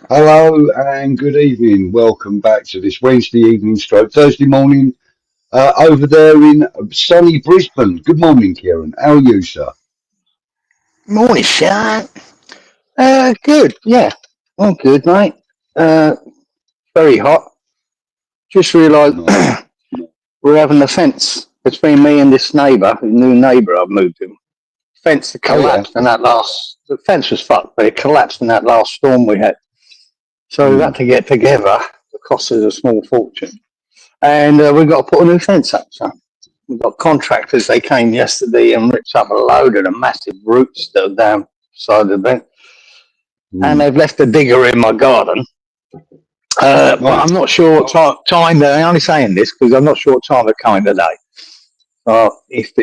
Hello and good evening. Welcome back to this Wednesday evening stroke Thursday morning over there in sunny Brisbane. Good morning, Kieran. How are you, sir? Morning, Sean. Good, yeah. I'm good, mate. Very hot. Just realised Nice. we're having a fence between me and this neighbour, a new neighbour I've moved in. Fence that collapsed in that the fence was fucked, but it collapsed in that last storm we had. So we've had to get together. It cost us a small fortune. And we've got to put a new fence up. So we've got contractors. They came yesterday and ripped up a load of the massive roots that are down side of the fence. And they've left a digger in my garden. But I'm not sure what time they're only saying this because I'm not sure what time they're coming today. If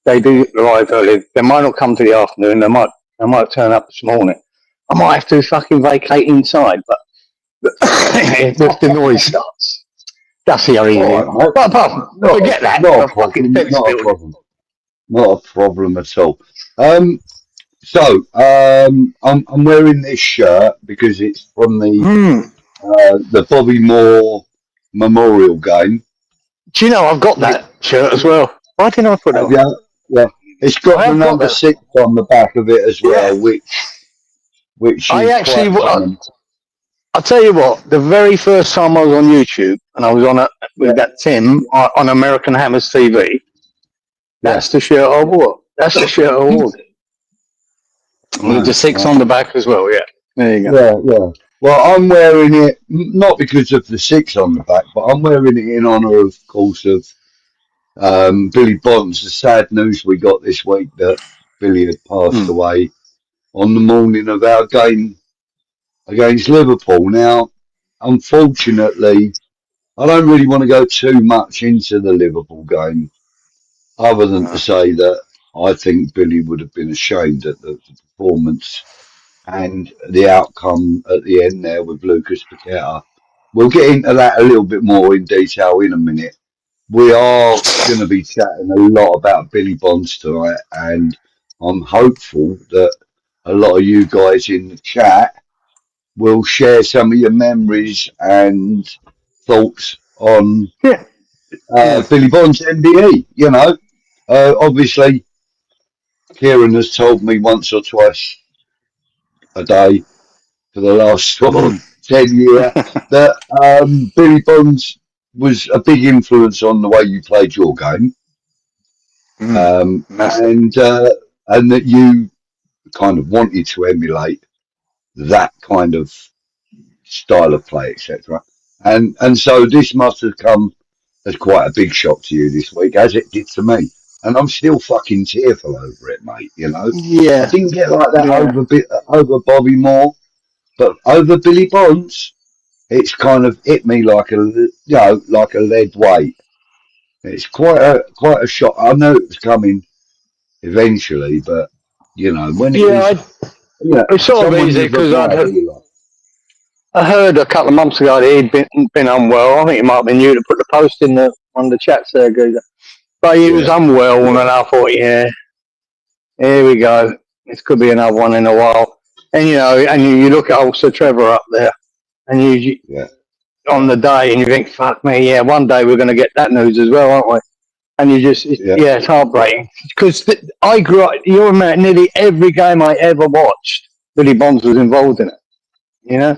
they do arrive early, they might not come to the afternoon. They might turn up this morning. I might have to fucking vacate inside, but if the noise starts, that's the only thing. But apart from forget that. Not a problem. Not a problem at all. I'm wearing this shirt because it's from the Bobby Moore Memorial game. Do you know I've got that shirt as well? Why didn't I put it on? Yeah. It's got the number 6 on the back of it as well, which I actually. I'll tell you what, the very first time I was on YouTube and I was on it with that Tim on American Hammers TV, that's the shirt I wore. That's the shirt I wore. With the 6 on the back as well, yeah. There you go. Yeah. Well, I'm wearing it, not because of the 6 on the back, but I'm wearing it in honour, of course, of Billy Bonds. The sad news we got this week that Billy had passed away on the morning of our game against Liverpool. Now, unfortunately, I don't really want to go too much into the Liverpool game, other than to say that I think Billy would have been ashamed at the performance and the outcome at the end there with Lucas Paqueta. We'll get into that a little bit more in detail in a minute. We are going to be chatting a lot about Billy Bonds tonight, and I'm hopeful that a lot of you guys in the chat will share some of your memories and thoughts on Billy Bonds MBE. You know, obviously, Kieran has told me once or twice a day for the last 10 years that Billy Bonds was a big influence on the way you played your game, and that you kind of wanted to emulate that kind of style of play, etc. And so this must have come as quite a big shock to you this week, as it did to me. And I'm still fucking tearful over it, mate. You know, I didn't get like that over Bobby Moore, but over Billy Bonds, it's kind of hit me like like a lead weight. It's quite a shock. I know it was coming eventually, but you know when it was. It's sort of easy because I heard a couple of months ago that he'd been unwell. I think it might have been you to put the post in one of the chats there, Geezer. But he was unwell, and I thought, here we go. This could be another one in a while. And you look at old Sir Trevor up there, and you on the day, and you think, fuck me, one day we're going to get that news as well, aren't we? and you just it's heartbreaking because I grew up. You're nearly every game I ever watched, Billy Bonds was involved in it. You know,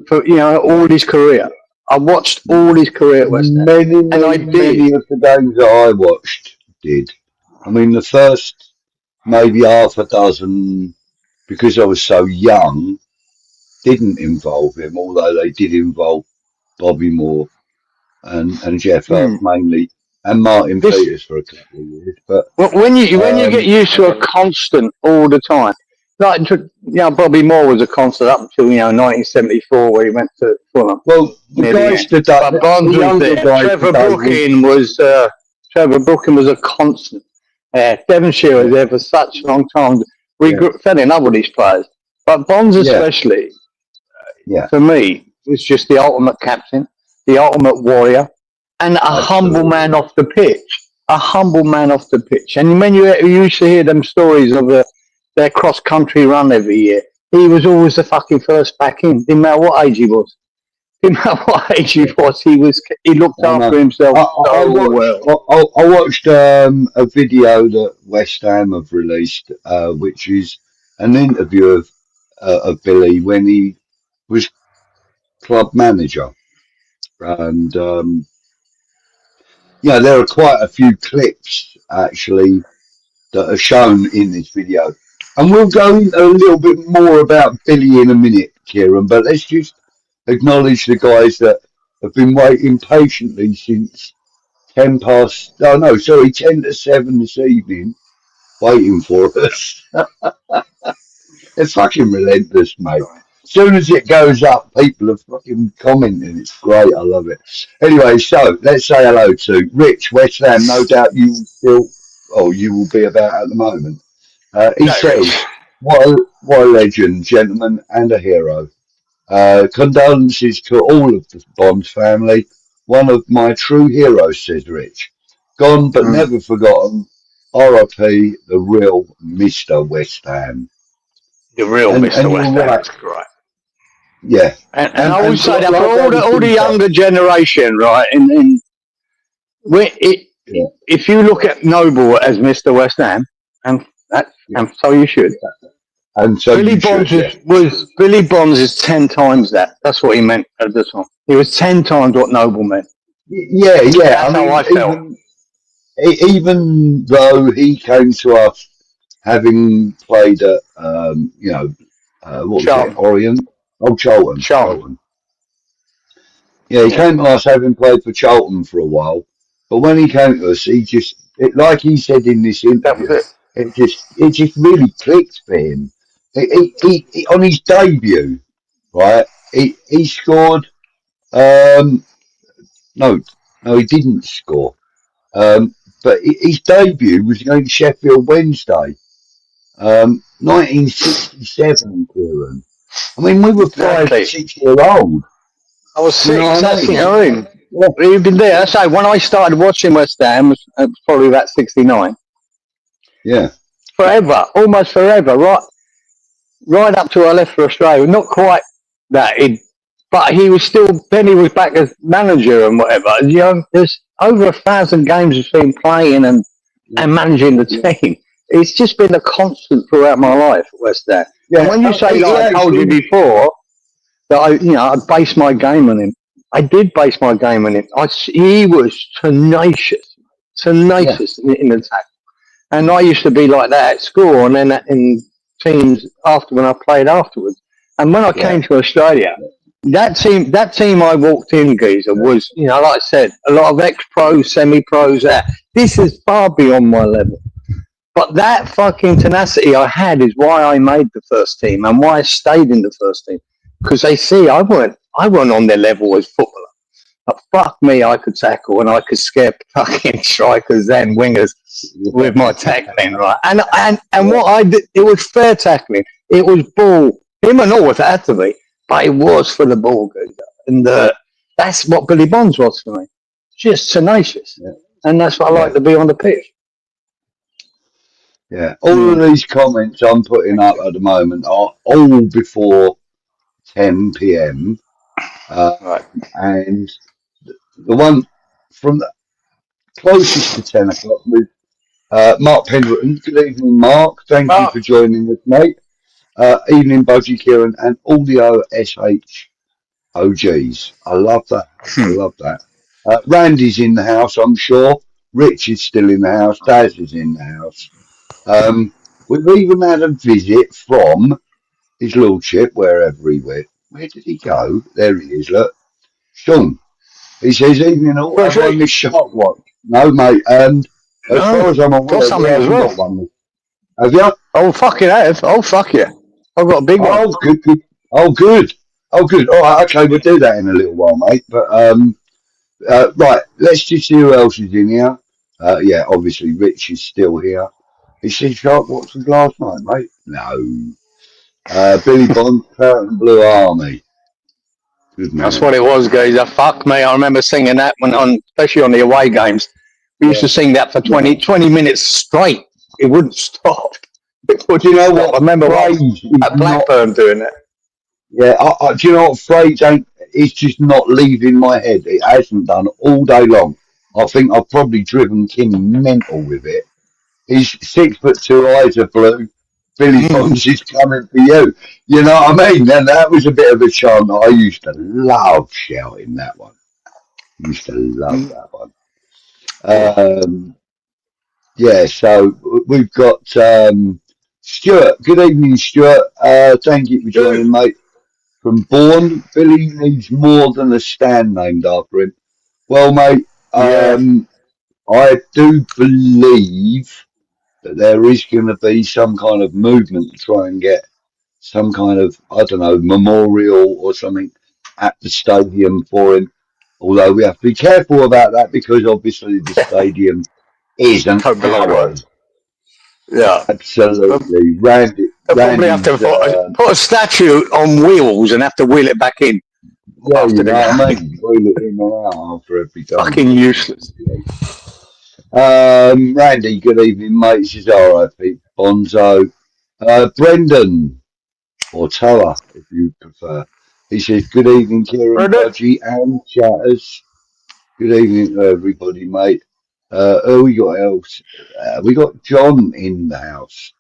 for all his career. I watched all his career at West Ham. Many of the games that I watched did. I mean, the first maybe half a dozen, because I was so young, didn't involve him, although they did involve Bobby Moore and Jeff Earp mainly, and Martin Peters for a couple of years. But when you get used to a constant all the time, like Bobby Moore was a constant up until 1974 where he went to Fulham. Well, the guys today, but Bonds was there. Trevor Brooking was a constant. Devonshire was there for such a long time. We fell in love with these players, but Bonds especially, for me, was just the ultimate captain, the ultimate warrior, and a humble man off the pitch. A humble man off the pitch. And when you used to hear them stories of their cross-country run every year, he was always the fucking first back in. Didn't matter what age he was. He looked after himself I watched a video that West Ham have released, which is an interview of Billy when he was club manager. And, there are quite a few clips, actually, that are shown in this video. And we'll go into a little bit more about Billy in a minute, Kieran, but let's just acknowledge the guys that have been waiting patiently since 10 to 7 this evening, waiting for us. They're fucking relentless, mate. As soon as it goes up, people are fucking commenting. It's great. I love it. Anyway, so let's say hello to Rich, West Ham. No doubt you will be about at the moment. He says, what a legend, gentleman, and a hero. Condolences to all of the Bonds family. One of my true heroes, says Rich. Gone but never forgotten. R.I.P. the real Mr. West Ham. The real Mr. West Ham. That's right. Yeah. And I always say that for all the younger generation, right? If you look at Noble as Mr. West Ham, and so you should. And so Billy Bonds is 10 times that. That's what he meant at the time. He was 10 times what Noble meant. Yeah. That's how I felt. Even though he came to us having played at, Orient? Oh, Charlton. Yeah, he came to us having played for Charlton for a while. But when he came to us, like he said in this interview, it just really clicked for him. He on his debut, right? He scored. No, he didn't score. But his debut was against Sheffield Wednesday, 1967. Kieran. I mean, we were 5, 6 years old. I was 6. That's what I mean. You've been there. So when I started watching West Ham, it was probably about 69. Yeah. Forever, almost forever, right up to I left for Australia. Not quite that, but he was still. Then he was back as manager and whatever. There's over 1,000 games of him playing and managing the team. It's just been a constant throughout my life at West Ham. Yeah. And when you say, I told you before that I based my game on him. I did base my game on him. He was tenacious in the attack. And I used to be like that at school and then in teams when I played afterwards. And when I came to Australia, that team I walked in, Geezer, was, like I said, a lot of ex-pros, semi-pros. This is far beyond my level. But that fucking tenacity I had is why I made the first team and why I stayed in the first team. Because they see I weren't on their level as footballer. But fuck me, I could tackle and I could scare fucking strikers and wingers with my tackling, right? And what I did, it was fair tackling. It was ball. Him and all, if it had to be. But it was for the ball, and that's what Billy Bonds was for me. Just tenacious, and that's what I like to be on the pitch. Yeah, all of these comments I'm putting up at the moment are all before 10 p.m. Right. And the one from closest to 10 o'clock with Mark Pendleton. Good evening, Mark. Thank you for joining us, mate. Evening, Budgie, Kieran, and all the OGs. I love that. I love that. Randy's in the house, I'm sure. Rich is still in the house. Daz is in the house. We've even had a visit from his lordship, wherever he went. Where did he go? There he is, look. Sean. He says, evening all, have I missed Shark Watch? No, mate, and as far as I'm aware, we haven't got one. Have you? Oh, fucking have. Oh, fuck yeah. I've got a big one. Oh, good, good. Oh, good. Oh, good. All right, okay, we'll do that in a little while, mate. But, right, let's just see who else is in here. Yeah, obviously, Rich is still here. He says, Shark Watch was last night, mate? No. Billy Bond, 𝗕𝗢𝗏 Blue Army. Good man. That's what it was, geezer. Fuck me. I remember singing that especially on the away games. We used to sing that for 20 minutes straight. It wouldn't stop. Do you know what? I remember at Blackburn doing that. Yeah, do you know what phrase it's just not leaving my head. It hasn't done all day long. I think I've probably driven King mental with it. He's 6'2", eyes are blue. Billy Bonds is coming for you. You know what I mean? And that was a bit of a chant that I used to love shouting that one. Used to love that one. Yeah, so we've got Stuart. Good evening, Stuart. Thank you for joining, mate. From Bourne, Billy needs more than a stand named after him. Well, mate, I do believe that there is going to be some kind of movement to try and get some kind of, I don't know, memorial or something at the stadium for him. Although we have to be careful about that because obviously the stadium isn't ours. Yeah, absolutely. Randy, probably have to put a statue on wheels and have to wheel it back in. Yeah, you know what I mean? Wheel it in and out after every time. Fucking useless. Randy, good evening, mate. This is RIP Bonzo. Brendan, or Toa, if you prefer. He says, good evening, Kieran, Budgie, and chatters. Good evening to everybody, mate. Who we got else? We got John in the house.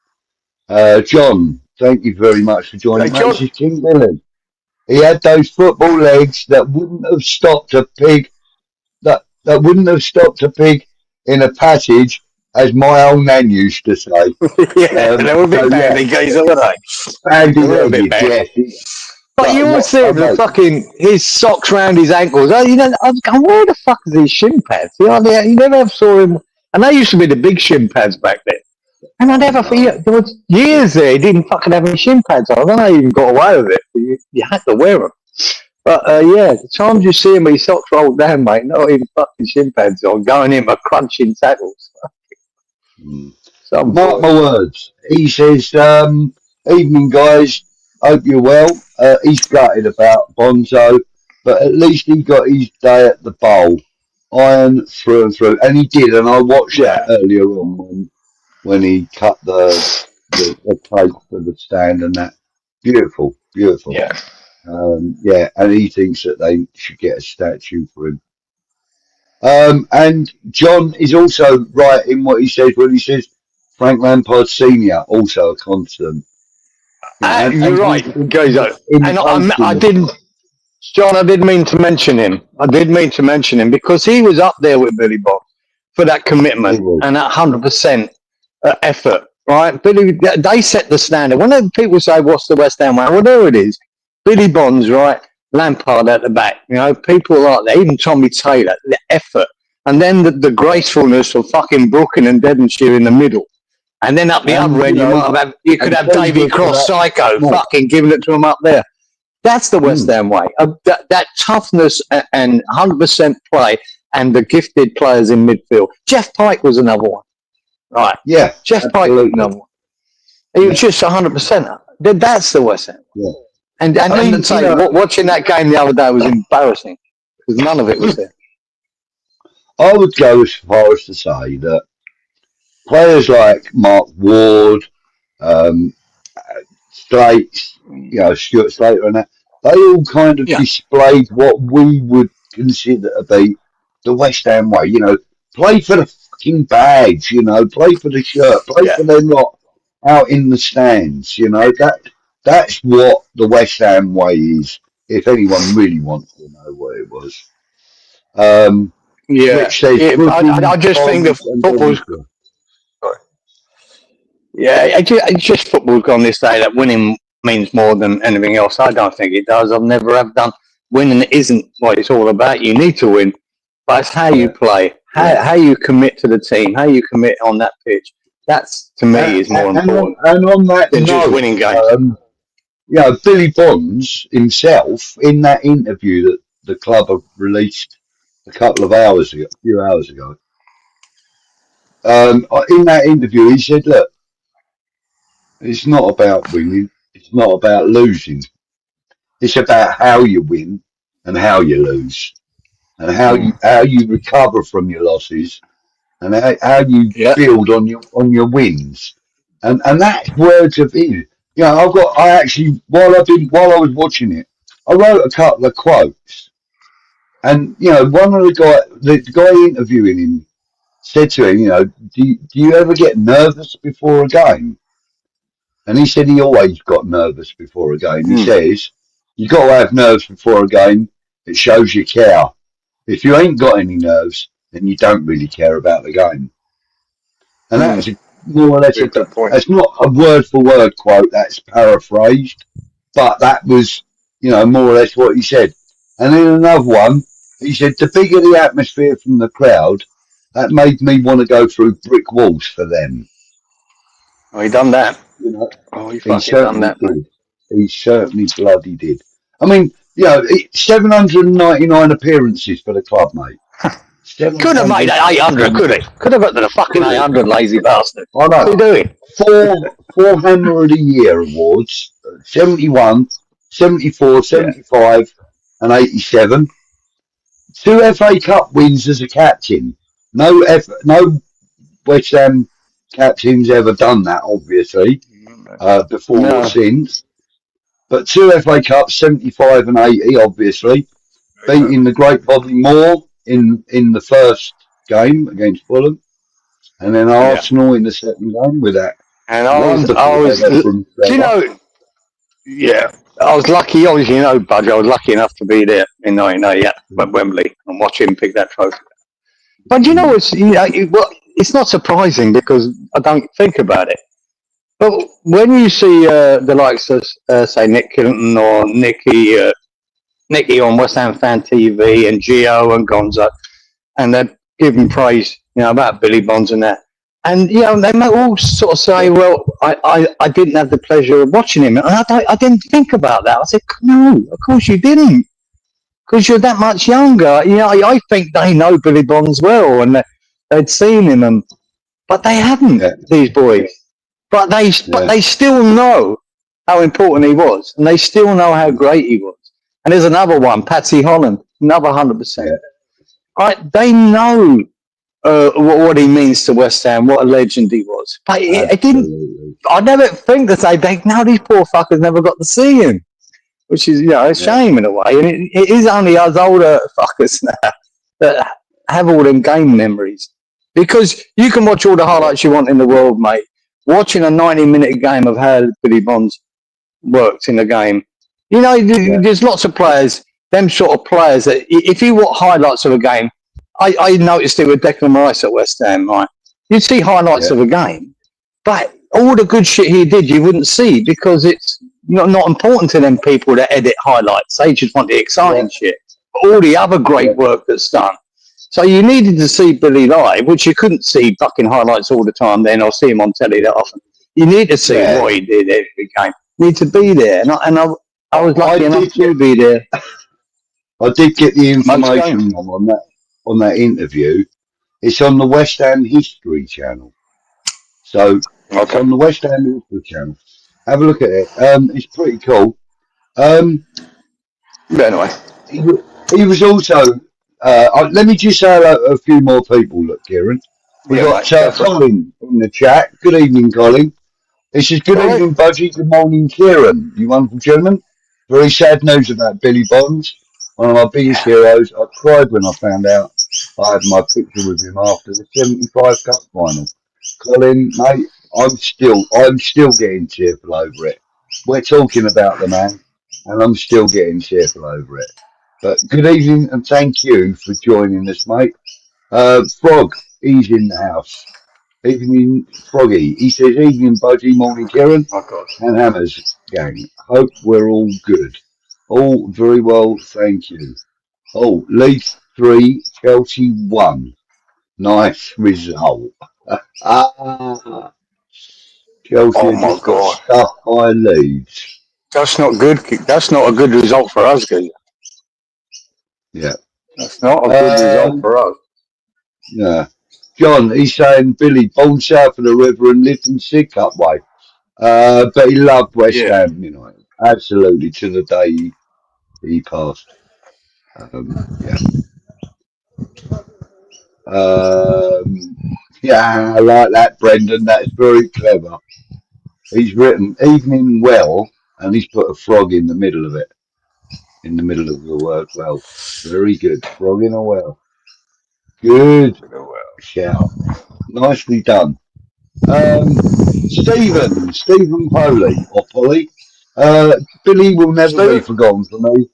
John, thank you very much for joining. This is King Dylan. He had those football legs that wouldn't have stopped a pig. That wouldn't have stopped a pig in a passage, as my old nan used to say. They were a bit badly geezer, weren't they? Badly legged, yes. But you always see the fucking his socks round his ankles. You know, I was going, where the fuck is his shin pads? You know, you never saw him. And they used to be the big shin pads back then. And I never there was years there he didn't fucking have any shin pads on. I don't know how he even got away with it. You had to wear them. But yeah, the times you see him with his socks rolled down, mate, not even fucking shin pads on, going in for crunching tackles. Mark my words. He says, evening guys, hope you're well. He's gutted about Bonzo, but at least he got his day at the bowl. Iron through and through. And he did, and I watched that earlier on when he cut the plate for the stand and that. Beautiful, beautiful. Yeah. And he thinks that they should get a statue for him. And John is also right in what he says when he says Frank Lampard Senior also a constant. You're right, Gozo. And I didn't, John. I didn't mean to mention him. I did mean to mention him because he was up there with Billy Bob for that commitment and that 100% effort. Right, Billy. They set the standard. Whenever people say, "What's the West Ham way?" Well, there it is. Billy Bonds, right? Lampard at the back. You know, people like that. Even Tommy Taylor, the effort, and then the gracefulness of fucking Brooklyn and Devonshire in the middle, and then up the other end, you could have Davy Cross, Psycho, fucking giving it to him up there. That's the West Ham way. That toughness and 100% play, and the gifted players in midfield. Jeff Pike was another one. Right. Yeah. Jeff Pike was another one. He was just 100%. That's the West Ham. Yeah. And watching that game the other day was embarrassing because none of it was there. I would go as far as to say that players like Mark Ward, Slates, Stuart Slater and that, they all kind of displayed what we would consider to be the West Ham way. You know, play for the fucking badge, you know, play for the shirt, play Yeah. for them lot out in the stands, you know. That's what the West Ham way is, if anyone really wants to know what it was. Yeah. Rich says I Woodland, just think that Bond and football's. Edinburgh. Sorry. Yeah, it's just football's gone this day that winning means more than anything else. I don't think it does. I've never have done. Winning isn't what it's all about. You need to win, but it's how you Yeah. play, how you commit to the team, how you commit on that pitch. That's to me is more important And on that than just note, winning games. you know, Billy Bonds himself, in that interview that the club have released a few hours ago, in that interview, he said, look, it's not about winning, it's not about losing, it's about how you win and how you lose, and how you recover from your losses, and how you Yeah. build on your wins, and that's words of his. You know, I actually while I was watching it, I wrote a couple of quotes, and you know, one of the guy interviewing him said to him, you know, do you ever get nervous before a game? And he said he always got nervous before a game. He says you got to have nerves before a game. It shows you care. If you ain't got any nerves, then you don't really care about the game. And that's more or less Good point. that's not a word for word quote. That's paraphrased, but that was, you know, more or less what he said. And then another one, he said, the bigger the atmosphere from the crowd, that made me want to go through brick walls for them. Oh, he done that. You know, Oh, he he fucking done certainly that, mate. did. He certainly bloody did. I mean, you know, 799 appearances for the club, mate. Could have made 800, could he? Could have got to the fucking 800, lazy bastard. I know. What's he doing? Four Hammer of the Year awards, 71, 74, 75 and 87. 2 FA Cup wins as a captain. No West Ham captain's ever done that, obviously, before or since. But 2 FA Cups, 75 and 80, obviously. Beating the great Bobby Moore in the first game against Fulham. And then Arsenal in the second game with that. And I was, do you know, I was lucky, obviously, you know, Budge, I was lucky enough to be there in 1988 at Wembley and watch him pick that trophy. But you know, it's not surprising because I don't think about it. But when you see the likes of, say, Nick Kilton or Nicky on West Ham Fan TV and Gio and Gonzo, and they're giving praise, you know, about Billy Bonds and that. And, you know, they might all sort of say, well, I didn't have the pleasure of watching him. And I didn't think about that. I said, no, of course you didn't. Because you're that much younger. You know, I think they know Billy Bonds well and they'd seen him. But they haven't, these boys. But they still know how important he was. And they still know how great he was. And there's another one, Patsy Holland, another 100%. Right? They know what he means to West Ham, what a legend he was. But it didn't. I never think to say, now these poor fuckers never got to see him, which is, you know, a shame in a way. And it is only us older fuckers now that have all them game memories. Because you can watch all the highlights you want in the world, mate. Watching a 90-minute game of how Billy Bonds worked in the game. You know, there's lots of players, them sort of players, that if you watch highlights of a game, I noticed it with Declan Rice at West Ham, right? You'd see highlights of a game, but all the good shit he did, you wouldn't see because it's not important to them people that edit highlights. They just want the exciting shit. All the other great work that's done. So you needed to see Billy live, which you couldn't see fucking highlights all the time then or see him on telly that often. You need to see what he did every game. You need to be there. And I was lucky enough to be there. I did get the information on that interview. It's on the West Ham History Channel. So it's on the West Ham History Channel. Have a look at it. It's pretty cool. Anyway. He was also... let me just say a few more people, look, Kieran. We've got Colin in the chat. Good evening, Colin. This is good evening, Budgie. Good morning, Kieran. You wonderful gentleman. Very sad news about Billy Bonds, one of my biggest heroes. I cried when I found out I had my picture with him after the 75 Cup final. Colin, mate, I'm still getting cheerful over it. We're talking about the man, and I'm still getting cheerful over it. But good evening and thank you for joining us, mate. Frog, he's in the house. Evening, Froggy. He says, evening, Budgie, morning, Kieran, Oh God. and Hammers, gang. Hope we're all good. All very well, thank you. Oh, Leeds 3, Chelsea 1. Nice result. Ah, Chelsea Oh have my just got God. stuffed by Leeds. That's not good. That's not a good result for us, guys. Yeah. That's not a good result for us. Yeah. John, he's saying Billy, born south of the river and lived in Sidcup way. But he loved West Yeah. Ham United. Absolutely, to the day he passed. Yeah. Yeah, I like that, Brendan. That's very clever. He's written evening well, and he's put a frog in the middle of it, in the middle of the word well. Very good. Frog in a well. Good shout. Nicely done. Stephen Poley, or Polly. Billy will never be Steve? forgotten for me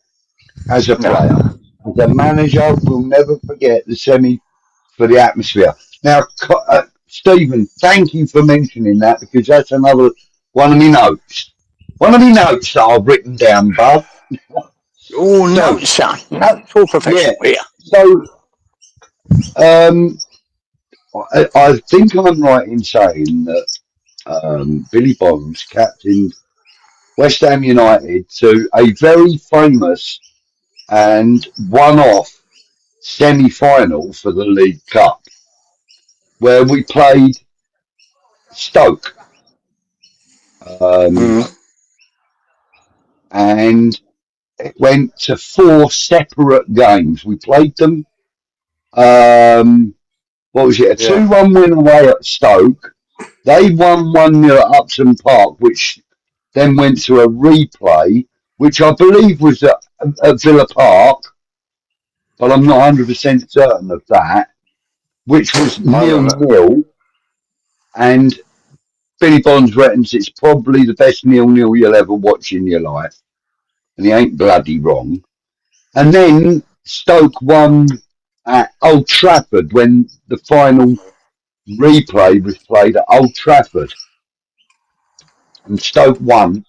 as a player. No. As a manager, we'll never forget the semi for the atmosphere. Now, Stephen, thank you for mentioning that because that's another one of my notes. One of my notes that I've written down, bud. Oh So, no, son. No, it's all yeah. professional here. So, um, I think I'm right in saying that Billy Bonds captained West Ham United to a very famous and one-off semi-final for the League Cup, where we played Stoke, um, Mm. and it went to four separate games. We played them. What was it? A Yeah. 2-1 win away at Stoke. They won 1-0 at Upton Park, which then went to a replay, which I believe was at Villa Park, but I'm not 100% certain of that, which was I don't know. 0-0. And Billy Bonds reckons it's probably the best 0-0 you'll ever watch in your life. And he ain't bloody wrong. And then Stoke won at Old Trafford when the final replay was played at Old Trafford. And Stoke won.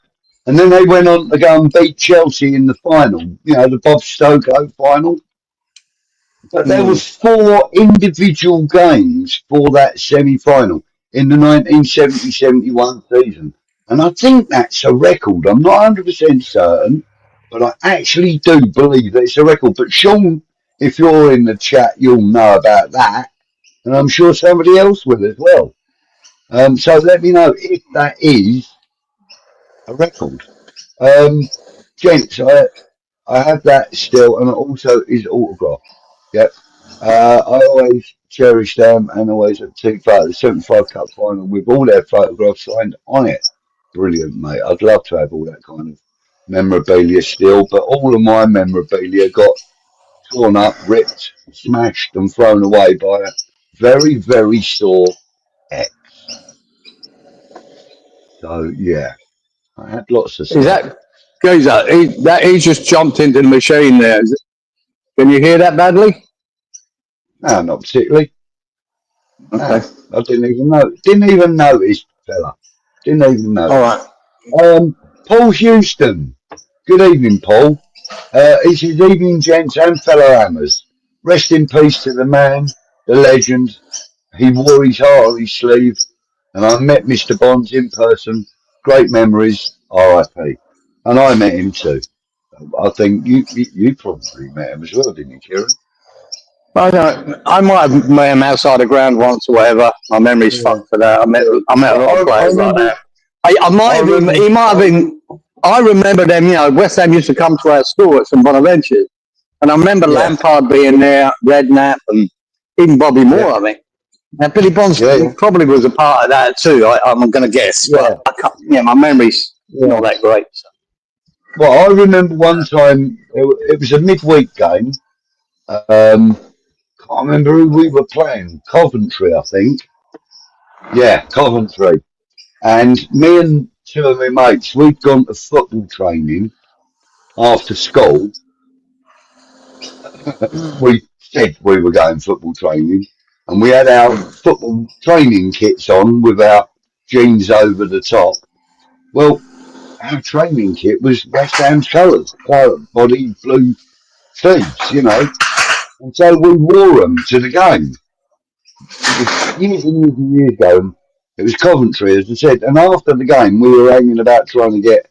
And then they went on to go and beat Chelsea in the final, you know, the Bob Stokoe final. But there was Mm. four individual games for that semi-final in the 1970-71 season. And I think that's a record. I'm not 100% certain, but I actually do believe that it's a record. But Sean, if you're in the chat, you'll know about that. And I'm sure somebody else will as well. So let me know if that is a record. Gents, I have that still, and it also is autographed. Yep. I always cherish them and always have the 75 Cup final with all their photographs signed on it. Brilliant, mate. I'd love to have all that kind of memorabilia still, but all of my memorabilia got torn up, ripped, smashed, and thrown away by a very, very sore ex. So, yeah, I had lots of Is stuff. that geezer? He's just jumped into the machine there. Can you hear that badly? No, not particularly. Okay. No, I didn't even notice, fella. Didn't even All notice. right. Paul Houston. Good evening, Paul. It's his evening, gents and fellow hammers. Rest in peace to the man, the legend. He wore his heart on his sleeve, and I met Mr. Bonds in person. Great memories, R.I.P. And I met him too. I think you probably met him as well, didn't you, Kieran? I might have met him outside the ground once or whatever. My memory's Yeah. fucked for that. I met a lot of I players like remember. that. I might I have remember. he might have been. I remember them. You know, West Ham used to come to our school at St Bonaventure, and I remember Yeah. Lampard being there, Redknapp, and even Bobby Moore. Yeah. I think. Now Billy Bonds Yeah. probably was a part of that too. I'm going to guess, Yeah. but I can't, yeah, my memory's Yeah. not that great. So. Well, I remember one time it was a midweek game. Can't can't remember who we were playing. Coventry, I think. Yeah, Coventry. And me and two of my mates, we'd gone to football training after school. We said we were going football training, and we had our football training kits on with our jeans over the top. Well, our training kit was West Ham's colours, claret body, blue sleeves, you know. And so we wore them to the game. It was years and years and years ago. And it was Coventry, as I said. And after the game, we were hanging about trying to get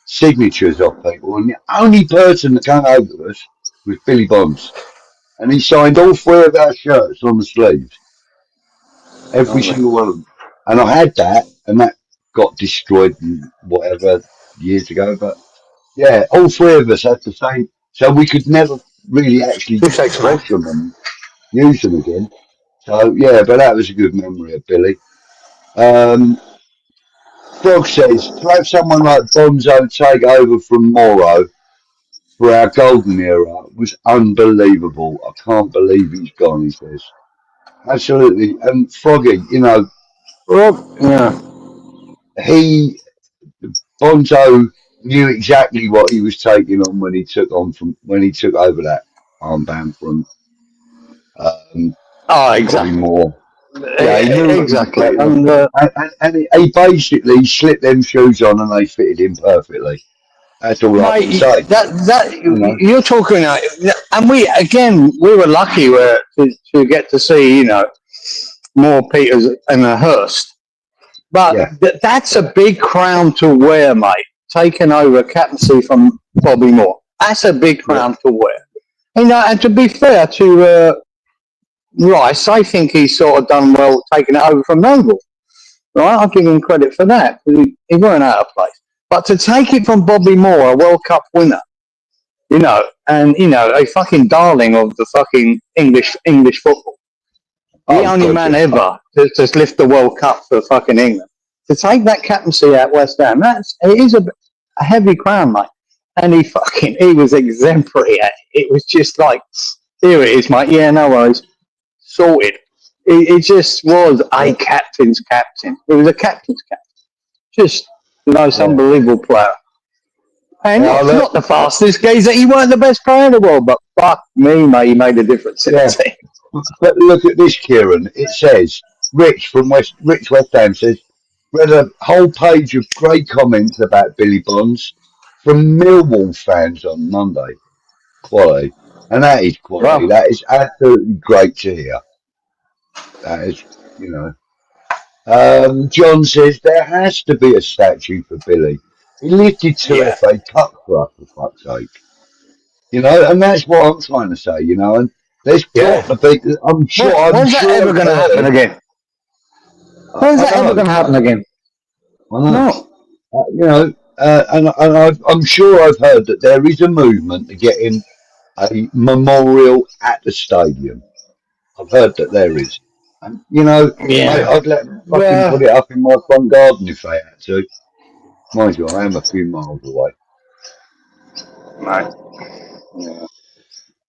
signatures off people. And the only person that came over to us was Billy Bonds. And he signed all three of our shirts on the sleeves. Every single one of them. And I had that, and that got destroyed and whatever years ago. But yeah, all three of us had the same. So we could never really actually wash them and use them again. So yeah, but that was a good memory of Billy. Frog says to have someone like Bonzo take over from Morrow for our golden era was unbelievable. I can't believe he's gone. He says absolutely. And Froggy, you know, Yeah. he Bonzo knew exactly what he was taking on when he took over that armband from Oh, Bobby exactly. Moore. Yeah, he knew Exactly. what he was taking on. And he basically slipped them shoes on and they fitted him perfectly. That's all I can Mate, say. that You know? you're talking, and we were lucky to get to see, you know, more Peters and a Hurst. But Yeah. that's a big crown to wear, mate. Taking over captaincy from Bobby Moore. That's a big crown to wear. You know, and to be fair to Rice, I think he's sort of done well taking it over from Noble. Right? I'll give him credit for that. He weren't out of place. But to take it from Bobby Moore, a World Cup winner, you know, and, you know, a fucking darling of the fucking English football. The only man ever to lift the World Cup for fucking England. To take that captaincy at West Ham, it is a heavy crown, mate. And he was exemplary at it. It was just like, here it is, mate. Yeah, no worries. Sorted. It just was a captain's captain. It was a captain's captain. Just the most unbelievable player. And not the fastest geezer. He weren't the best player in the world, but fuck me, mate, he made a difference in the team. But look at this, Kieran. It says Rich West Ham says read a whole page of great comments about Billy Bonds from Millwall fans on Monday. Quality, and that is quality. Wow. That is absolutely great to hear. That is, you know. John says there has to be a statue for Billy. He lifted two FA Cup for us, for fuck's sake. You know, and that's what I'm trying to say. You know, and there's got to be. I'm sure. When's that ever going to happen again? When's that ever going to happen again? I know. You know, and I'm sure I've heard that there is a movement to get him a memorial at the stadium. I've heard that there is. And, you know, mate, I'd let them fucking put it up in my front garden if they had to. Mind you, I am a few miles away. Right. Yeah.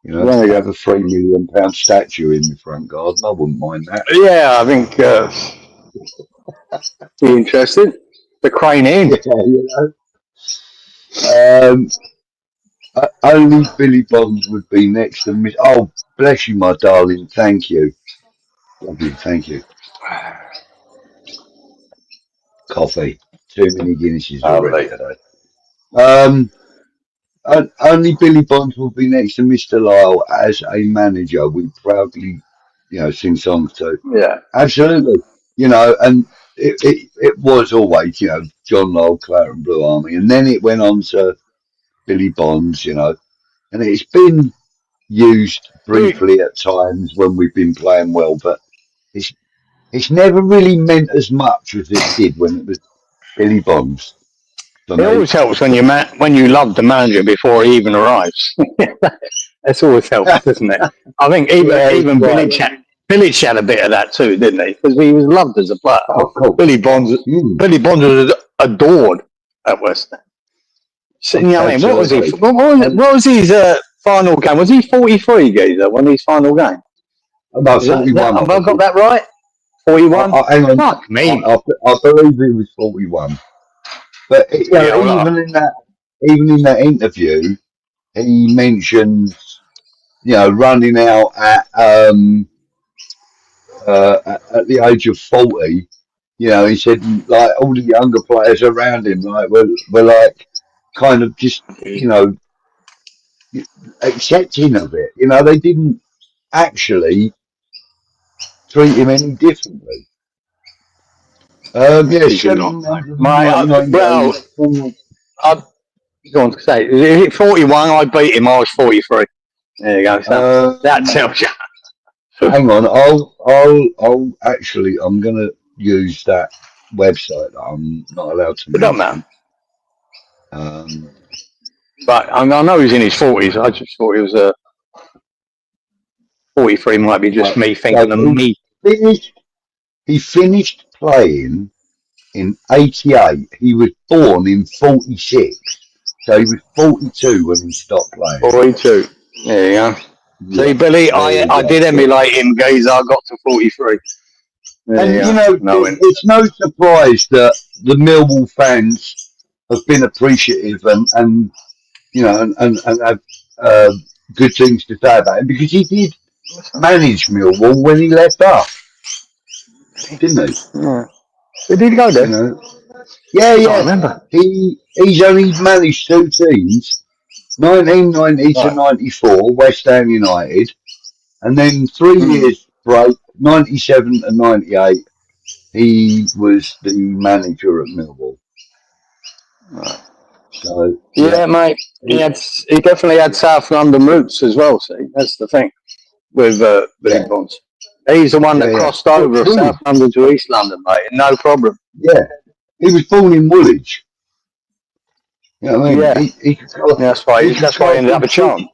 You know, to have a £3 million statue in the front garden, I wouldn't mind that. Yeah, I think be interested. The crane in. Yeah, you know. Only Billy Bonds would be next to me. Oh, bless you, my darling. Thank you. Love you. Thank you. Coffee. Too many Guinnesses already today. Only Billy Bonds will be next to Mr. Lyle as a manager. We proudly, you know, sing songs to. Yeah. Absolutely. You know, and it was always, you know, John Lyle, Claret and Blue Army. And then it went on to Billy Bonds, you know. And it's been used briefly at times when we've been playing well, but it's never really meant as much as it did when it was Billy Bonds. It always helps when you love the manager before he even arrives. That's always helps, doesn't it? I think even Bilic had a bit of that too, didn't he? Because he was loved as a player. Oh, cool. Billy Bonds was adored at West Ham. So, you know what I mean? What was his final game? Was he 43, Geezer, won his final game? No, Is that, 41. have I got that right? 41? Hang on. Fuck me. I believe it was 41. But you know, Yeah, well, even in that interview, he mentions, you know, running out at the age of 40. You know, he said like all the younger players around him, like were like kind of just, you know, accepting of it. You know, they didn't actually treat him any differently. Yeah, did you not, mate? 799 Well, games. I'd go on to say, is it 41? I beat him. I was 43. There you go. So that tells you. Hang on, I'll actually, I'm gonna use that website that I'm not allowed to It don't matter. mention. But I know he's in his 40s. I just thought he was 43. Might be just me thinking of me. He finished playing in 88. He was born in 46. So he was 42 when he stopped playing. 42. There you go. Yeah, see, Billy, I did emulate him, Geezer. I got to 43. And you know, it's no surprise that the Millwall fans have been appreciative and you know and have good things to say about him, because he did manage Millwall when he left us, didn't he? Yeah. Did he go there? You know? Yeah. I remember. He's only managed two teams, 1990 to 94, West Ham United, and then 3 years break, 97 and 98. He was the manager at Millwall. Right. So yeah, mate. He definitely had South London roots as well. See, that's the thing with Billy Bonds. He's the one that crossed over from South London to East London, mate. No problem. Yeah, he was born in Woolwich. You know what I mean? Yeah, he could that's why he ended up a charm.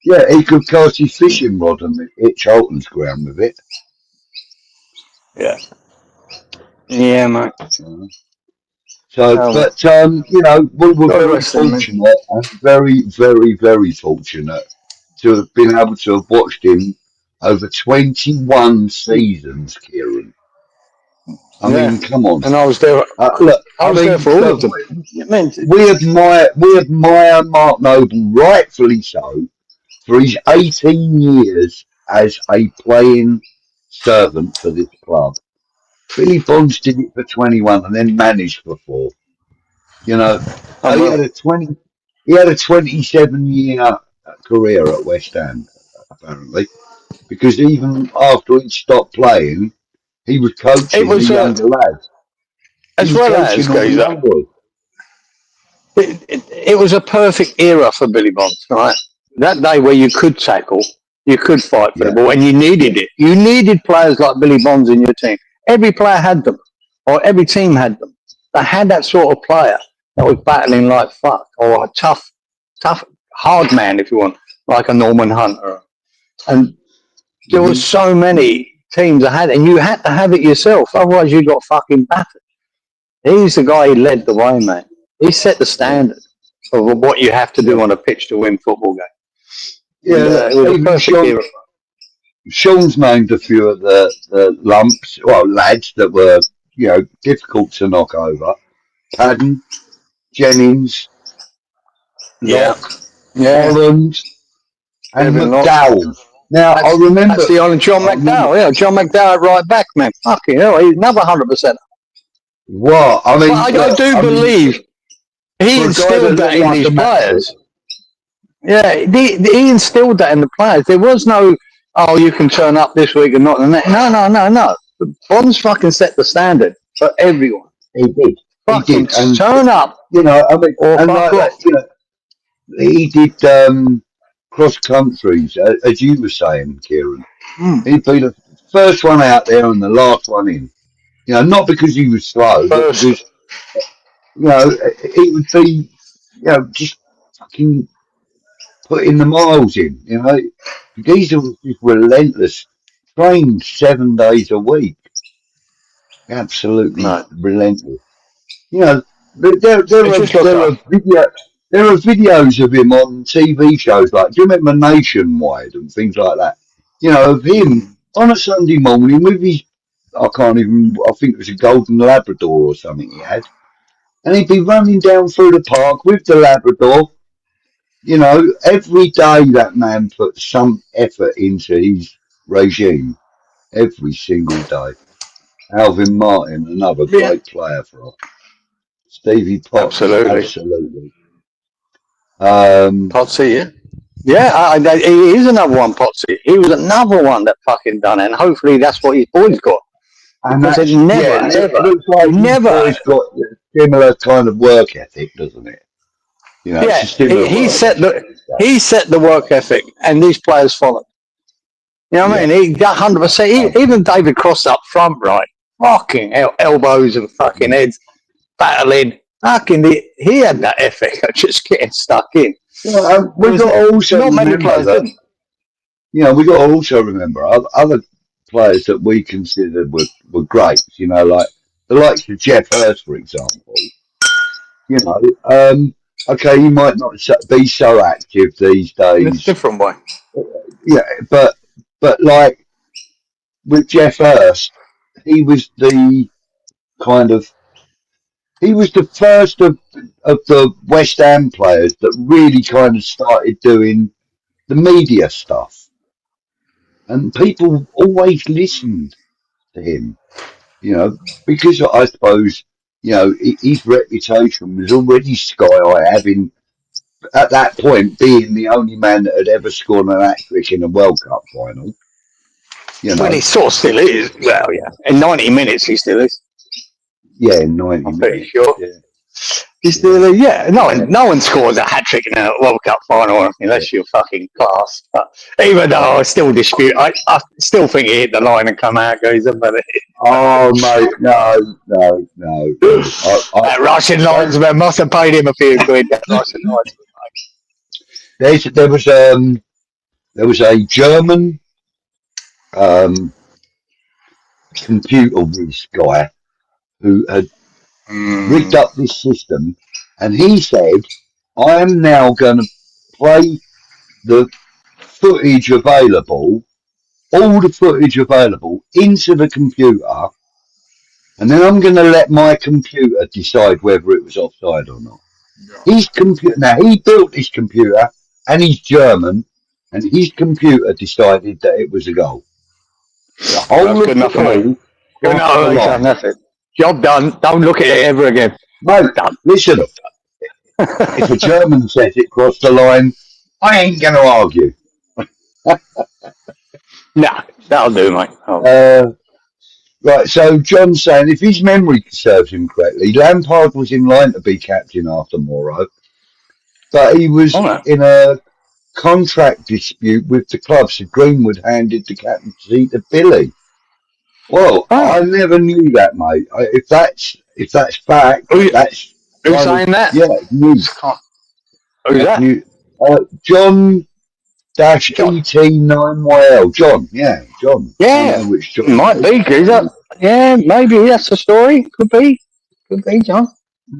Yeah, he could cast his fishing rod and hit Charlton's ground with it. Yeah, mate. So, but you know, we were very fortunate and very, very, very fortunate to have been able to have watched him over 21 seasons, Kieran. I mean, come on. And I was there. Look, I was there for all of them. We admire Mark Noble, rightfully so, for his 18 years as a playing servant for this club. Billy Bonds did it for 21 and then managed for 4. You know, he had a 27-year career at West Ham, apparently, because even after he stopped playing, he was coaching the younger lads. As well as, it was a perfect era for Billy Bonds, right? That day where you could tackle, you could fight for the ball, and you needed it. You needed players like Billy Bonds in your team. Every player had them, or every team had them. They had that sort of player that was battling like fuck, or a tough, hard man, if you want, like a Norman Hunter. And there was so many teams that had it, and you had to have it yourself, otherwise you got fucking battered. He's the guy who led the way, man. He set the standard of what you have to do on a pitch to win football game. Yeah, it was a perfect era. Sean's named a few of the lads that were, you know, difficult to knock over. Padden, Jennings, Locke, Holland, and McDowell. Now, I remember... That's the old John McDowell, yeah. John McDowell right back, man. Fucking hell, he's another 100%. What? I mean... I do believe he instilled that in his players. Yeah, he instilled that in the players. There was no, oh, you can turn up this week and not the next. No. Bonds fucking set the standard for everyone. He did. Fucking turn up. You know, I mean, or and like that, you know, he did cross countries, as you were saying, Kieran. He'd be the first one out there and the last one in. You know, not because he was slow, but because, you know, he would be, you know, just fucking putting the miles in, you know. These are just relentless. Trained 7 days a week. Absolutely relentless. You know, there are videos of him on TV shows like, do you remember Nationwide and things like that? you know, of him on a Sunday morning with his, I think it was a golden Labrador or something he had. And he'd be running down through the park with the Labrador. You know, every day that man put some effort into his regime. Every single day. Alvin Martin, another great player for us. Stevie Potts, absolutely. Potsy, yeah. Yeah, he is another one, Potsy. He was another one that fucking done it, and hopefully that's what his boys got. And because that's, it looks like never. He's got a similar kind of work ethic, doesn't it? You know, Yeah, he set the work ethic, and these players followed. You know what I mean? He got 100%. Even David Cross up front, right? Fucking elbows and fucking heads battling. Fucking, he had that ethic of just getting stuck in. Yeah, we got to also remember that. You know, we got to also remember other players that we considered were great. You know, like the likes of Geoff Hurst, for example. You know, okay, he might not be so active these days. In a different way. Yeah, but like with Geoff Hurst, he was the first of the West Ham players that really kind of started doing the media stuff. And people always listened to him, you know, because I suppose, you know, his reputation was already sky high, having, at that point, being the only man that had ever scored an hat-trick in a World Cup final. You know. Well, he sort of still is. Well, yeah. In 90 minutes, he still is. Yeah, in 90 minutes. I'm pretty sure. Yeah. He's still, no one scores a hat trick in a World Cup final unless you're fucking class. But even though I still dispute, I still think he hit the line and come out, goes up. Oh, mate, no. That Russian linesman must have paid him a few quid. That Russian linesman. There was a German computer whiz guy who had rigged up this system, and he said, I am now going to play the footage available, all the footage available, into the computer, and then I'm going to let my computer decide whether it was offside or not. Now, he built this computer, and he's German, and his computer decided that it was a goal. The whole good enough for me. Good enough, that's it. Job done. Don't look at it ever again. Mate, listen. If a German says it crossed the line, I ain't going to argue. Nah, that'll do, mate. Right, so John's saying if his memory serves him correctly, Lampard was in line to be captain after Morrow, but he was in a contract dispute with the club, so Greenwood handed the captaincy to Billy. Well, I never knew that, mate. If that's fact, that's who's saying that? Yeah, news. Who's that? John ET9YL. John. Yeah, I know which John. Might be. Yeah, maybe that's the story. Could be, John.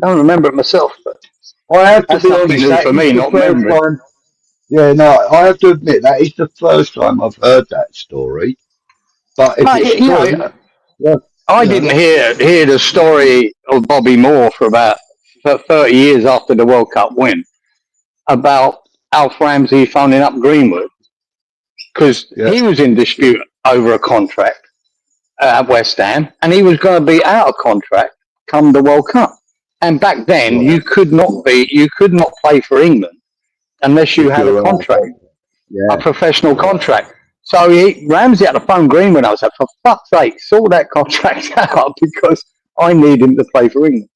I don't remember it myself, but I have to be honest. For me, not memory. Yeah, no, I have to admit that is the first time I've heard that story. But if it's true, I didn't hear the story of Bobby Moore for 30 years after the World Cup win about Alf Ramsey phoning up Greenwood because he was in dispute over a contract at West Ham, and he was going to be out of contract come the World Cup. And back then, you could not play for England unless you had a contract, a professional contract. So Ramsey had to phone Greenwood. I was like, for fuck's sake, sort that contract out because I need him to play for England.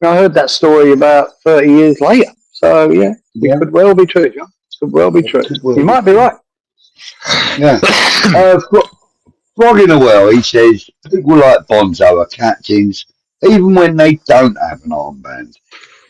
And I heard that story about 30 years later. So it could well be true, John. Could well be true. You might be right. Yeah. Frog in a well, he says, people like Bonzo are captains even when they don't have an armband.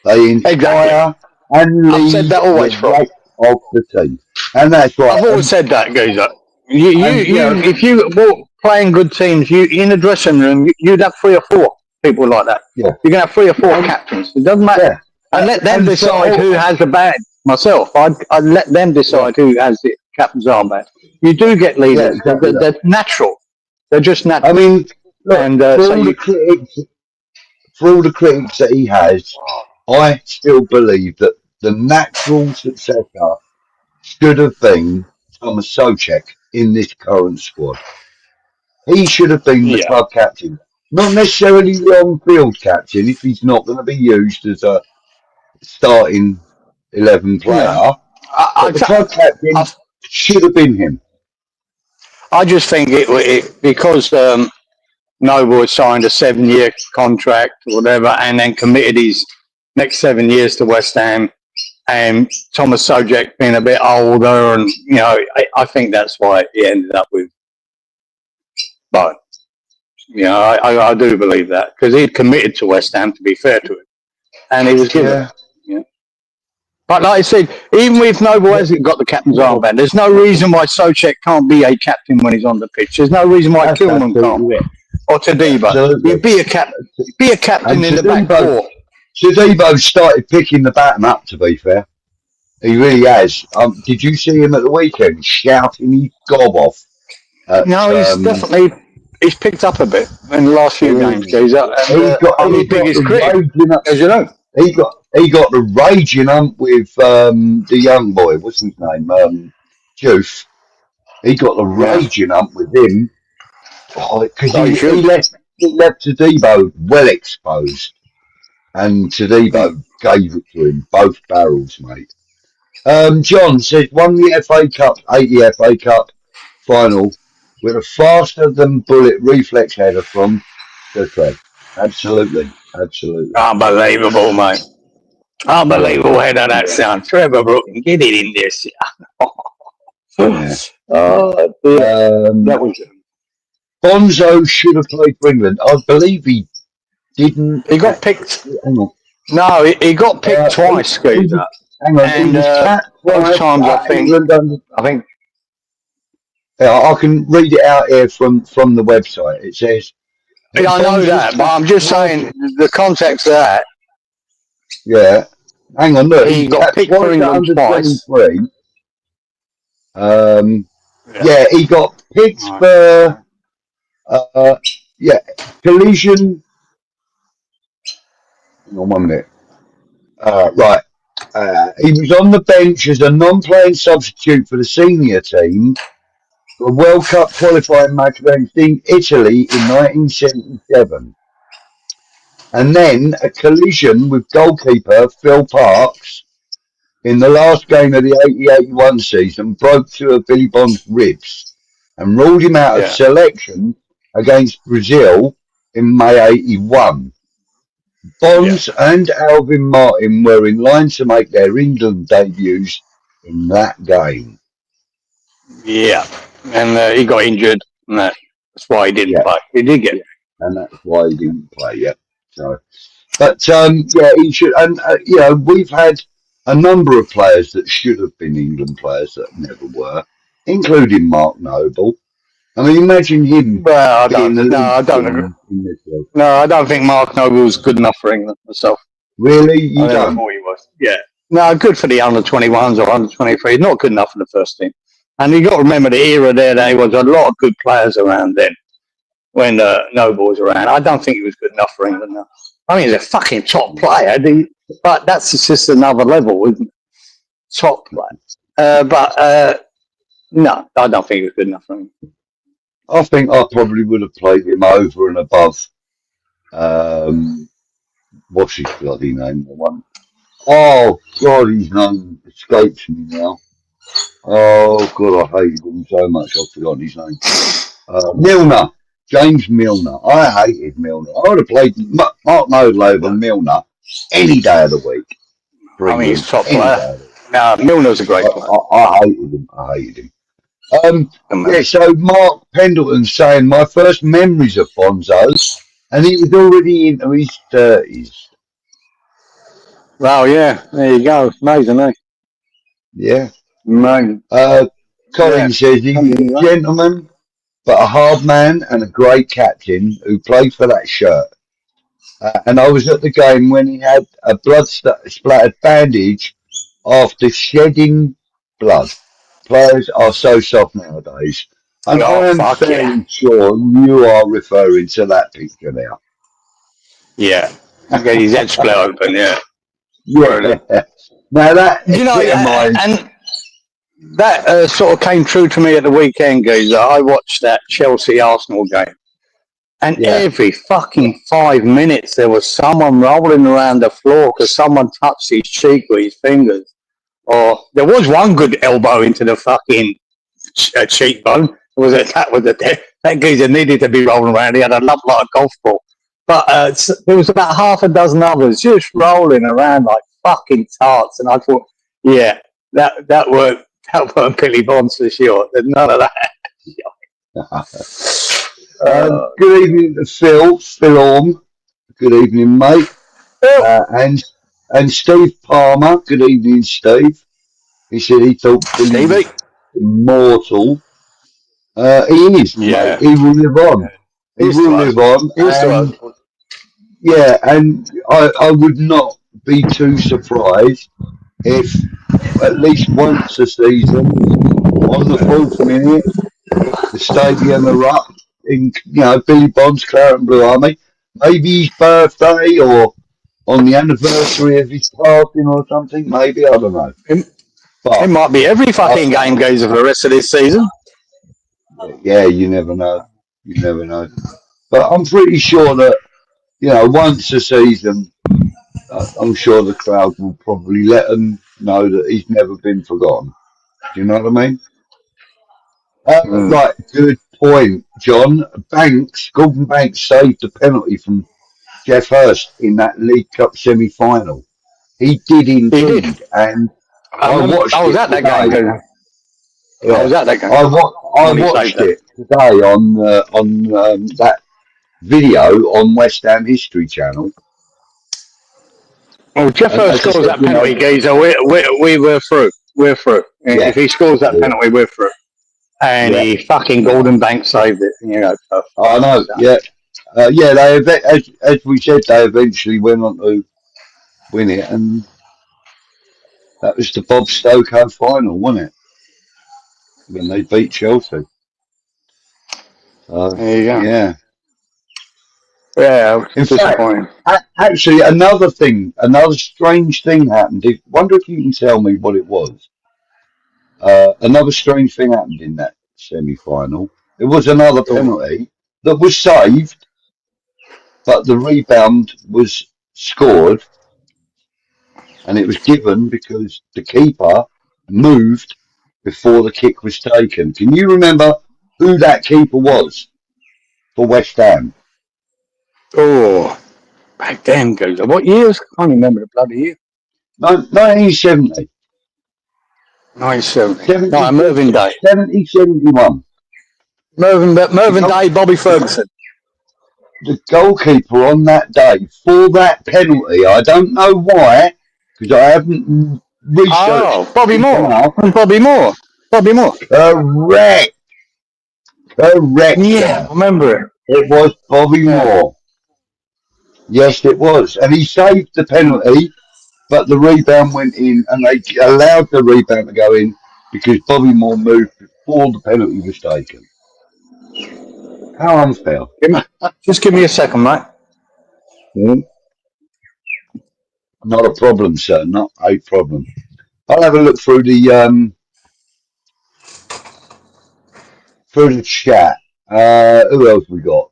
They inspire and lead said that always the rest of the team. And that's right. I've always said that, Geezer. If you were playing good teams, in the dressing room, you'd have 3 or 4 people like that. Yeah. You're going to have 3 or 4 captains. It doesn't matter. Yeah. And let them decide who has the badge. Myself, I'd let them decide who has it. captain's armband. You do get Yeah, leaders. exactly that. They're natural. They're just I natural. mean, look, And for so all the you, critics, for all the critics that he has, I still believe that the natural successor should have been Thomas Souček in this current squad. He should have been the yeah. club captain, not necessarily the on-field captain if he's not going to be used as a starting 11 No. player. But the club I, captain should have been him. I just think it because Noble had signed a 7-year contract or whatever, and then committed his next 7 years to West Ham, and Thomas Souček being a bit older, and I think that's why he ended up with. But I do believe that because he'd committed to West Ham, to be fair to him, and he was given. Yeah. But like I said, even if Noble hasn't got the captain's armband, there's no reason why Souček can't be a captain when he's on the pitch. There's no reason why Kilman can't be it. Or ฎība. You be a captain in the back four. Ḍība started picking the baton up, to be fair. He really has. Did you see him at the weekend shouting his gob off? No, he's picked up a bit in the last few games. He's got his biggest critic, as you know. He got the raging up with the young boy. What's his name? Juice. He got the raging up with him because he left Ḍība well exposed, and Ḍība gave it to him both barrels, mate. John says won the FA Cup, 80 FA Cup final with a faster than bullet reflex header from ฎība. Absolutely. Unbelievable, mate. Unbelievable header that sound. Trevor Brooking, get it in this. That was Bonzo should have played for England. I believe he didn't. He got picked. Hang on. No, he got picked twice, Skeezer. Hang on. And both times, I think. Yeah, I can read it out here from the website. It says. Yeah, I know that, but I'm just saying the context of that. Yeah. Hang on, look. He got picked for England twice. He got picked for collision. Hang on 1 minute. Right. He was on the bench as a non-playing substitute for the senior team for a World Cup qualifying match against Italy in 1977. And then a collision with goalkeeper Phil Parkes in the last game of the 80-81 season broke two of Billy Bond's ribs and ruled him out of selection against Brazil in May 81. Bonds and Alvin Martin were in line to make their England debuts in that game. Yeah, and he got injured, and that's why he didn't play. He did get it. And that's why he didn't play, So, but, he should. And, we've had a number of players that should have been England players that never were, including Mark Noble. I mean, imagine him. Well, I don't agree. No, I don't think Mark Noble was good enough for England myself. Really? You don't? Thought he was. Yeah. No, good for the under-21s or under-23. Not good enough for the first team. And you got to remember the era there was a lot of good players around then when Noble was around. I don't think he was good enough for England. No. I mean, he's a fucking top player, but that's just another level, isn't it? Top player. No, I don't think he was good enough for England. I think I probably would have played him over and above. What's his bloody name? The one. Oh God, his name escapes me now. Oh God, I hated him so much. I've forgotten his name. Milner, James Milner. I hated Milner. I would have played Mark Noble over Milner any day of the week. I mean, he's top player. No, Milner's a great player. I hated him. So Mark Pendleton's saying my first memories of Bonzo, and he was already into his 30s. Well, yeah, there you go. Amazing, eh? Yeah. Amazing. Colin says he's a gentleman, but a hard man and a great captain who played for that shirt. And I was at the game when he had a blood splattered bandage after shedding blood. players are so soft nowadays. And Oh, I am fuck yeah. fairly sure you are referring to that picture now. Yeah. Get his head split open, yeah. Brilliant. Yeah. Now that You know, epitomised. and that sort of came true to me at the weekend, Geezer. I watched that Chelsea-Arsenal game. And Yeah. every fucking 5 minutes there was someone rolling around the floor because someone touched his cheek with his fingers. Or there was one good elbow into the fucking cheekbone. That geezer needed to be rolling around. He had a lump like a golf ball. But there was about half a dozen others just rolling around like fucking tarts. And I thought, yeah, that worked Billy Bonds for sure. There's none of that. Good evening to Phil Orm. Good evening, mate. And Steve Palmer. Good evening, Steve. He said he thought Billy was immortal. He is, mate. He will live on. He will live on. And, yeah, and I would not be too surprised if at least once a season, on the 4th minute, the stadium erupts in, Billy Bonds, Claret and Blue Army. Maybe his birthday or on the anniversary of his passing or something. Maybe, I don't know. But it might be every fucking game goes for the rest of this season. Yeah, you never know. You never know. But I'm pretty sure that, once a season, I'm sure the crowd will probably let him know that he's never been forgotten. Do you know what I mean? Right, good point, John. Gordon Banks saved the penalty from Jeff Hurst in that League Cup semi-final. He did indeed, and I watched it today. I was at that game. I watched it today on that video on West Ham History Channel. Well, Jeff Hurst scores that penalty, geezer. We were through. We're through. Yeah. If he scores that penalty, we're through. And he fucking Gordon Banks saved it. I know. Yeah. They as we said, they eventually went on to win it, and that was the Bob Stokoe final, wasn't it? When they beat Chelsea. There you go. Yeah. Yeah. In fact, actually, another strange thing happened. I wonder if you can tell me what it was. Another strange thing happened in that semi-final. There was another penalty that was saved, but the rebound was scored, and it was given because the keeper moved before the kick was taken. Can you remember who that keeper was for West Ham? Oh, back then, goes. What years? I can't remember the bloody year. 1970. 1970. No, Mervyn Day. 71. Mervyn Day, Bobby Ferguson. The goalkeeper on that day for that penalty, I don't know why, because I haven't researched. Oh, Bobby Moore. Correct. Yeah, I remember it. It was Bobby Moore. Yes, it was. And he saved the penalty, but the rebound went in, and they allowed the rebound to go in because Bobby Moore moved before the penalty was taken. How unfair. Just give me a second, mate. Not a problem, sir. Not a problem. I'll have a look through the chat. Who else we got?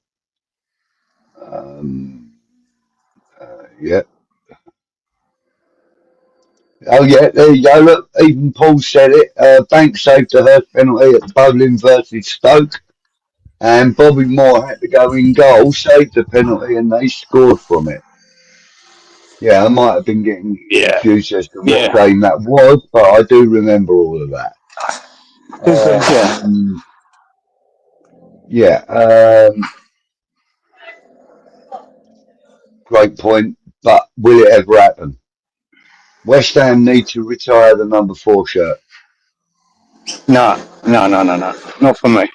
Yeah. Oh yeah, there you go. Look, even Paul said it. Banks saved the Hurst penalty at Bowling versus Stoke, and Bobby Moore had to go in goal, saved the penalty, and they scored from it. Yeah, I might have been getting confused as to what game that was, but I do remember all of that. Great point, but will it ever happen? West Ham need to retire the number 4 shirt. No. Not for me.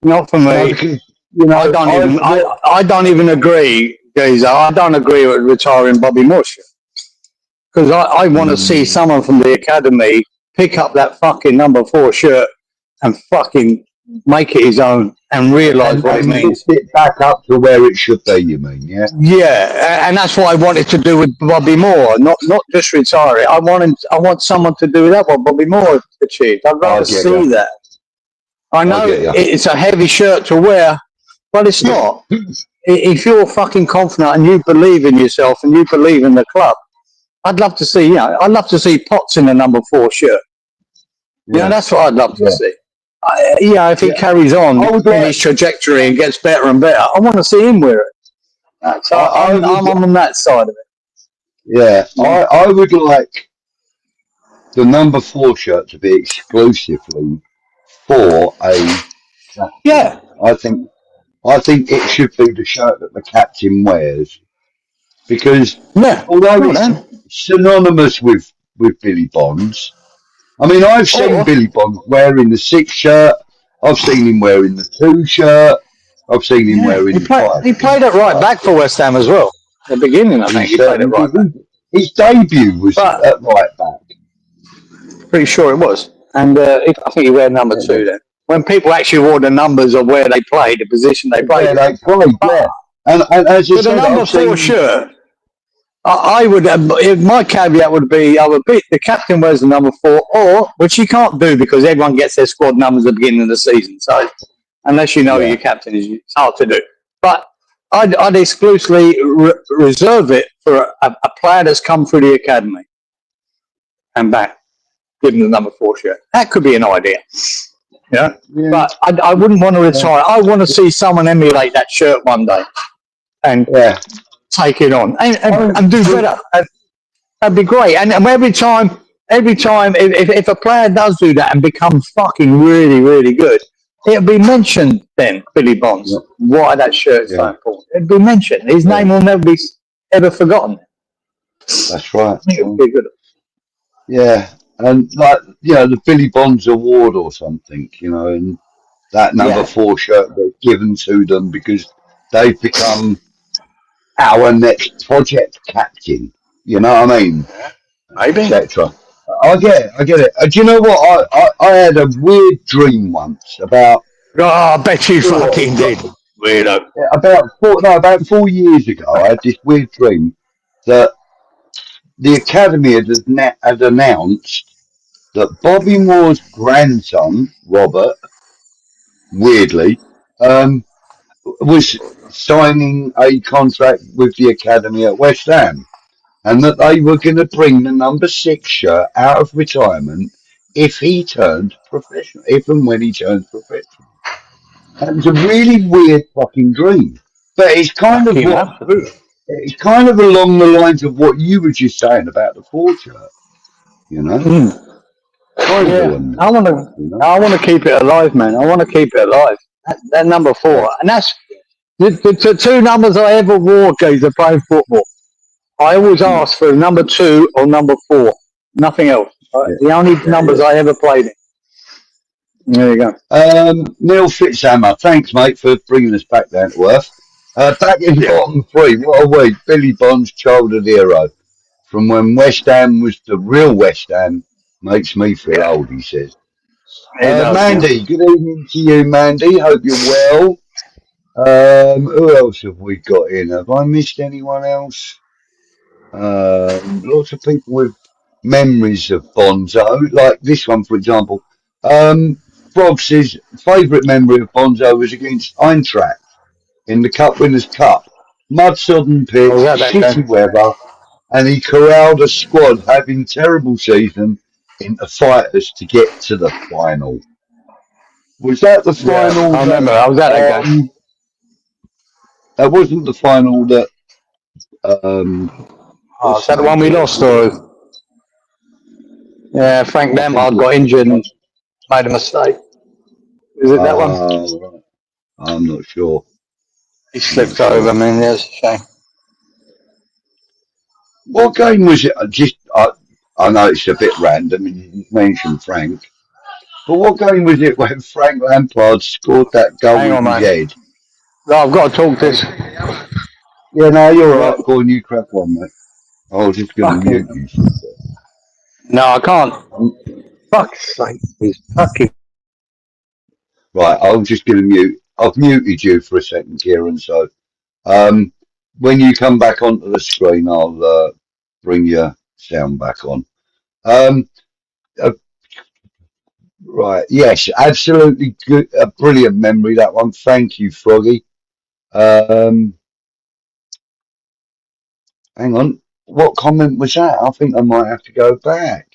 Not for me. No, because, I don't even agree, geezer. I don't agree with retiring Bobby Moore. Because I want to see someone from the academy pick up that fucking number 4 shirt and fucking make it his own and realise what it means. Lift it back up to where it should be, you mean, yeah? Yeah, and that's what I wanted to do with Bobby Moore, not just retire it. I want someone to do that what Bobby Moore achieved. I'd rather see that. I know it's a heavy shirt to wear, but it's not. If you're fucking confident and you believe in yourself and you believe in the club, I'd love to see, I'd love to see Potts in a number 4 shirt. Yeah, that's what I'd love to see. If he carries on in his trajectory and gets better and better, I want to see him wear it. So I'm on that side of it. Yeah, I would like the number 4 shirt to be exclusively for a. Yeah, I think it should be the shirt that the captain wears, because although it's synonymous with Billy Bonds, I mean, I've seen Billy Bonds wearing the 6 shirt. I've seen him wearing the 2 shirt. I've seen him wearing the 5. He played it right back for West Ham as well. At the beginning, I think he played it right back. His debut was at right back. Pretty sure it was. And I think he wore number 2 then. When people actually wore the numbers of where they played, the position they played. And as you said, the number 4 shirt, I would. My caveat would be, the captain wears the number 4, which you can't do because everyone gets their squad numbers at the beginning of the season. So unless you know who your captain is, it's hard to do. But I'd exclusively reserve it for a player that's come through the academy and back, give him the number 4 shirt. That could be an idea. Yeah. But I wouldn't want to retire. I want to see someone emulate that shirt one day and take it on and do better. That'd be great. And every time, if a player does do that and becomes fucking really, really good, it'll be mentioned then, Billy Bonds, why that shirt's so important. It'll be mentioned. His name will never be ever forgotten. That's right. It'll be good. Yeah. And the Billy Bonds Award or something, and that number 4 shirt that's given to them because they've become our next project captain. You know what I mean? Maybe. Etc. I get it. Do you know what? I had a weird dream once about. Oh, I bet you fucking did. Weirdo. About 4 years ago, I had this weird dream that the Academy had announced that Bobby Moore's grandson, Robert, weirdly, was signing a contract with the Academy at West Ham, and that they were going to bring the number 6 shirt out of retirement if he turned professional, if and when he turns professional. And it was a really weird fucking dream, but it's kind of along the lines of what you were just saying about the 4 shirt, I want to keep it alive, man. I want to keep it alive. That number 4, and that's the 2 numbers I ever wore, guys, are playing football. I always ask for number 2 or number 4, nothing else. The only numbers I ever played in. There you go. Neil Fitzhammer, thanks, mate, for bringing us back down to earth. Back in the bottom 3, what a week. Billy Bonds, childhood hero. From when West Ham was the real West Ham, makes me feel old, he says. Mandy, good evening to you, Mandy. Hope you're well. Who else have we got in? Have I missed anyone else? Lots of people with memories of Bonzo, like this one, for example. Rob says favourite memory of Bonzo was against Eintracht in the Cup Winners' Cup. Mud-sodden pitch, shitty weather, and he corralled a squad having terrible season into fighters to get to the final. Was that the final? I remember. I was at that game. That wasn't the final that. Is that the one we lost, or? Yeah, Frank Lampard got injured and made a mistake. Is it that one? Right. I'm not sure. He slipped over, man. That's a shame. What game was it? I know it's a bit random, and you mentioned Frank. But what game was it when Frank Lampard scored that goal with his head? No, I've got to talk this. Yeah, no, you're all right. Go on, you crack on, mate. I was just going to mute you. No, I can't. Fuck's sake, he's fucking. Right, I'm just going to mute. I've muted you for a second, Kieran. So when you come back onto the screen, I'll bring your sound back on. Uh, right, yes, absolutely good, a brilliant memory, that one. Thank you, Froggy. Hang on, what comment was that? I think I might have to go back.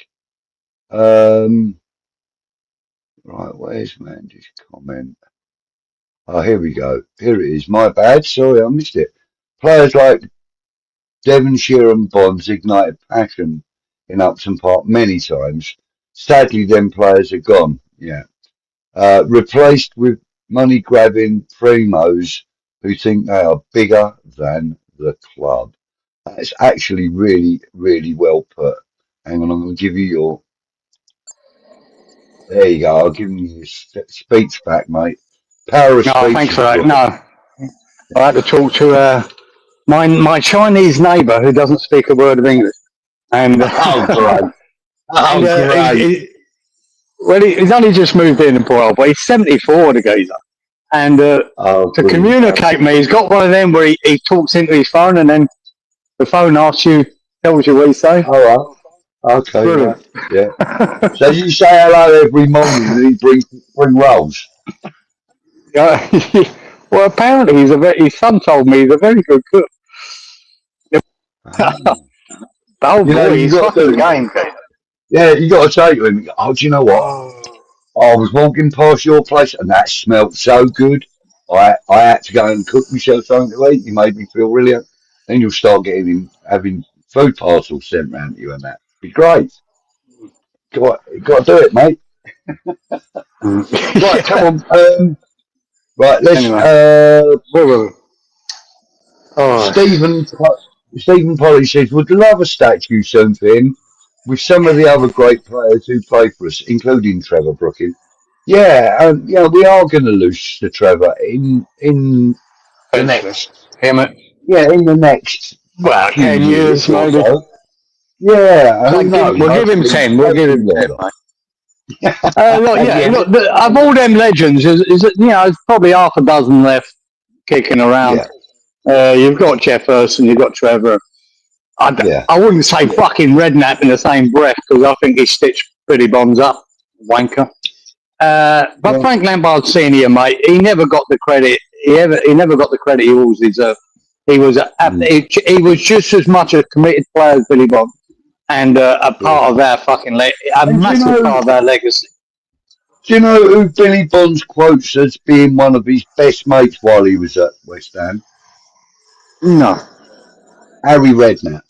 Right, where's Mandy's comment? Oh, here we go. Here it is. My bad. Sorry, I missed it. Players like Devonshire and Bonds ignited passion in Upton Park many times. Sadly, them players are gone. Yeah. Replaced with money-grabbing primos who think they are bigger than the club. That's actually really, really well put. Hang on, I'm going to give you your... There you go. I'll give you your speech back, mate. Power of No, speech thanks is for that. great. No, I had to talk to my Chinese neighbour who doesn't speak a word of English, and Oh, great. Oh, great. he's only just moved in Port, but he's 74, the geezer. And Oh, to brilliant. communicate me, he's got one of them where he talks into his phone and then the phone asks you, tells you what he say. All right. Okay, Brilliant. right. Yeah. So you say hello every morning and he brings spring rolls. Yeah. Well, apparently his son told me he's a very good cook. Oh. Oh You know, boy, you he's got fucking to, game. yeah, you got to say to him, oh, do you know what? Oh. I was walking past your place and that smelled so good. I had to go and cook myself something to eat. You made me feel brilliant. Then you'll start having food parcels sent round to you and that. Be great. Got to do it, mate. Right, come on. Right, let's. Anyway, where were we? Oh, Stephen Polly says, would love a statue soon for him with some of the other great players who played for us, including Trevor Brooking. Yeah, yeah, we are going to lose to Trevor in the next. him at In the next well, few 10 years years or maybe. so. Yeah, who knows? We'll give him 10. We'll give him 10, longer. mate. Look, yeah, look, of all them legends, there's probably half a dozen left kicking around. Yeah. You've got Jefferson, you've got Trevor. I wouldn't say fucking Redknapp in the same breath because I think he stitched Billy Bonds up, wanker. But Frank Lampard Senior, mate, he never got the credit. He never got the credit he always deserved. He was he was just as much a committed player as Billy Bonds, and a part of our fucking massive part of our legacy. Do you know who Billy Bonds quotes as being one of his best mates while he was at West Ham? No. Harry Redknapp.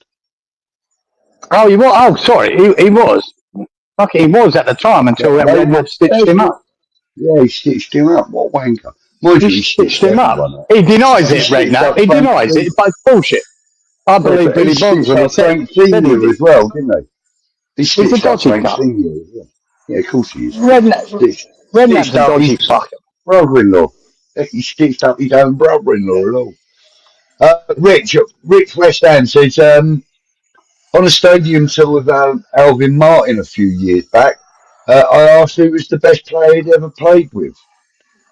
Oh, he was. Oh, sorry, he was. Fucking, he was at the time until Redknapp stitched him up. Yeah, he stitched him up. What wanker! Mind you, he stitched him up. He denies it, Redknapp. He denies it. But it's bullshit. I believe Billy Bonds when he said Senior as well, didn't he? He's a dodgy cunt. Senior as well. Yeah, of course he is. Redknapp's a dodgy fucker. Brother-in-law. He stitched up his own brother-in-law and all. Rich West Ham says, on a stadium tour with Alvin Martin a few years back, I asked who was the best player he'd ever played with,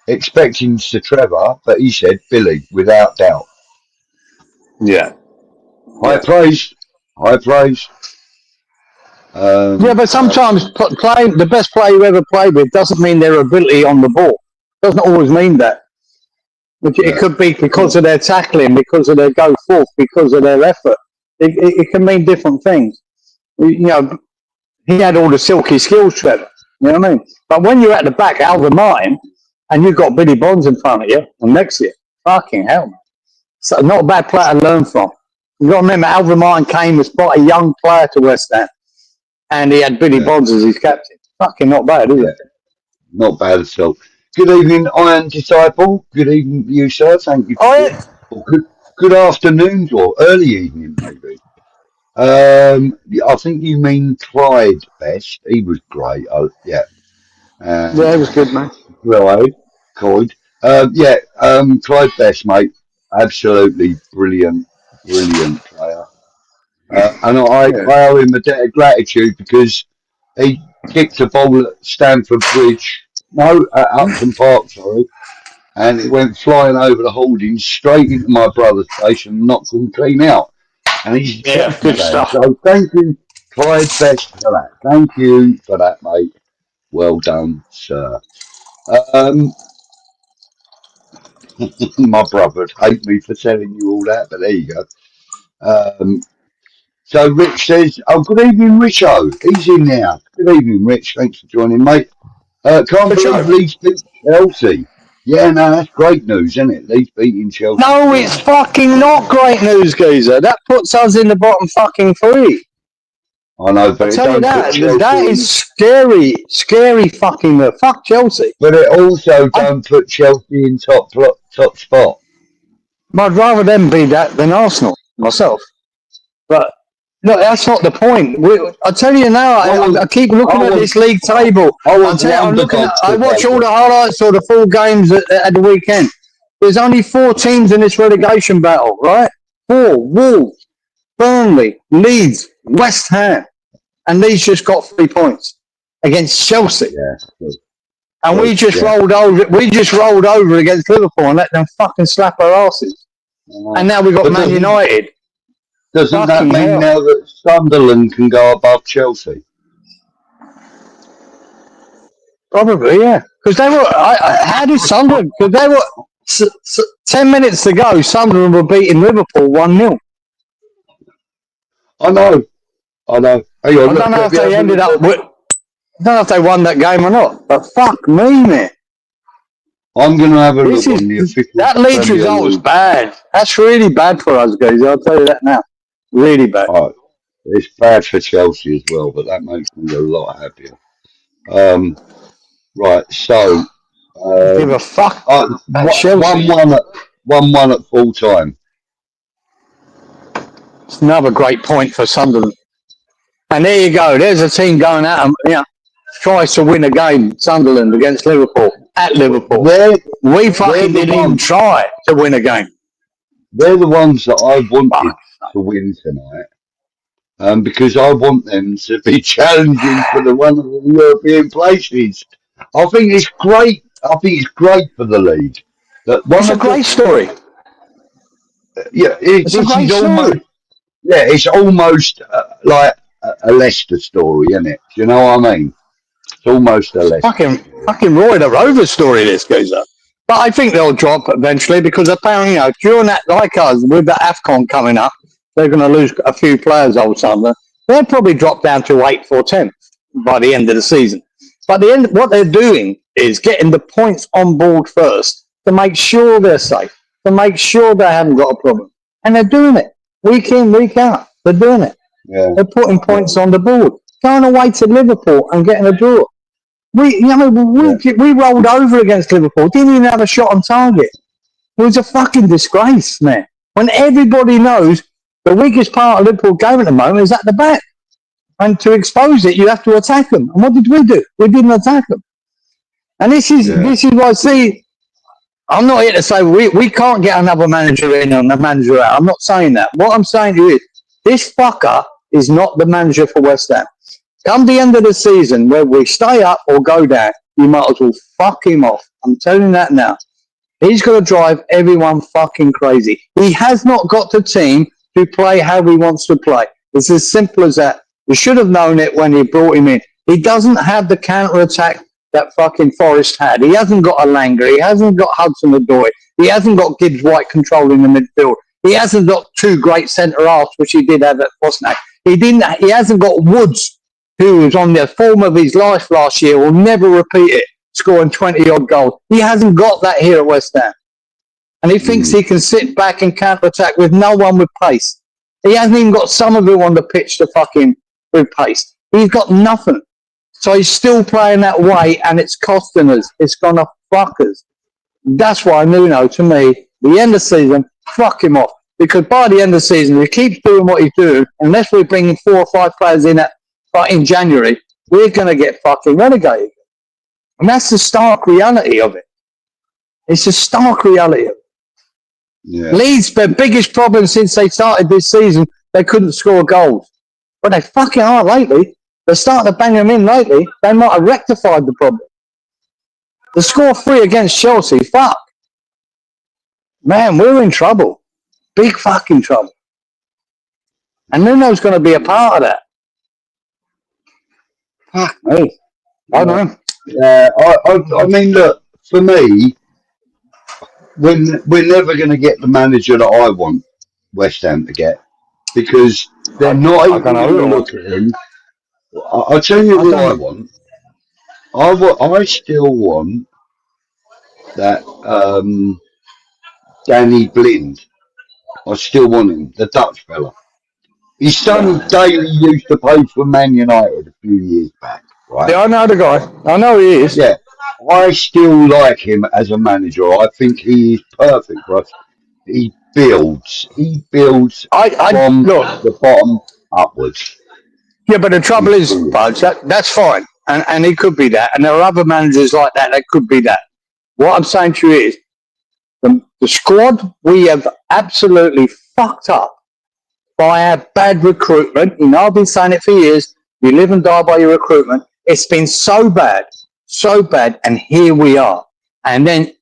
expecting Sir Trevor, but he said Billy, without doubt. Yeah. High praise. Yeah, but sometimes the best player you ever played with doesn't mean their ability on the ball. Doesn't always mean that. It could be because of their tackling, because of their go forth, because of their effort. It can mean different things. You know, he had all the silky skills, Trevor. You know what I mean? But when you're at the back, Alvin Martin, and you've got Billy Bonds in front of you, and next to you, fucking hell, man. So not a bad player to learn from. You've got to remember, Alvin Martin came as quite a young player to West Ham, and he had Billy Bonds as his captain. Fucking not bad, is it? Not bad at all. Good evening, Iron Disciple. Good evening to you, sir. Thank you. Good afternoon, or early evening, maybe. I think you mean Clyde Best. He was great. Yeah, he was good, man. Clyde. Clyde Best, mate. Absolutely brilliant player. And I owe him a debt of gratitude because he kicked a ball at Stamford Bridge, no, at Upton Park, sorry, and it went flying over the hoardings straight into my brother's face and knocked him clean out. And he's a Yeah, Chelsea good fan. stuff. So thank you, Clyde Best, for that. Thank you for that, mate. Well done, sir. My brother would hate me for telling you all that, but there you go. Um, so Rich says, "Oh, good evening, Richo. He's in now. Good evening, Rich. Thanks for joining, mate. Can't Good believe show. Leeds beat Chelsea. Yeah, no, that's great news, isn't it? Leeds beating Chelsea. No, it's fucking not great news, geezer. That puts us in the bottom fucking three. I know, but I it tell you don't put that, Chelsea that in. is scary, scary fucking move. Fuck Chelsea. But it also I, don't put Chelsea in top spot. I'd rather them be that than Arsenal, myself. But no, that's not the point. I tell you now, I keep looking at this league table. I tell you, I'm looking at, I watch all the highlights or the full games at the weekend. There's only 4 teams in this relegation battle, right? 4. Wolves, Burnley, Leeds, West Ham. And Leeds just got 3 points against Chelsea. Yeah. And we just rolled over. We just rolled over against Liverpool and let them fucking slap our asses. And now we've got Man United. Doesn't that mean now that Sunderland can go above Chelsea? Probably, yeah. Because they were. How did Sunderland? Because they were 10 minutes to go. Sunderland were beating Liverpool 1-0. I know. Hang on, I don't know if they ended up with. I don't know if they won that game or not. But fuck me, man. I'm going to have a look on the official. That Leeds result was bad. That's really bad for us, guys. I'll tell you that now. Really bad. Oh, it's bad for Chelsea as well, but that makes me a lot happier. Right, so give a fuck about Chelsea. 1-1 at full time. It's another great point for Sunderland. And there you go. There's a team going out and tries to win a game. Sunderland against Liverpool at Liverpool. We fucking didn't even try to win a game. They're the ones that I wanted to win tonight, because I want them to be challenging for one of the European places. I think it's great. I think it's great for the league. It's a great story. Yeah, it's a great story. Yeah, it's almost like a Leicester story, isn't it? Do you know what I mean? It's almost a Leicester. Fucking Roy the Rover story. This goes up. But I think they'll drop eventually because apparently, during that, like us, with the AFCON coming up, they're going to lose a few players all summer. They'll probably drop down to 8th or 10th by the end of the season. But what they're doing is getting the points on board first to make sure they're safe, to make sure they haven't got a problem. And they're doing it week in, week out. They're doing it. Yeah. They're putting points on the board. Going away to Liverpool and getting a draw. We rolled over against Liverpool. Didn't even have a shot on target. It was a fucking disgrace, man. When everybody knows the weakest part of Liverpool game at the moment is at the back. And to expose it, you have to attack them. And what did we do? We didn't attack them. And this is why, see, I'm not here to say we can't get another manager in and a manager out. I'm not saying that. What I'm saying to you is this fucker is not the manager for West Ham. Come the end of the season, whether we stay up or go down, you might as well fuck him off. I'm telling you that now. He's going to drive everyone fucking crazy. He has not got the team to play how he wants to play. It's as simple as that. You should have known it when you brought him in. He doesn't have the counter-attack that fucking Forrest had. He hasn't got a Langer. He hasn't got Hudson-Odoi. He hasn't got Gibbs-White controlling the midfield. He hasn't got 2 great centre-halves, which he did have at Fosnack. He hasn't got Woods, who was on the form of his life last year, will never repeat it, scoring 20-odd goals. He hasn't got that here at West Ham. And he thinks he can sit back and counter-attack with no one with pace. He hasn't even got Somerville on the pitch to fucking with pace. He's got nothing. So he's still playing that way, and it's costing us. It's going to fuck us. That's why Nuno, to me, the end of the season, fuck him off. Because by the end of the season, if he keeps doing what he's doing, unless we're bringing 4 or 5 players in in January, we're going to get fucking relegated. And that's the stark reality of it. It's the stark reality of it. Yeah. Leeds, their biggest problem since they started this season, they couldn't score goals. But they fucking are lately. They're starting to bang them in lately. They might have rectified the problem. The score 3 against Chelsea, fuck. Man, we're in trouble. Big fucking trouble. And Nuno's going to be a part of that. Fuck me. I don't know. I mean, look, for me, we're never going to get the manager that I want West Ham to get, because they're not even going to look at him. I'll tell you what I want. I still want that Danny Blind. I still want him, the Dutch fella. His son Daly used to play for Man United a few years back, right? Yeah, I know the guy. I know he is. Yeah. I still like him as a manager. I think he is perfect for us. He builds from the bottom upwards. Yeah, but the trouble is, Budge, that's fine. And he could be that. And there are other managers like that could be that. What I'm saying to you is, the squad we have absolutely fucked up by our bad recruitment. You know, I've been saying it for years. You live and die by your recruitment. It's been so bad, and here we are. And then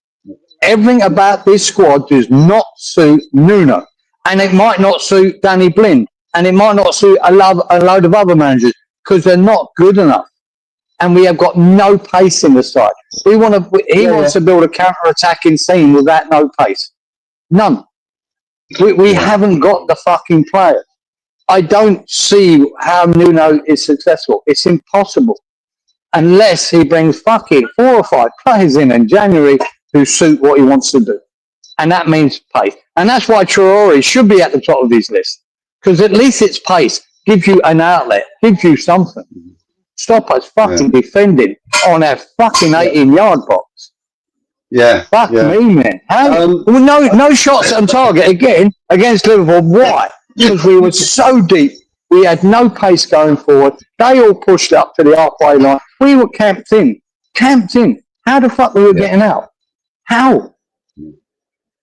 everything about this squad does not suit Nuno. And it might not suit Danny Blind. And it might not suit a load of other managers, because they're not good enough. And we have got no pace in the side. He wants to build a counter-attacking scene without no pace. None. We haven't got the fucking players. I don't see how Nuno is successful. It's impossible. Unless he brings fucking 4 or 5 players in January who suit what he wants to do. And that means pace. And that's why Traore should be at the top of his list. Because at least it's pace. Gives you an outlet. Gives you something. Stop us fucking defending on our fucking 18-yard box. Yeah. Fuck me, man. No shots on target again against Liverpool. Why? Because we were so deep. We had no pace going forward. They all pushed up to the halfway line. We were camped in. How the fuck were we getting out? How?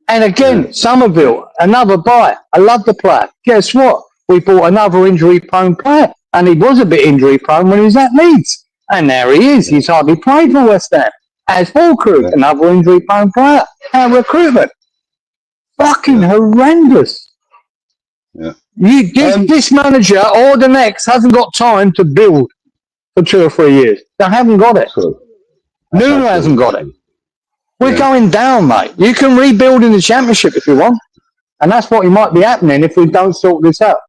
And again, Somerville, another buy. I love the player. Guess what? We bought another injury-prone player. And he was a bit injury-prone when he was at Leeds. And there he is. He's hardly played for West Ham. As Fulkrug, another injury-prone player. Our recruitment. Fucking horrendous. Yeah. This manager or the next hasn't got time to build for 2 or 3 years. They haven't got it. Nuno hasn't got it. We're going down, mate. You can rebuild in the Championship if you want. And that's what might be happening if we don't sort this out.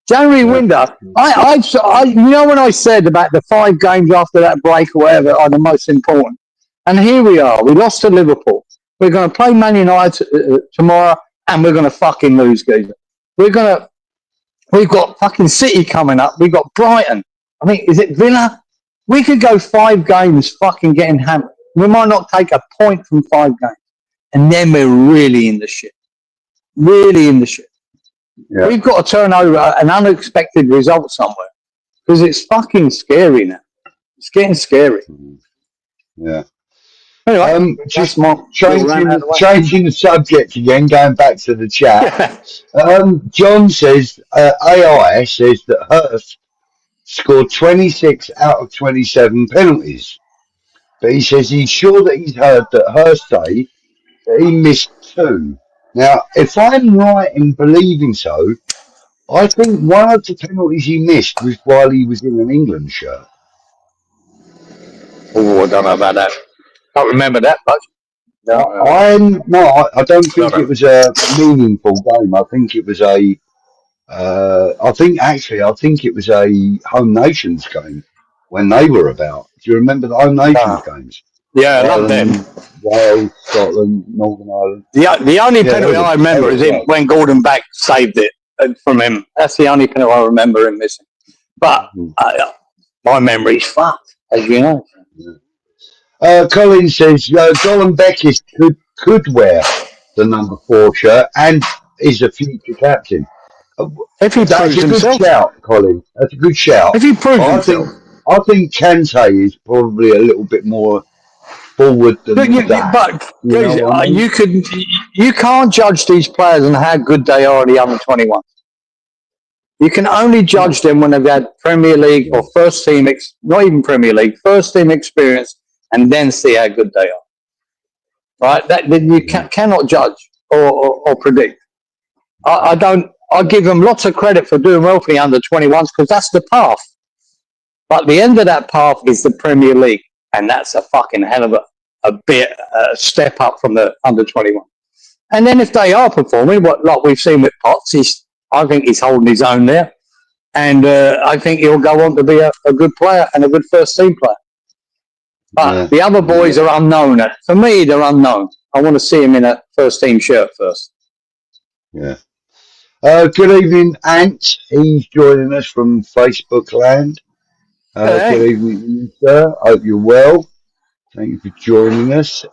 January window, you know when I said about the 5 games after that break or whatever are the most important? And here we are. We lost to Liverpool. We're going to play Man United tomorrow, and we're going to fucking lose, guys. We've got fucking City coming up. We've got Brighton. I mean, is it Villa? We could go 5 games fucking getting hammered. We might not take a point from 5 games. And then we're really in the shit. Really in the shit. Yeah. We've got to turn over an unexpected result somewhere. Because it's fucking scary now. It's getting scary. Yeah. Anyway, just changing the subject again, going back to the chat. John says, AI says that Hurst scored 26 out of 27 penalties. But he says he's sure that he's heard that Hurst say that he missed 2. Now, if I'm right in believing so, I think one of the penalties he missed was while he was in an England shirt. Oh, I don't know about that. Can't remember that much. I don't think it was a meaningful game. I think it was I think it was a Home Nations game when they were about. Do you remember the Home Nations games? Yeah, I love them. Wales, Scotland, Northern Ireland. The only penalty I remember is when Gordon Beck saved it from him. That's the only penalty I remember him missing. But my memory's fucked, as you know. Colin says Gordon Beck could wear the number 4 shirt and is a future captain. If he That's proves a good himself. shout, Colin. That's a good shout. If he proves himself. I think Kante is probably a little bit more forward than that. But you can't judge these players on how good they are in the under 21. You can only judge them when they've had Premier League or first team, not even Premier League, first team experience, and then see how good they are. Right? That you cannot judge or predict. I don't. I give them lots of credit for doing well for the under-21s because that's the path. But the end of that path is the Premier League, and that's a fucking hell of a step up from the under-21. And then if they are performing, like we've seen with Potts, I think he's holding his own there. And I think he'll go on to be a good player and a good first team player. But the other boys are unknown. For me, they're unknown. I want to see him in a first team shirt first. Yeah. Good evening, Ant. He's joining us from Facebook land. Good evening, sir. Hope you're well. Thank you for joining us.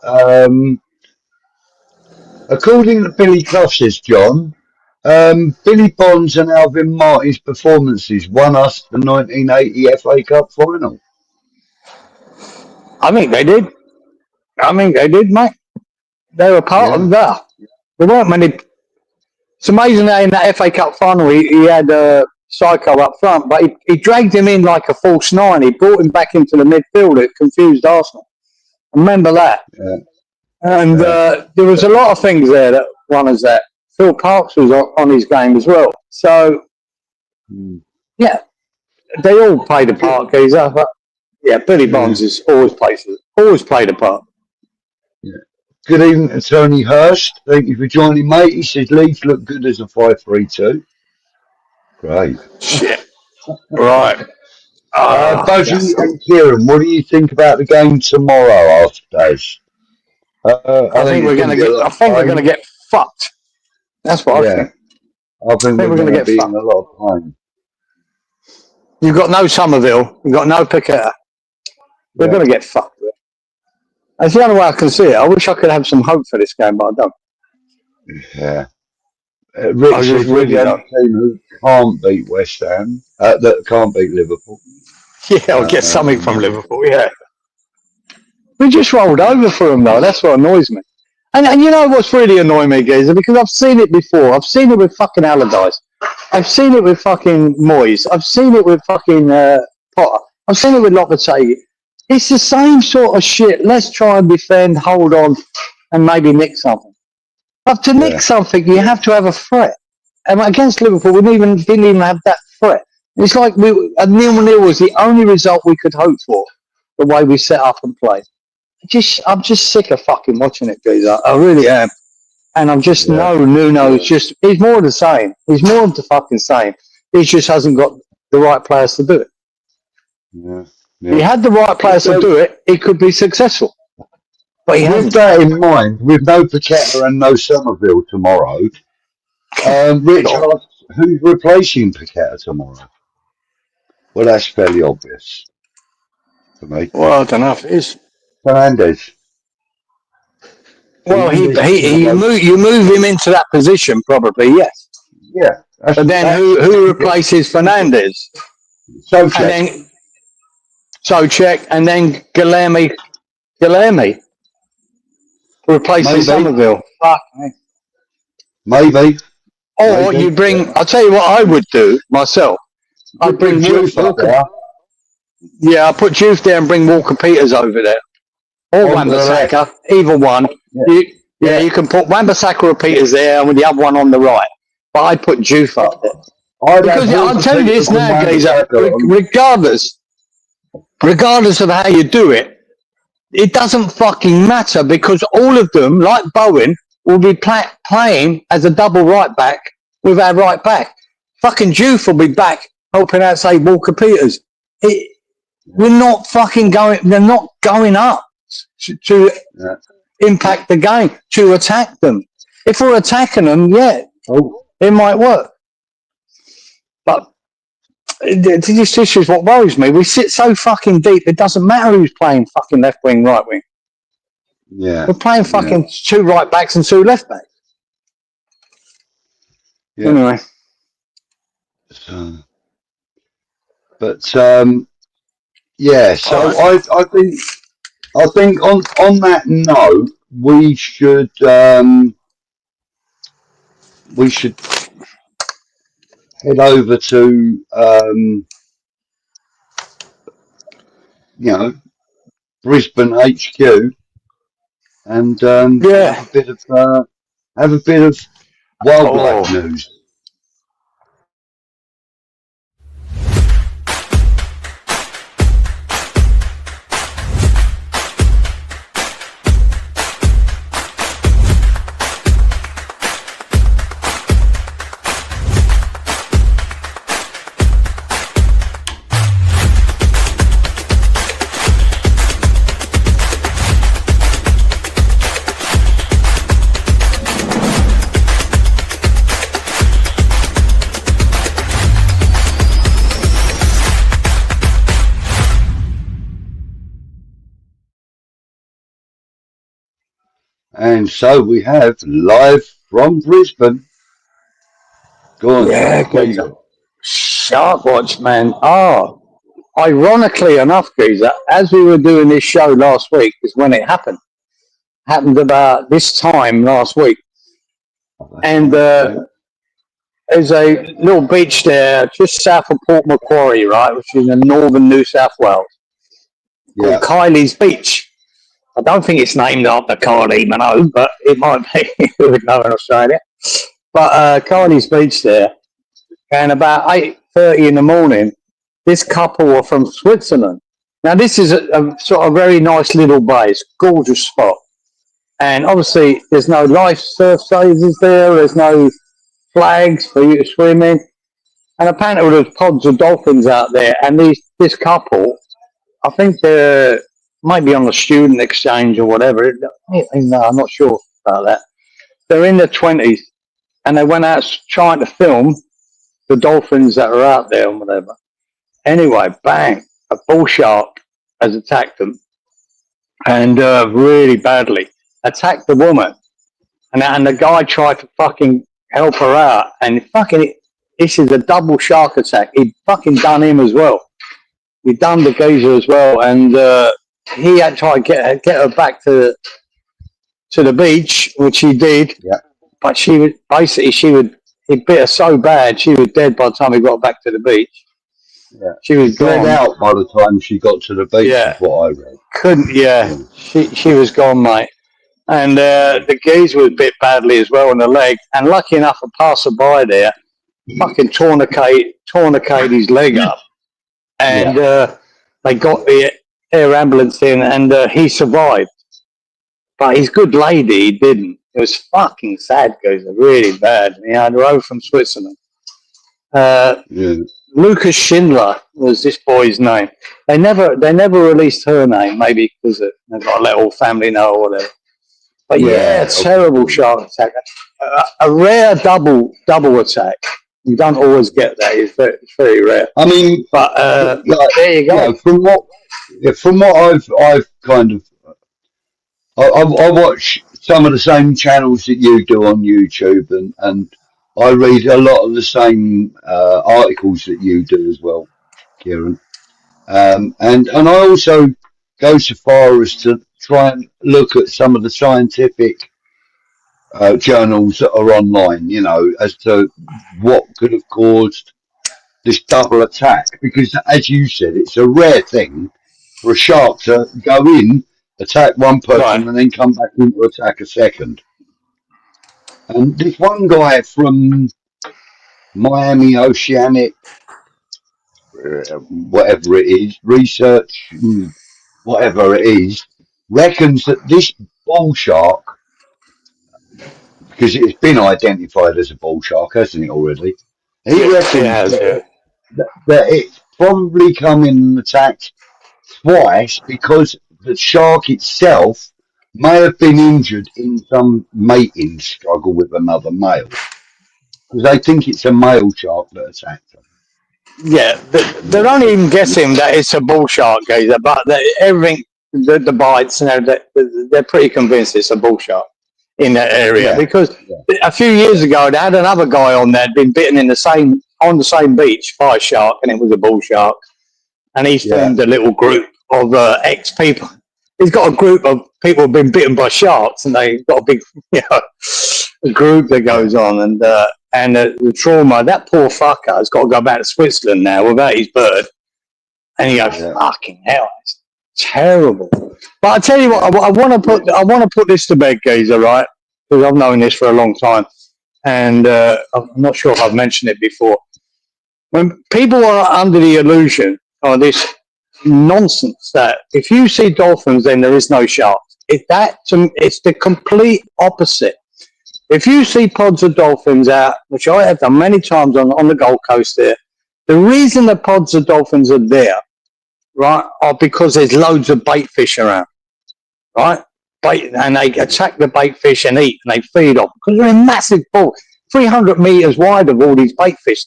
According to Billy Clough, says John, Billy Bonds and Alvin Martin's performances won us the 1980 FA Cup final. I think they did. Mate. They were part of that. There weren't many. It's amazing that in that FA Cup final he had Psycho up front, but he dragged him in like a false nine. He brought him back into the midfield. It confused Arsenal. Remember that. Yeah. And there was a lot of things there that won us that. Phil Parkes was on his game as well. So, yeah, they all played a part, Geezer. But, yeah, Billy Bonds has always played a part. Yeah. Good evening to Tony Hurst. Thank you for joining, mate. He says Leeds look good as a 5-3-2. Great. Shit. Right. Buzzy and Kieran, what do you think about the game tomorrow after days? I think we're going to get fucked. That's what I think. I think we're going to get fucked. In a lot of pain. You've got no Somerville. You've got no Paqueta. We're going to get fucked. That's the only way I can see it. I wish I could have some hope for this game, but I don't. Yeah. Rich is really a team who can't beat West Ham, that can't beat Liverpool. Yeah, I'll get something from Liverpool, yeah. We just rolled over for them, though. That's what annoys me. And you know what's really annoying me, Geezer? Because I've seen it before. I've seen it with fucking Allardyce. I've seen it with fucking Moyes. I've seen it with fucking Potter. I've seen it with Lopetegui. It's the same sort of shit. Let's try and defend, hold on, and maybe nick something. But to nick something, you have to have a threat. And against Liverpool, we didn't even have that threat. It's like a 0-0 was the only result we could hope for, the way we set up and played. I'm just sick of fucking watching it, Geezer. I really am. And I'm just, Nuno is just, he's more of the same. He's more of the fucking same. He just hasn't got the right players to do it. Yeah. If he had the right players to do it, he could be successful. But with that in mind, with no Paqueta and no Somerville tomorrow, Rich asks, who's replacing Paqueta tomorrow? Well, that's fairly obvious for me. Well, I don't know if it is. Fernandes. Well, you move him into that position, probably, yes. Yeah. But then who replaces Fernandes? Souček, and then Guilherme replaces Somerville. Fuck me. Maybe. Or you bring, I'll tell you what I would do myself. I'd bring Walker. Yeah, I'll put Juve there and bring Walker Peters over there. Or Wan-Bissaka, either one. Yeah. You can put Wan-Bissaka or Peters there and with the other one on the right. But I'd put Juve up there. Because I'm telling you this now, Geezer, regardless of how you do it, it doesn't fucking matter because all of them, like Bowen, will be playing as a double right back with our right back. Fucking Juve will be back helping out, say, Walker Peters. We're not fucking going, they're not going up to impact the game, to attack them. If we're attacking them, it might work. But this is what worries me. We sit so fucking deep, it doesn't matter who's playing fucking left wing, right wing. Yeah. We're playing fucking two right backs and two left backs. Yeah. Anyway. I think on that note, we should head over to you know, Brisbane HQ and Yeah. have a bit of wildlife Oh, news. And so we have live from Brisbane. Go on, yeah, Shark. What you geezer. got? Shark Watch, man. Oh, ironically enough, geezer, as we were doing this show last week is when it happened. Happened about this time last week. That's And right. Yeah. there's a little beach there just south of Port Macquarie, right, which is in northern New South Wales, called Yeah. Kylie's Beach. I don't think it's named after Kylie Minogue, but it might be. Who would know in Australia? But Kylie's Beach there, and about 8:30 in the morning, this couple were from Switzerland. Now this is a sort of very nice little bay. It's a gorgeous spot, and obviously there's no life surf savers there. There's no flags for you to swim in, and apparently there's pods of dolphins out there. And this couple, I think they're maybe on a student exchange or whatever. No, I'm not sure about that. They're in their 20s, and they went out trying to film the dolphins that are out there and whatever. Anyway, bang, a bull shark has attacked them, and really badly attacked the woman, and the guy tried to fucking help her out, and fucking this is a double shark attack. He fucking done him as well. He done the geezer as well, and he had to try to get her back to the beach, which he did. Yeah. But she was basically he bit her so bad she was dead by the time he got back to the beach. Yeah. She was Bled gone. out by the time she got to the beach, Yeah. is what I read. Couldn't. Yeah, Yeah. she was gone, mate. And the geese was bit badly as well in the leg. And lucky enough, a passerby there fucking tourniqueted his leg up, and they got the air ambulance in, and he survived. But his good lady, he didn't. It was fucking sad, guys. Really bad. He had her over from Switzerland. Yeah. Lucas Schindler was this boy's name. They never released her name, maybe because they've got to let all family know or whatever. But yeah, terrible shark attack. A rare double attack. You don't always get that. It's very rare. I mean, But like, there you go. you know, from what I've kind of, I watch some of the same channels that you do on YouTube, and I read a lot of the same articles that you do as well, Kieran. And I also go so far as to try and look at some of the scientific journals that are online, you know, as to what could have caused this double attack. Because, as you said, it's a rare thing for a shark to go in, attack one person, Right. and then come back in to attack a second. And this one guy from Miami Oceanic, whatever it is, research, whatever it is, reckons that this bull shark, because it's been identified as a bull shark, hasn't it already? He reckons It has, yeah. that it's probably come in and attacked twice because the shark itself may have been injured in some mating struggle with another male. Because they think it's a male shark that attacked them. Yeah, they're not even guessing that it's a bull shark, gazer, but everything, the bites, you know, they're pretty convinced it's a bull shark in that area. Yeah. Because a few years ago, they had another guy on there, been bitten on the same beach by a shark, and it was a bull shark. And he's formed a little group of ex-people. He's got a group of people who've been bitten by sharks, and they've got a big, a group that goes on. And and the trauma. That poor fucker has got to go back to Switzerland now without his bird. And you go, fucking hell, it's terrible. But I tell you what, I want to put this to bed, geezer, right? Because I've known this for a long time, and I'm not sure if I've mentioned it before. When people are under the illusion of this nonsense that if you see dolphins, then there is no sharks. It's the complete opposite. If you see pods of dolphins out, which I have done many times on the Gold Coast there, the reason the pods of dolphins are there, right, are because there's loads of bait fish around, right? And they attack the bait fish and eat, and they feed off because they're in massive balls, 300 meters wide of all these bait fish,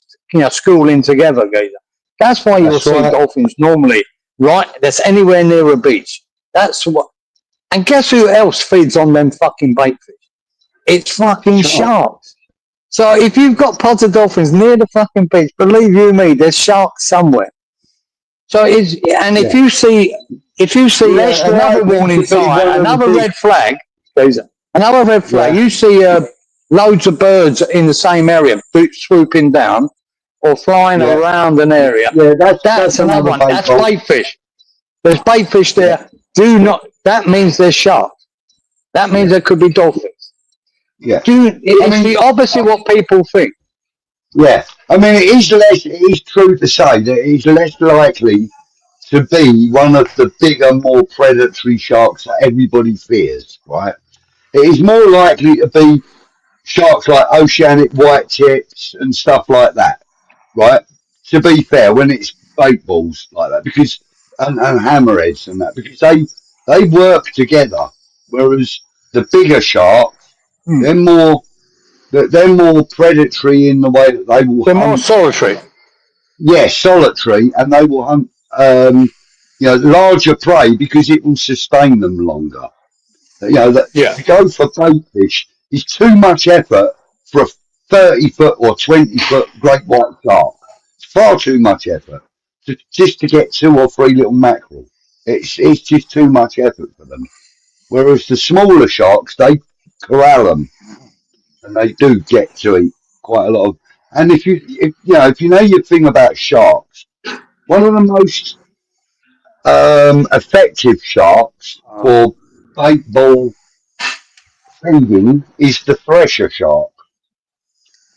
schooling together, geezer. That's why you'll see dolphins normally, right? That's anywhere near a beach. That's what. And guess who else feeds on them fucking bait fish? It's fucking sharks. So if you've got pods of dolphins near the fucking beach, believe you me, there's sharks somewhere. So if you see another warning sign, another red flag, you see loads of birds in the same area swooping down or flying around an area. Yeah, that's another one. That's bait fish. There's bait fish there. That means there's sharks. That means there could be dolphins. Yeah. It's the opposite of what people think. Yeah. I mean, it is true to say that it's less likely to be one of the bigger, more predatory sharks that everybody fears, right? It is more likely to be sharks like oceanic white tips and stuff like that, right? To be fair, when it's bait balls like that, because and hammerheads and that, because they work together, whereas the bigger sharks, they're more predatory in the way that they will. They're more solitary. Yeah, solitary, and they will hunt larger prey because it will sustain them longer. To go for bait fish is too much effort for a 30-foot or 20-foot great white shark. It's far too much effort just to get 2 or 3 little mackerel. It's just too much effort for them. Whereas the smaller sharks, they corral them, and they do get to eat quite a lot of. And if you know your thing about sharks, one of the most effective sharks for bait ball feeding is the thresher shark,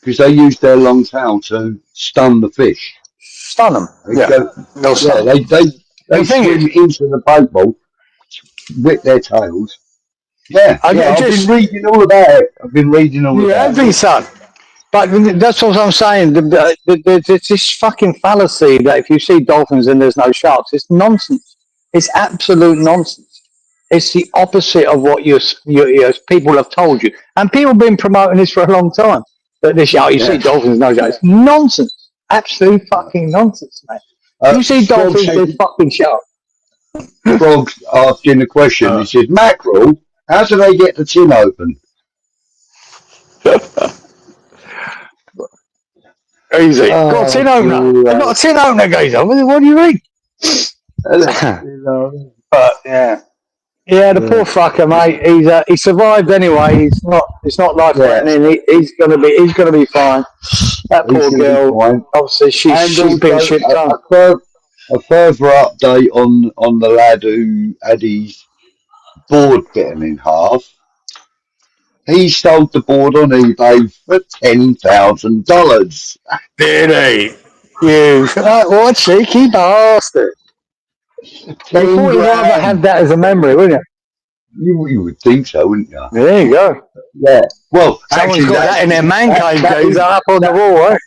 because they use their long tail to stun the fish. Stun them. They swim into the bait ball, whip their tails. I've been reading all about it. I've been reading all about it. Son. But that's what I'm saying. There's this fucking fallacy that if you see dolphins and there's no sharks, it's nonsense. It's absolute nonsense. It's the opposite of what your people have told you. And people have been promoting this for a long time. That you see dolphins, no sharks. It's nonsense. Absolute fucking nonsense, mate. You see dolphins, there's fucking sharks. Frog's asking the question. He says, mackerel, how do they get the tin open? Easy. Got a tin opener. I've got a tin opener, geezer. What do you mean? But the poor fucker, mate. He survived anyway. It's not life threatening. He's gonna be fine. That poor girl. Obviously, she's been shit done. A further update on the lad who had his board bitten in half. He sold the board on eBay for $10,000. Did he? What cheeky bastard! You thought you'd rather have that as a memory, wouldn't you? You would think so, wouldn't you? There you go. Yeah. Well, someone's got that in their man cave, goes up on the wall, right?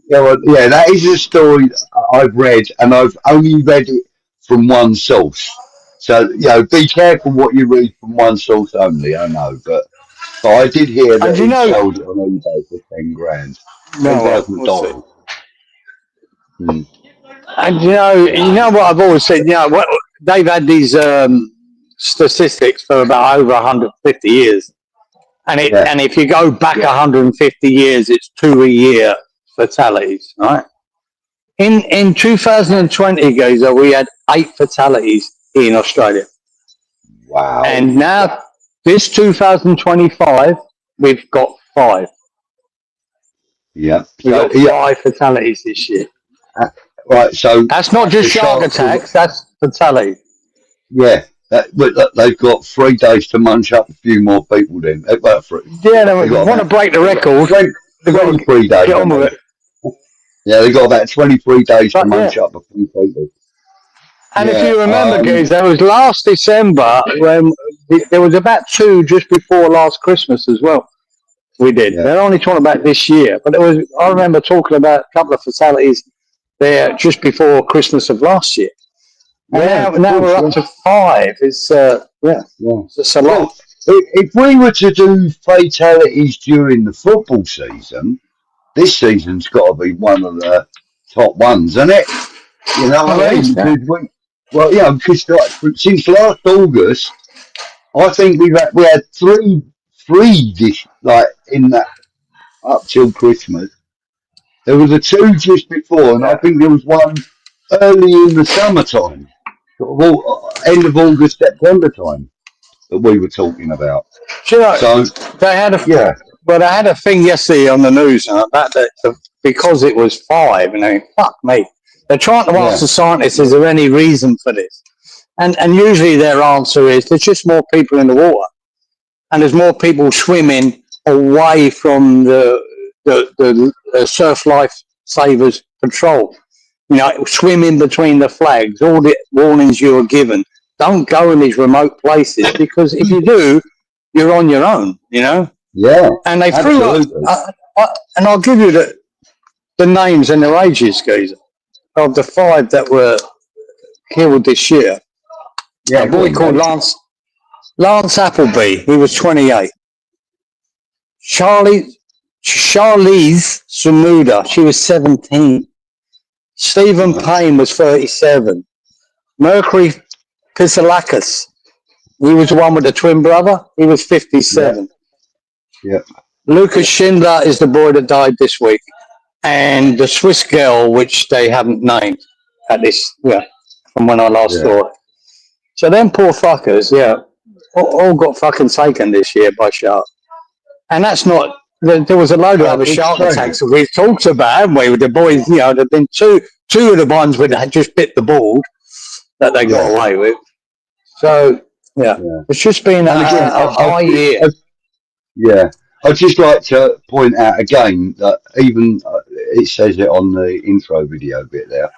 Yeah, that is a story I've read, and I've only read it from one source. So, be careful what you read from one source only, I know, but I did hear that he sold it on eBay for $10,000. $10,000. And you know what I've always said. They've had these statistics for about over 150 years, and if you go back 150 years, it's 2 a year fatalities, right? In 2020, Geezer, we had 8 fatalities in Australia. Wow! And now this 2025, we've got 5. Yeah. We So, got 5 fatalities this year. Right. So that's not just shark attacks. That's fatality. Yeah. They've got 3 days to munch up a few more people. Then they Yeah, they want to break the record. They've got to 23 days. Get on with it. Yeah, they got about 23 days to munch up a few people. And if you remember, guys, that was last December when there was about 2 just before last Christmas as well. We did. Yeah. They're only talking about this year, but I remember talking about a couple of fatalities there just before Christmas of last year. And now we're up to 5. It's it's a lot. If we were to do fatalities during the football season, this season's got to be one of the top ones, isn't it? You know what I mean? Because since last August, I think we had three this in that up till Christmas. There was a 2 just before, and I think there was one early in the summertime, end of August, September time that we were talking about. Sure. So they had they had a thing yesterday on the news about that because it was 5, and I mean, fuck me. They're trying to ask the scientists, is there any reason for this? And usually their answer is there's just more people in the water, and there's more people swimming away from the surf life savers patrol. You know, swimming between the flags. All the warnings you are given. Don't go in these remote places because if you do, you're on your own. You know. Yeah. And they threw up, and I'll give you the names and their ages, geezer, of the 5 that were killed this year. Yeah, a boy called Lance Appleby, he was 28. Charlize Sumuda, she was 17. Stephen Payne was 37. Mercury Pisalakis, he was the one with the twin brother, he was 57. Yeah. Lucas Schindler is the boy that died this week. And the Swiss girl, which they haven't named at this, from when I last saw it. So them poor fuckers, all got fucking taken this year by shark. And that's not, there was a load of other shark attacks that we've talked about, haven't we? With the boys, there've been two of the ones that had just bit the board that they got away with. So, it's just been a high year. Yeah. I'd just like to point out again that even it says it on the intro video bit there,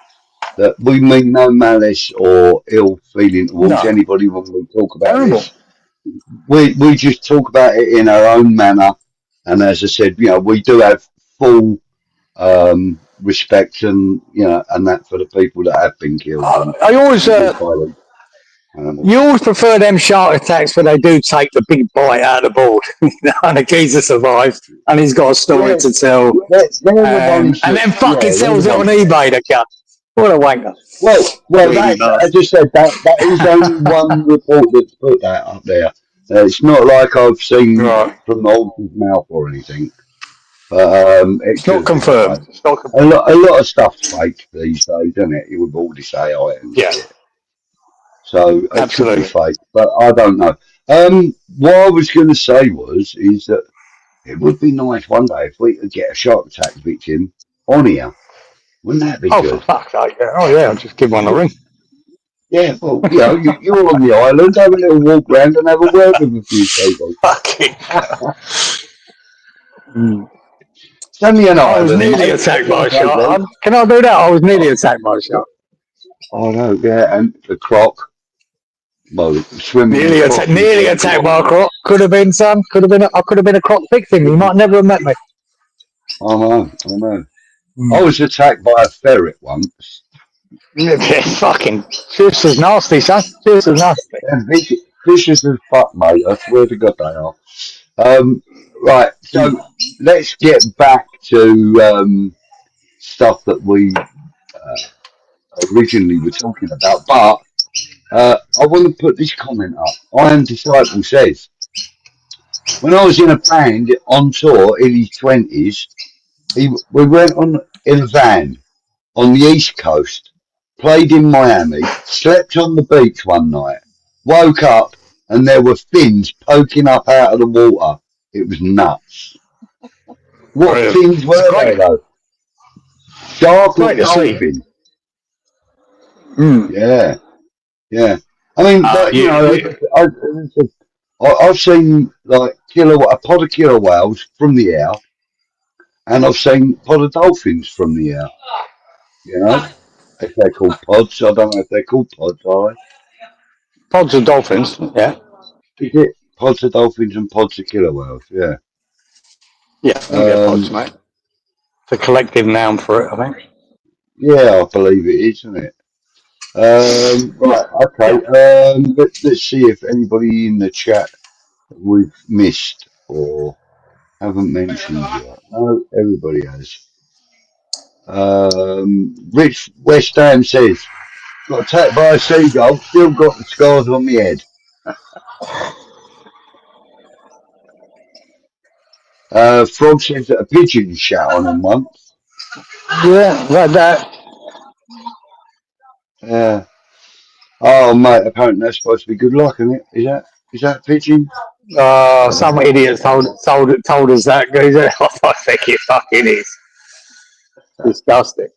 that we mean no malice or ill feeling towards anybody when we talk about this. We just talk about it in our own manner, and as I said, we do have full respect and and that for the people that have been killed. I always you always prefer them shark attacks where they do take the big bite out of the board, and the geezer survives, and he's got a story to tell, and then fucking sells it on eBay. The cut. What a wanker! Well, as I said, that is only one report that's put that up there. It's not like I've seen from the horse's mouth or anything. But it's not confirmed. It's not confirmed. A lot of stuff's fake these days, isn't it? You would all say shit. So it could be fake, but I don't know. What I was going to say is that it would be nice one day if we could get a shark attack victim on here. Wouldn't that be good? For fuck's sake! I'll just give one a ring. Yeah, well, you're on the island, have a little walk round and have a word with a few people. Fucking Send me an island. I was nearly attacked by a shark. Can I do that? I was nearly attacked by a shark. Oh no, and the croc. Well, swimming. Nearly attacked by a croc. Could have been some. I could have been a croc victim. You might never have met me. I know. I was attacked by a ferret once. Yeah, fucking fish is nasty, son. Fish is nasty. Vicious as fuck, mate. I swear to God they are. Right, so let's get back to stuff that we originally were talking about. But I want to put this comment up. I Am Disciple says, when I was in a band on tour in his 20s, we went in a van on the East Coast, played in Miami, slept on the beach one night, woke up, and there were fins poking up out of the water. It was nuts. What Brilliant. things It's were they great. though? Shark or Great to see. dolphin? Mm. Yeah, yeah. I mean, but you know, I've seen like a pod of killer whales from the air, and I've seen pod of dolphins from the air. You know, if they're called pods, I don't know if they're called pods, are Pods of dolphins. Yeah. they? Is it pods of dolphins and pods of killer whales? Yeah. Yeah. I think they're pods, Um, mate. It's a collective noun for it, I think. yeah, I believe it is, isn't it? Yeah. Right, okay. Yeah. Let's see if anybody in the chat we've missed or haven't mentioned yet. No, everybody has. Rich West Ham says, got attacked by a seagull, still got the scars on my head. Frog says that a pigeon shat on him once. Yeah. Like that. Yeah. Oh, mate, apparently that's supposed to be good luck, isn't it? Is that a pigeon? I don't Some know. idiot told us that. I think it fucking is disgusting.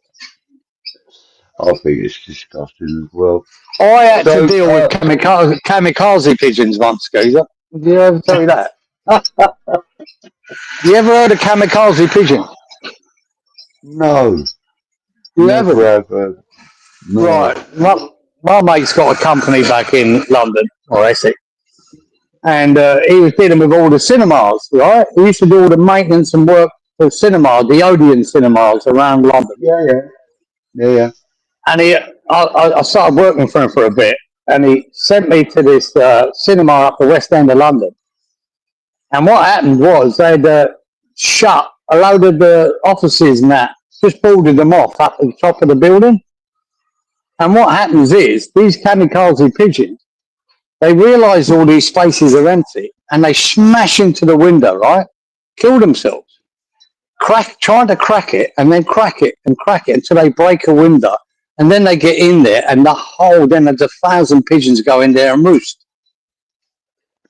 I think it's disgusting as well. I had to So, deal with kamikaze pigeons once, geezer. Did you ever tell you that? You ever heard of kamikaze pigeon? no, You never haven't? have. No. Right. My mate's got a company back in London or Essex, and he was dealing with all the cinemas, right? He used to do all the maintenance and work for the Odeon cinemas around London. Yeah, yeah, yeah, yeah. And I started working for him for a bit, and he sent me to this cinema up the West End of London. And what happened was they'd shut a load of the offices and that, just boarded them off up at the top of the building. And what happens is these kamikaze pigeons, they realise all these spaces are empty, and they smash into the window, right? Kill themselves, trying to crack it, and then crack it until they break a window, and then they get in there, and then there's 1,000 pigeons go in there and roost.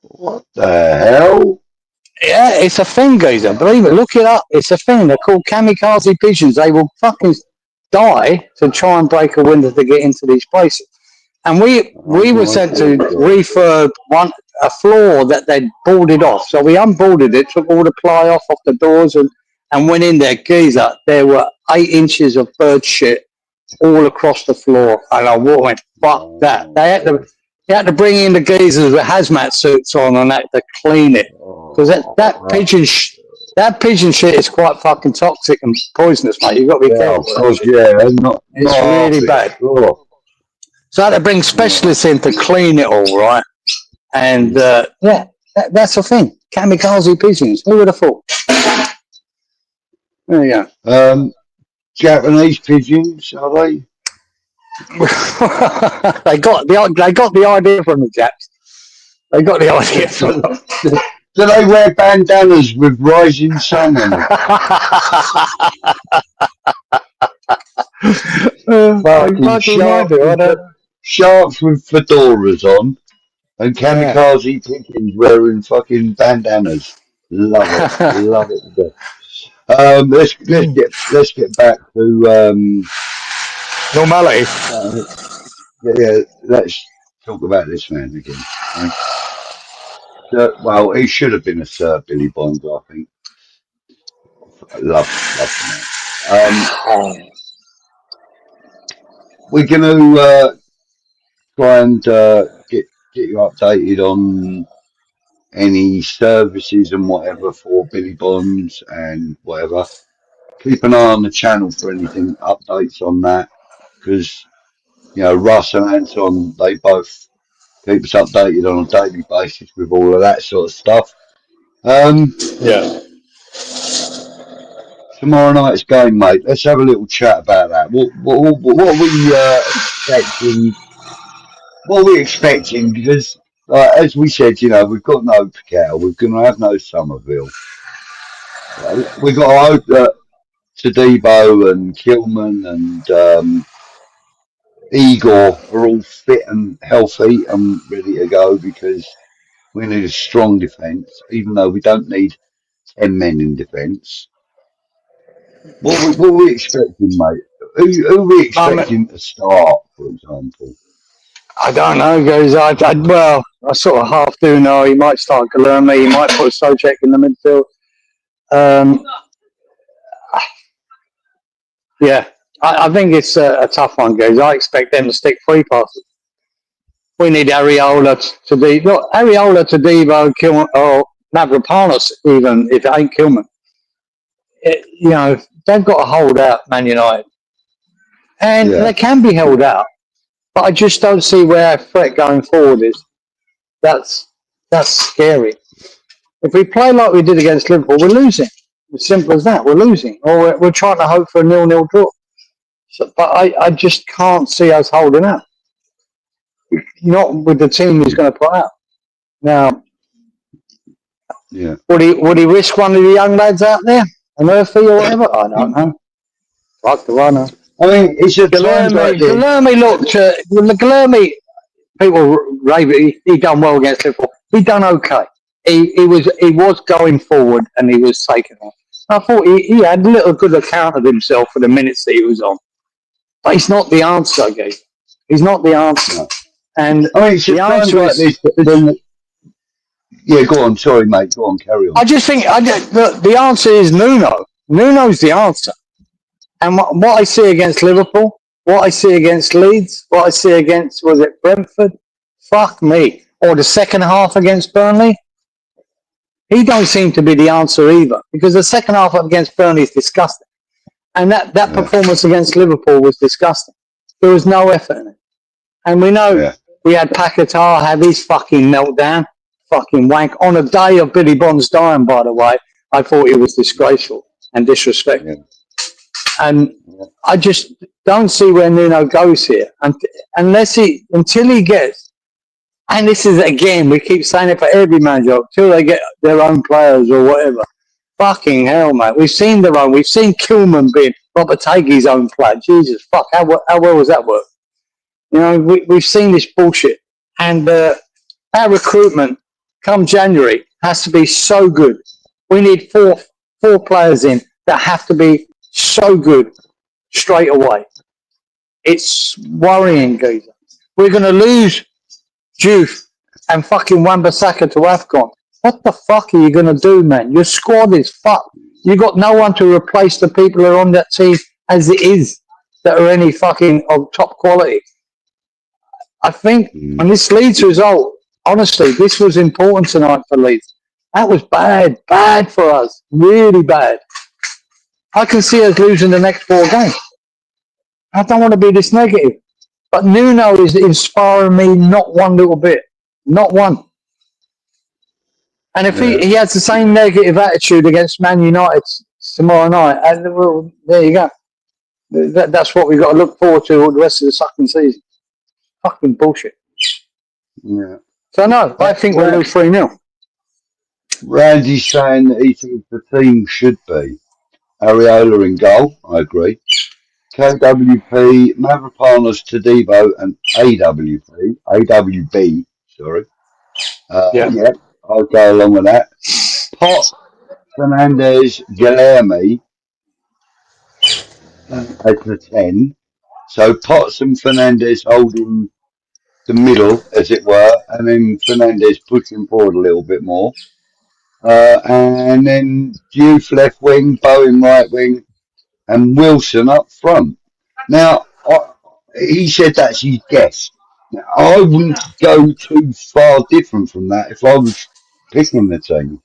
What the hell? Yeah, it's a thing, geezer. Believe it. Look it up. It's a thing. They're called kamikaze pigeons. They will fucking die to try and break a window to get into these places. And we were sent to refurb a floor that they'd boarded off. So we unboarded it, took all the ply off the doors, and went in there, geezer. There were 8 inches of bird shit all across the floor. And I went, fuck that. They had to bring in the geezers with hazmat suits on and that to clean it. Because that pigeon shit is quite fucking toxic and poisonous, mate. You've got to be careful. It's really bad. Oh. So I had to bring specialists in to clean it all, right? And that's the thing. Kamikaze pigeons. Who would have thought? There you go. Japanese pigeons, are they? they got the idea from the Japs. They got the idea from them. Do they wear bandanas with rising sun on them? Sharks with fedoras on and kamikaze pigeons wearing fucking bandanas. Love it. Let's get back to normality. Yeah, let's talk about this man again. Right? Well, he should have been a Sir Billy Bonds, I think. Love the man. We're going to try and get you updated on any services and whatever for Billy Bonds and whatever. Keep an eye on the channel for anything updates on that, because Russ and Anton, they both keep us updated on a daily basis with all of that sort of stuff. Tomorrow night's game, mate. Let's have a little chat about that. What are we expecting? What are we expecting? Because, as we said, we've got no Pickel. We're going to have no Somerville. We've got to hope that Tadebo and Kilman and Igor are all fit and healthy and ready to go, because we need a strong defence, even though we don't need 10 men in defence. What we expecting, mate? Who are we expecting to start, for example? I don't know, guys. I sort of half do know. He might start 𝗕𝗓𝗓𝗓. He might put Souček in the midfield. Yeah, I think it's a tough one, guys. I expect them to stick free passes. We need 𝗕𝗨𝗗𝗓𝗓 to 𝗕𝗨𝗓𝗗𝗓 to 𝗕𝗓𝗓𝗓, 𝗕𝗓𝗓, or 𝗕𝗓𝗡𝗓𝗓 even, if it ain't 𝗕𝗓𝗓. They've got to hold out Man United. And they can be held out. But I just don't see where our threat going forward is. That's scary. If we play like we did against Liverpool, we're losing. As simple as that. We're losing. Or we're trying to hope for a 0-0 draw. So, but I just can't see us holding out. Not with the team he's going to put out. Now, would he risk one of the young lads out there? An 𝗕𝗓𝗗𝗓𝗓 or whatever? I don't know. Fuck do I know? I mean, it's a 𝗕𝗓𝗓𝗓𝗓 looked. 𝗕𝗓𝗓𝗓𝗓, people rave it. He done well against Liverpool. He done okay. He was going forward and he was taking off. I thought he had a little good account of himself for the minutes that he was on. But he's not the answer, guys. He's not the answer. No. And I mean, the answer is yeah, go on. Sorry, mate. Go on. Carry on. I just think the answer is Nuno. Nuno's the answer. And what I see against Liverpool, what I see against Leeds, what I see against, was it Brentford? Fuck me. Or the second half against Burnley. He don't seem to be the answer either. Because the second half against Burnley is disgusting. And that performance against Liverpool was disgusting. There was no effort in it. And we know we had 𝗕𝗢𝗏 have his fucking meltdown. Fucking wank. On a day of Billy Bonds dying, by the way, I thought it was disgraceful and disrespectful. Yeah. And I just don't see where Nuno goes here. Until he gets, and this is, again, we keep saying it for every manager, until they get their own players or whatever. Fucking hell, mate. We've seen their own. We've seen 𝗕𝗓𝗓𝗓 being 𝗕𝗓𝗓𝗓𝗓's own player. Jesus, fuck. How well was that work? We've seen this bullshit. And our recruitment come January has to be so good. We need four players in that have to be so good straight away. It's worrying, geezer. We're going to lose Diouf and fucking Wan-Bissaka to AFCON. What the fuck are you going to do, man? Your squad is fucked. You got no one to replace the people who are on that team as it is that are any fucking of top quality. I think, and this Leeds result, honestly, this was important tonight for Leeds. That was bad for us, really bad. I can see us losing the next 4 games. I don't want to be this negative. But Nuno is inspiring me not one little bit. Not one. And if he has the same negative attitude against Man United tomorrow night, well, there you go. That's what we've got to look forward to all the rest of the second season. Fucking bullshit. Yeah. So, no, I think we'll lose 3-0. Randy's saying that he thinks the team should be 𝗕𝗨𝗓𝗓𝗓 in goal. I agree. KWP, Mavropanos, 𝗕𝗨𝗓𝗓𝗓 and AWB. Sorry. Yeah, I'll go along with that. Pot, Fernandez, 𝗕𝗓𝗓𝗓𝗓 as the 10. So Potts and Fernandez holding the middle, as it were, and then Fernandez pushing forward a little bit more. And then Diouf left wing, Bowen right wing, and Wilson up front. Now, he said that's his guess. Now, I wouldn't go too far different from that if I was picking the team.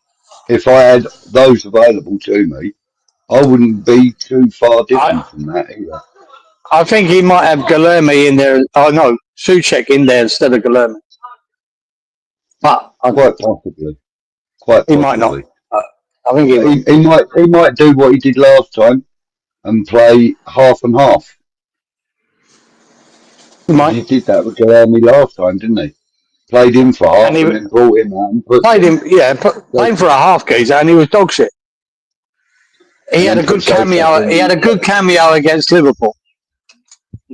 If I had those available to me, I wouldn't be too far different from that either. I think he might have 𝗕𝗓𝗓𝗓𝗓 in there. Oh, no, Souček in there instead of 𝗕𝗓𝗓𝗓𝗓. But quite possibly. He might not. I think he might do what he did last time and play half and half. He did that with 𝗕𝗓𝗓𝗓𝗓 last time, didn't he? Played him for half and then brought him out and played him for a half, geezer, and he was dog shit. He had a good cameo. He had a good cameo against Liverpool.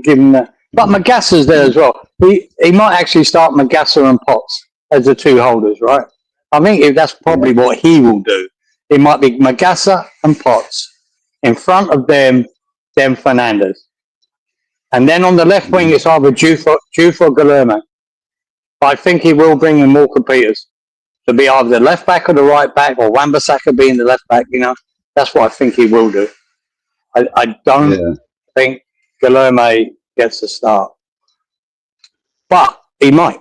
Give him that. But Magassa's there as well. He might actually start Magassa and Potts as the 2 holders, right? I think if that's probably what he will do. It might be Magassa and Potts in front of them Fernandes. And then on the left wing, it's either Diouf or Guilherme. But I think he will bring in Walker Peters to be either the left back or the right back, or Wan-Bissaka being the left back. You know, that's what I think he will do. I don't think Guilherme gets a start, but he might.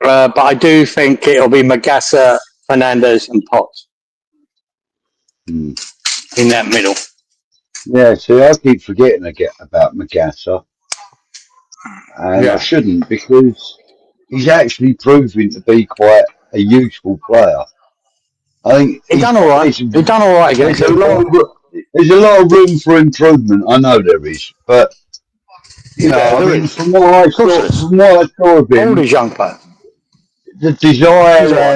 But I do think it'll be Magassa, Fernandes, and Potts in that middle. Yeah, see, I keep forgetting about Magassa, and I shouldn't, because he's actually proving to be quite a useful player. I think He done all right. He done all right against there's a lot of room for improvement. I know there is, but you know, I mean, from what I saw of him, all these young players, the desire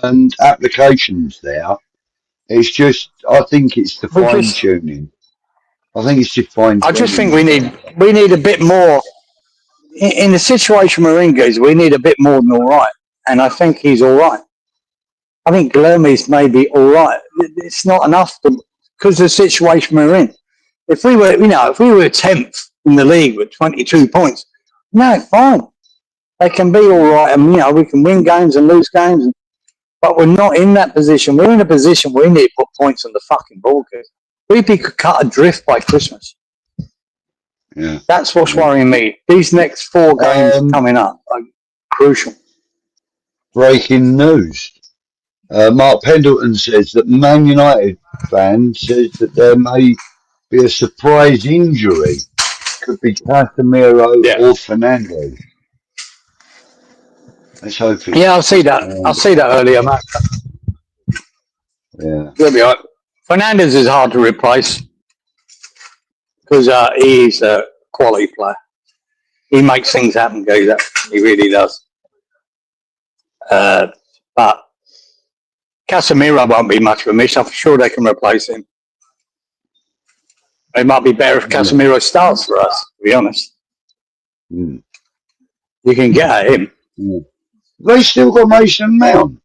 and applications there. It's just, I think it's the fine tuning. I think it's just fine tuning. I just think we need a bit more in the situation we're in, guys. We need a bit more than all right, and I think he's all right. I think Guilherme's maybe all right. It's not enough because of the situation we're in. If we were 10th in the league with 22 points, no, fine. They can be all right, and we can win games and lose games, but we're not in that position. We're in a position where we need to put points on the fucking board. We'd be cut adrift by Christmas. Yeah, that's what's worrying me. These next 4 games coming up are crucial. Breaking news. Mark Pendleton says that Man United fan says that there may be a surprise injury. Could be Casemiro or Fernandes. Let's hope it. Yeah, I'll see that. I'll see that earlier, Matt. Yeah. He'll be all right. Fernandes is hard to replace because he's a quality player. He makes things happen, goes up. He really does. But Casemiro won't be much of a miss. I'm sure they can replace him. It might be better if Casemiro starts for us, to be honest. You can get at him. They still got Mason Mount.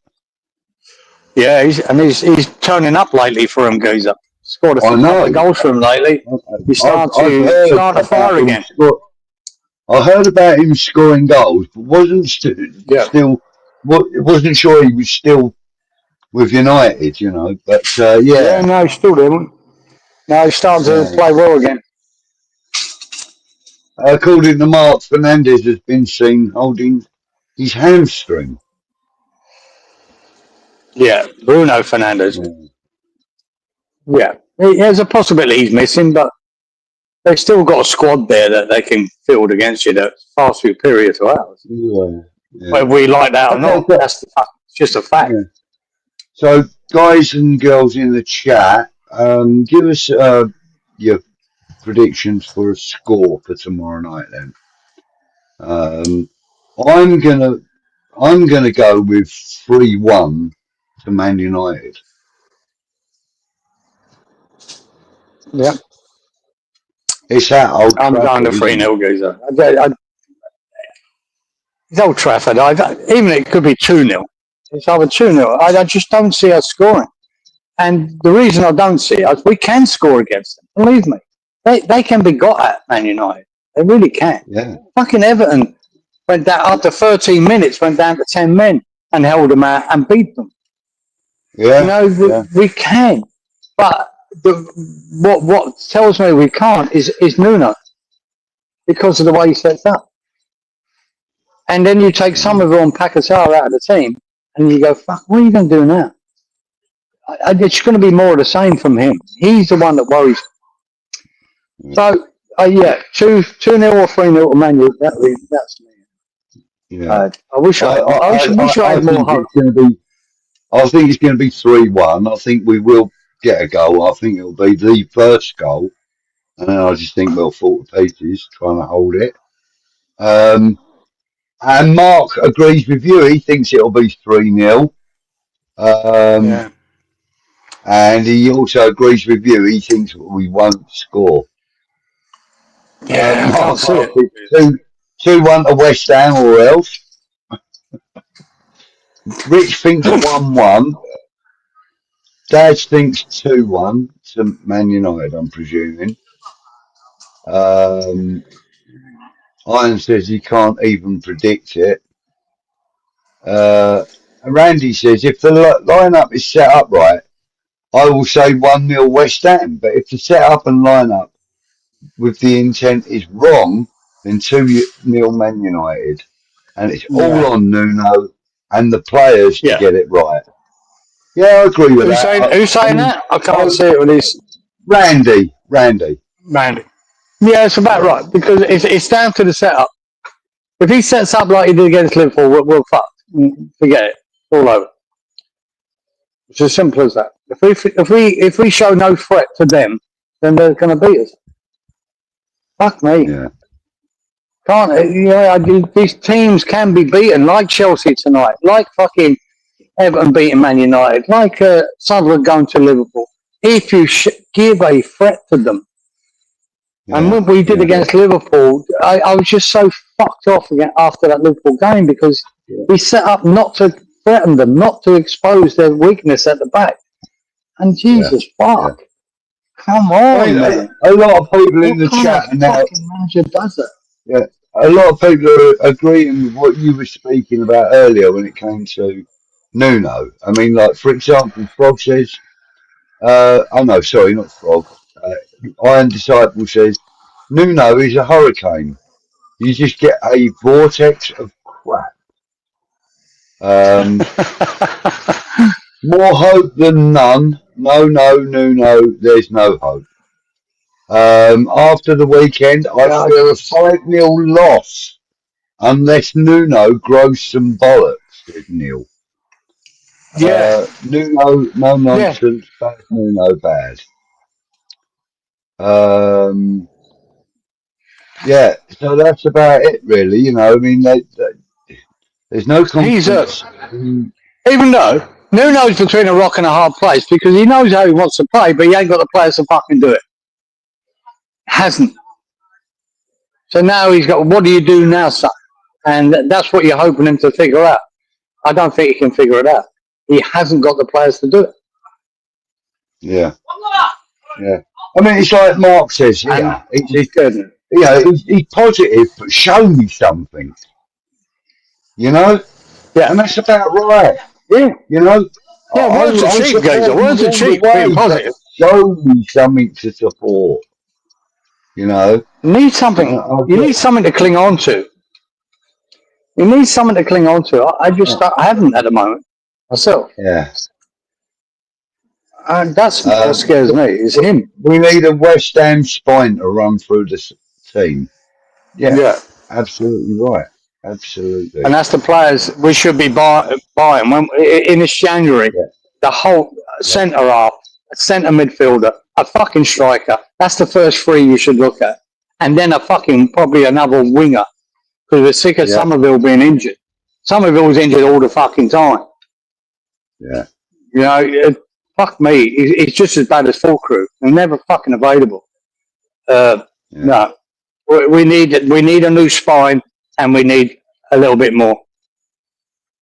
Yeah, he's turning up lately for him, goes up. Scored a couple of goals for him lately. He's starting to fire again. I heard about him scoring goals, but wasn't sure he was still with United, But no, he's still there. Now he's starting to play well again. According to Mark, Fernandes has been seen holding his hamstring. Yeah, Bruno Fernandes. Yeah, there's a possibility he's missing, but they've still got a squad there that they can field against you that's far superior to ours. Whether we like that or not, that's just a fact. Yeah. So, guys and girls in the chat, give us your predictions for a score for tomorrow night. Then, I'm gonna go with 3-1 to Man United. Yeah. It's at Old Trafford. I'm going to 3-0, geezer. It's Old Trafford. Even it could be 2-0. It's either 2-0. I just don't see us scoring. And the reason I don't see it is we can score against them. Believe me. They can be got at, Man United. They really can. Yeah. Fucking Everton went down after 13 minutes, went down to 10 men and held them out and beat them. Yeah. We can. But what tells me we can't is Nuno, because of the way he sets up. And then you take Somerville and Pakisar out of the team and you go, fuck, what are you going to do now? It's going to be more of the same from him. He's the one that worries. So, 2-0 or 3-0 to Man U. That's me. Yeah. I wish I had more hope. I think it's going to be 3-1. I think we will get a goal. I think it'll be the first goal. And then I just think we'll fall to pieces trying to hold it. And Mark agrees with you. He thinks it'll be 3-0. And he also agrees with you. He thinks we won't score. Yeah, I can't see it. 2-1 to West Ham or else. Rich thinks 1-1. Dad thinks 2-1 to Man United, I'm presuming. Iron says he can't even predict it. Randy says if the lineup is set up right, I will say 1-0 West Ham. But if the setup and lineup with the intent is wrong, then 2-0 Man United. And it's all on Nuno and the players to get it right. Yeah, I agree with that. Who's saying that? I can't see it with his... Randy. Yeah, it's about right, because it's down to the setup. If he sets up like he did against Liverpool, we're fucked. Forget it. All over. It's as simple as that. If we show no threat to them, then they're going to beat us. Fuck me. Yeah. These teams can be beaten, like Chelsea tonight, like fucking Everton beating Man United, like Sunderland going to Liverpool. If you give a threat to them. Yeah, and what we did against Liverpool, I was just so fucked off again after that Liverpool game, because we set up not to threaten them, not to expose their weakness at the back. And Jesus fuck. Come on, man. A lot of people in the chat now. Manager does it. Yeah, a lot of people are agreeing with what you were speaking about earlier when it came to Nuno. I mean, like, for example, Frog says, not Frog. Iron Disciple says, Nuno is a hurricane. You just get a vortex of crap. More hope than none. No, Nuno, there's no hope. After the weekend, I fear a 5-0 loss unless Nuno grows some bollocks, said Neil. Yeah. Nuno, no nonsense, bad Nuno, bad. Yeah, so that's about it, really. You know, I mean, there's no confidence. Even though Nuno's between a rock and a hard place, because he knows how he wants to play, but he ain't got the players to fucking do it. Hasn't. So now he's got, what do you do now, son? And that's what you're hoping him to figure out. I don't think he can figure it out. He hasn't got the players to do it. Yeah. I mean, it's like Mark says here. He's good. He's positive, but show me something. You know? Yeah. And that's about right. Yeah. You know? Yeah, words are cheap, guys. Words are cheap, being positive. Show me something to support. You know? You need something. You need something to cling on to. You need something to cling on to. I haven't at the moment myself. Yeah. And that's what scares me, is him. We need a West Ham spine to run through the team. Yeah. Absolutely right. Absolutely. And that's the players we should be buying. In this January, the whole centre half, a centre midfielder, a fucking striker. That's the first three you should look at. And then probably another winger. Because we're sick of Somerville being injured. Somerville's injured all the fucking time. Yeah. You know, fuck me. He's just as bad as full crew. They're never fucking available. No. We need a new spine, and we need a little bit more.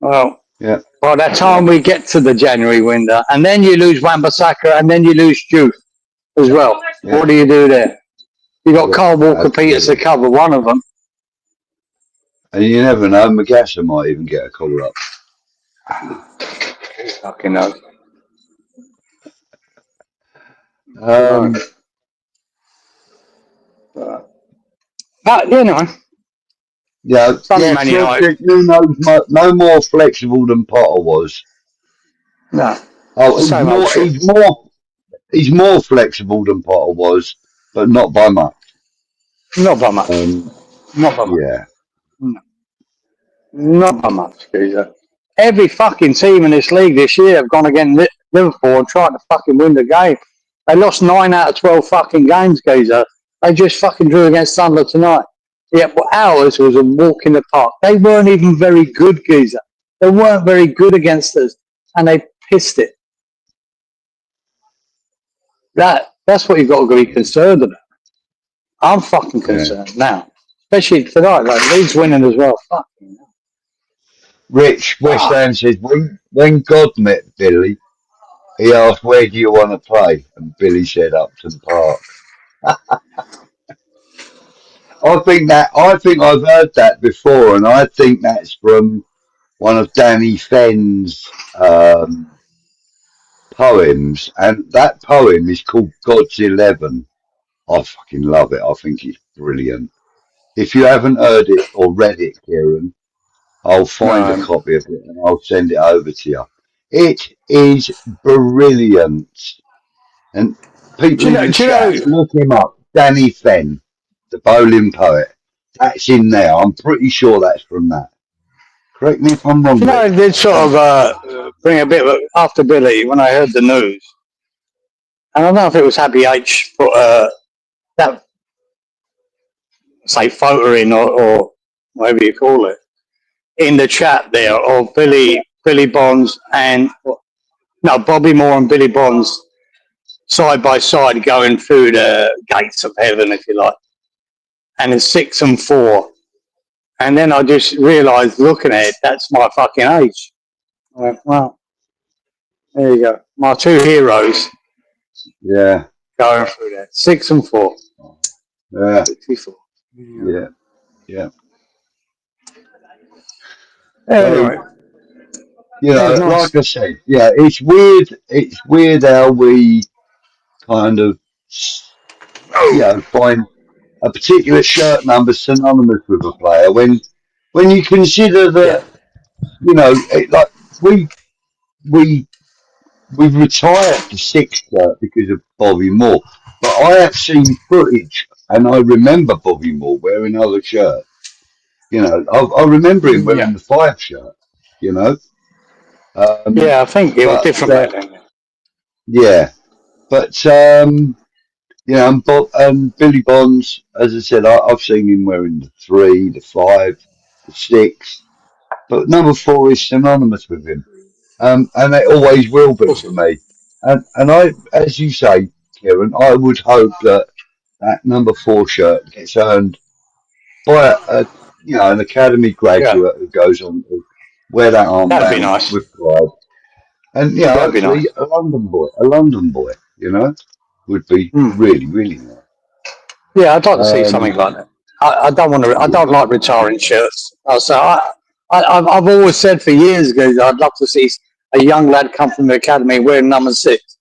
Well, by the time we get to the January window, and then you lose Wan-Bissaka, and then you lose Juve as well. Yeah. What do you do there? You got Kyle Walker-Peters to cover one of them. And you never know, Magassa might even get a call up. Fucking no. But, you know. Yeah, no more flexible than Potter was. No. He's more flexible than Potter was, but not by much. Not by much. Not by much. Yeah. No. Not by much, geezer. Every fucking team in this league this year have gone against Liverpool and tried to fucking win the game. They lost 9 out of 12 fucking games, geezer. They just fucking drew against Sunderland tonight. Yeah, but ours was a walk in the park. They weren't even very good, geezer. They weren't very good against us, and they pissed it. That's what you've got to be concerned about. I'm fucking concerned now. Especially tonight, like Leeds winning as well. Fucking hell. Rich, West Ham says, when God met Billy, he asked, "Where do you want to play?" And Billy said, "Upton Park." I think I've heard that before, and I think that's from one of Danny Fenn's poems, and that poem is called God's 11. I fucking love it. I think it's brilliant. If you haven't heard it or read it, Kieran, I'll find a No. copy of it and I'll send it over to you. It is brilliant. And people in the Do you chat, know? look him up. Danny Fenn, the bowling poet. That's in there. I'm pretty sure that's from that. Correct me if I'm wrong, Do you know? Lee. It did sort of bring a bit of after Billy when I heard the news, and I don't know if it was Happy H put that say photo in or whatever you call it in the chat there of Billy Bonds and no Bobby Moore and Billy Bonds side by side going through the gates of heaven, if you like, and it's 6 and 4. And then I just realised, looking at it, that's my fucking age. I went, well, there you go. My two heroes Yeah, going through there. 6 and 4. yeah, 64. yeah, yeah. Anyway, So, you it know, was nice. like I said, yeah, it's weird. It's weird how we kind of, find a particular shirt number synonymous with a player when you consider Yeah. that, like we we we've retired the sixth shirt because of Bobby Moore, but I have seen footage and I remember Bobby Moore wearing other shirts. I remember him Yeah. wearing the 5 shirt. You know, um, Yeah, I think it was but different back then. yeah, but and Bob and Billy Bonds, as I said, I've seen him wearing the 3, the 5, the 6, but number 4 is synonymous with him, and it always will Of be course for it is. me. And I, as you say, Kieran, I would hope that that number 4 shirt gets earned by an academy Yeah, graduate who goes on to wear that that'd be armband nice. with pride, and That'd be nice. hopefully a London boy, would be Hmm. really really nice. Yeah, I'd like to see something Um, like that. I don't want to. I don't like retiring shirts. I've always said for years ago that I'd love to see a young lad come from the academy wearing number 6.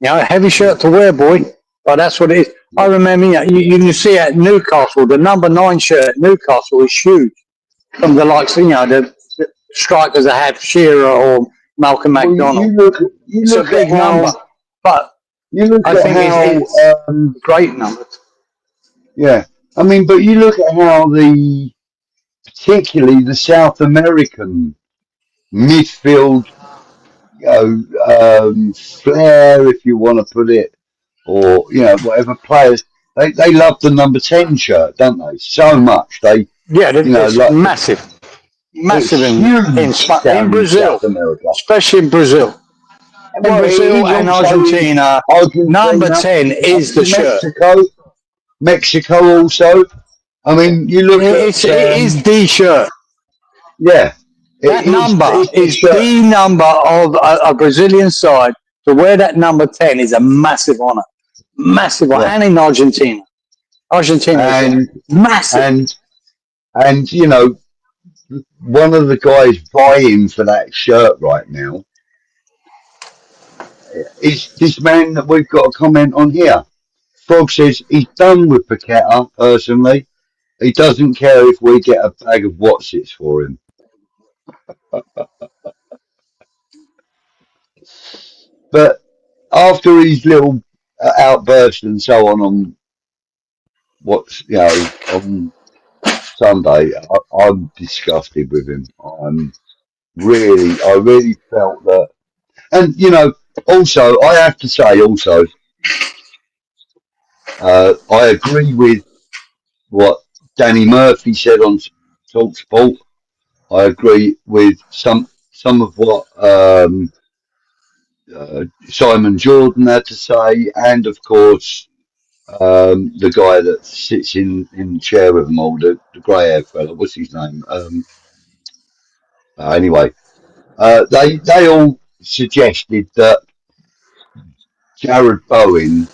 A heavy shirt to wear, boy. But that's what it is. I remember, you can see at Newcastle, the number 9 shirt at Newcastle is huge. From the likes, the strikers that have Shearer or Malcolm well, McDonald. you It's a look at big how number, but you look I at think how it's a great number. yeah. I mean, but you look at how particularly the South American midfield, flair, if you want to put it, or whatever players they love the number 10 shirt, don't they? So much Yeah, it's like massive, it's massive huge in down in Brazil, South America. especially in Brazil. In Well, it Brazil is and also in Argentina, number Argentina, 10 is the shirt. Mexico also. I mean, you look It at is the shirt. yeah, That number it's the is shirt. the number of a Brazilian side. To wear that number 10 is a massive honour. Massive honour. Yeah, And in Argentina. Argentina as well. and Massive. and and one of the guys vying for that shirt right now is this man that we've got a comment on here. Frog says he's done with Paqueta personally. He doesn't care if we get a bag of Watsits for him. But after his little outburst and so on what's on Sunday, I'm disgusted with him. I really felt that, and also I have to say also, I agree with what Danny Murphy said on Talksport. I agree with some of what Simon Jordan had to say, and of course the guy that sits in the chair with them all, the grey haired fella. What's his name? Anyway, they all suggested that Jared Bowen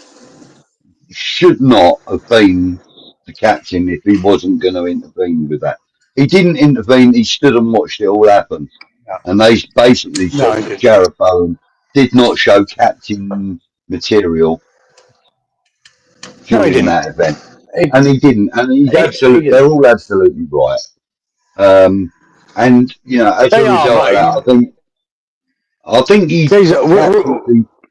should not have been the captain if he wasn't going to intervene with that. He didn't intervene. He stood and watched it all happen. No. And they basically said No, that Jared Bowen did not show captain material during that event. And he didn't. And he's absolutely, they're all absolutely right. And, you know, as a result of that, I think he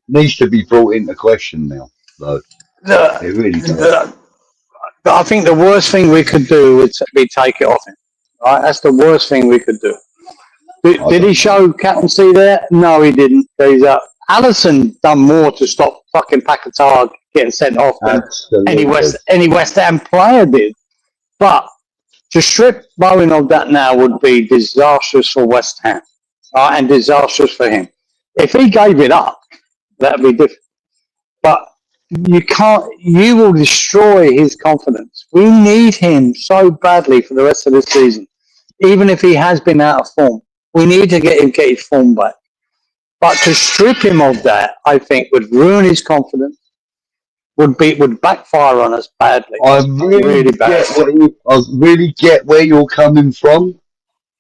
needs to be brought into question now, though. It really does. I think the worst thing we could do would be take it off him. Right? That's the worst thing we could do. Did he show captaincy there? No, he didn't. Allison done more to stop fucking 𝗕𝗢𝗏 getting sent off than any West Ham player did. But to strip Bowen of that now would be disastrous for West Ham, right? And disastrous for him. If he gave it up, that would be different. But you can't. You will destroy his confidence. We need him so badly for the rest of the season, even if he has been out of form. We need to get his form back. But to strip him of that, I think, would ruin his confidence. Would backfire on us badly. I really get where you're coming from,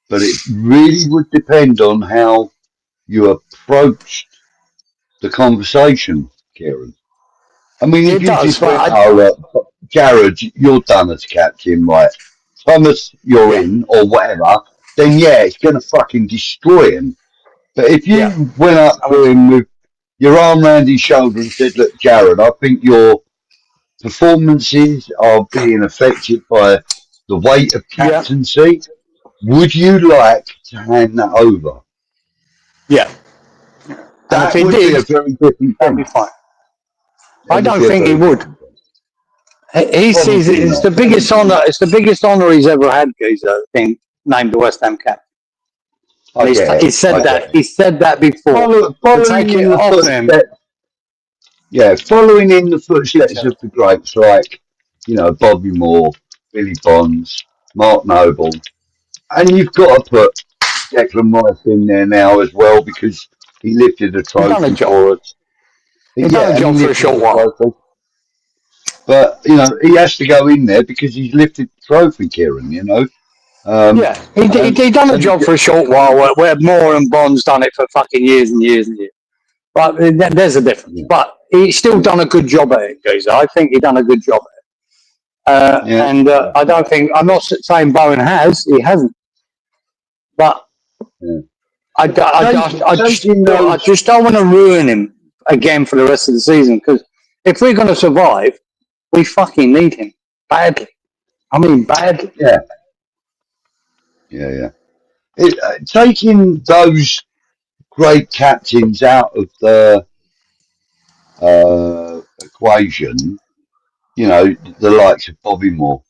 but it really would depend on how you approached the conversation, Kieran. I mean, if you just went, Jared, you're done as captain, right? Thomas, you're in, or whatever, then yeah, it's going to fucking destroy him. But if you went up to him with your arm around his shoulder and said, look, Jared, I think your performances are being affected by the weight of captaincy. Would you like to hand that over? Yeah. That would be a very different thing. That'd be fine. I don't think he would. He sees it. It's the biggest honour. It's the biggest honour he's ever had. Geezer being named the West Ham captain. He said that. He said that before. Following in the footsteps of the greats like, you know, Bobby Moore, Billy Bonds, Mark Noble, and you've got to put Declan Rice in there now as well because he lifted a trophy for us. He's done a job for a short while. But, you know, he has to go in there because he's lifted the trophy, Kieran, you know. He done a job for a short while where Moore and Bonds done it for fucking years and years and years. But there's a difference. Yeah. But he's still done a good job at it, Geezer. I think he done a good job at it. And I don't think, I'm not saying Bowen has, he hasn't. But I just don't want to ruin him again for the rest of the season because if we're going to survive, we fucking need him badly. I mean, badly. Yeah. Taking those great captains out of the equation, you know, the likes of Bobby Moore,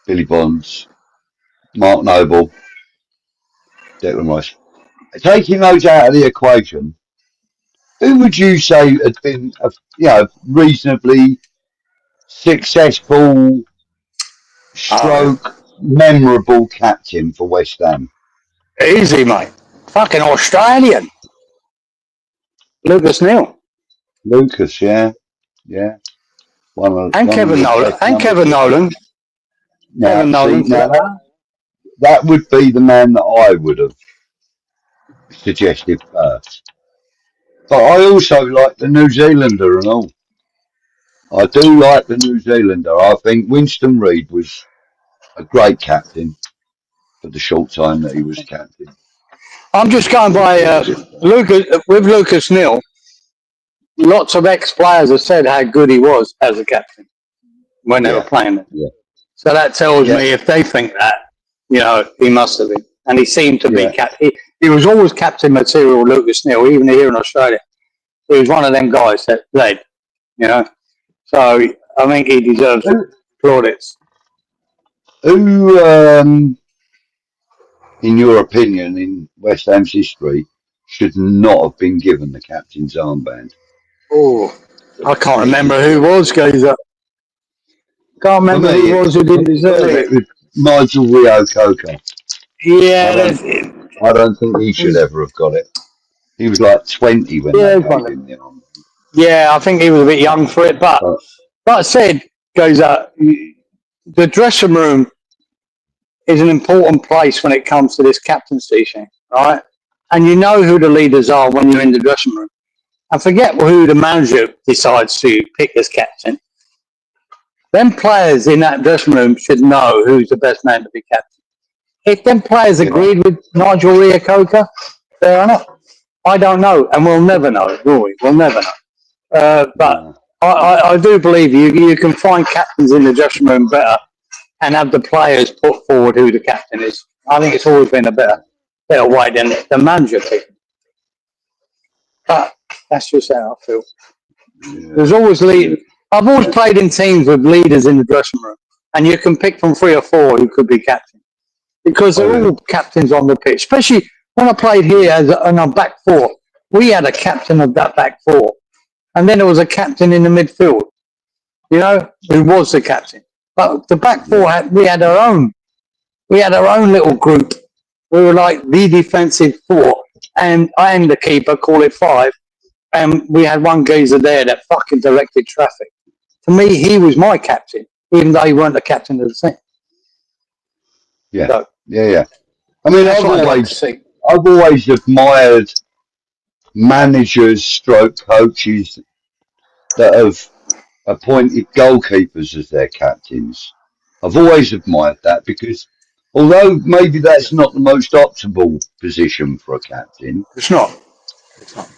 Billy Bonds, Mark Noble, Declan Rice. Taking those out of the equation, who would you say had been a reasonably successful memorable captain for West Ham? Easy, mate. Fucking Australian. Lucas Neal. Lucas, yeah. Kevin Nolan. That would be the man that I would have suggested first. But I also like the New Zealander and all. I do like the New Zealander. I think Winston Reid was a great captain for the short time that he was captain. I'm just going by Lucas Neal. Lots of ex-players have said how good he was as a captain when they were playing it. Yeah. So that tells me if they think that, you know, he must have been. And he seemed to be captain. He was always captain material, Lucas Neal, even here in Australia. He was one of them guys that played, you know. So I think he deserves plaudits. Who, in your opinion, in West Ham's history, should not have been given the captain's armband? Oh, I can't remember who was, Geezer. Can't remember who was who didn't deserve it. Nigel Rio-Coker. Yeah, I don't think he should ever have got it. He was like 20 when Yeah, they he's one gave of him them. the arm. Yeah, I think he was a bit young for it, but But like I said, goes the dressing room is an important place when it comes to this captaincy thing, right? And you know who the leaders are when you're in the dressing room. And forget who the manager decides to pick as captain. Them players in that dressing room should know who's the best man to be captain. If them players yeah, agreed with Nigel 𝗕𝗂𝗧𝗏, fair enough. I don't know, and we'll never know, will we? We'll never know. But no, I do believe you can find captains in the dressing room better and have the players put forward who the captain is. I think it's always been a better way than the manager picking. But that's just how I feel. yeah, There's always lead. I've always played in teams with leaders in the dressing room, and you can pick from 3 or 4 who could be captain because oh they're yeah, all captains on the pitch. Especially when I played here on our back four, we had a captain of that back four, and then there was a captain in the midfield. You know, who was the captain. But the back four we had our own. We had our own little group. We were like the defensive four, and I am the keeper. Call it five. And we had one geezer there that fucking directed traffic. To me, he was my captain, even though he weren't the captain of the team. yeah, So yeah, yeah. I mean, that's what I'd like to see. I've always admired managers, stroke coaches that have appointed goalkeepers as their captains. I've always admired that because although maybe that's not the most optimal position for a captain, It's not. It's not.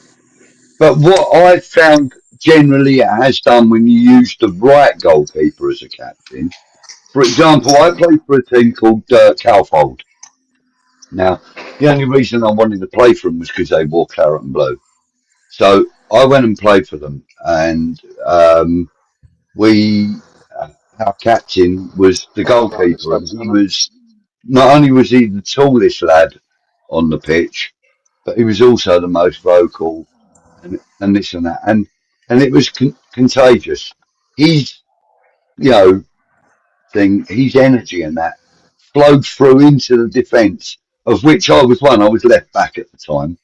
but what I've found generally it has done when you use the right goalkeeper as a captain. For example, I played for a team called 𝗕𝗢𝗡𝗭𝗢. Now, the only reason I wanted to play for them was because they wore claret and blue. So I went and played for them, and we, our captain was the goalkeeper, and he was not only was he the tallest lad on the pitch, but he was also the most vocal, and this and that, and it was contagious. His, you know, his energy and that flowed through into the defence, of which I was one. I was left back at the time.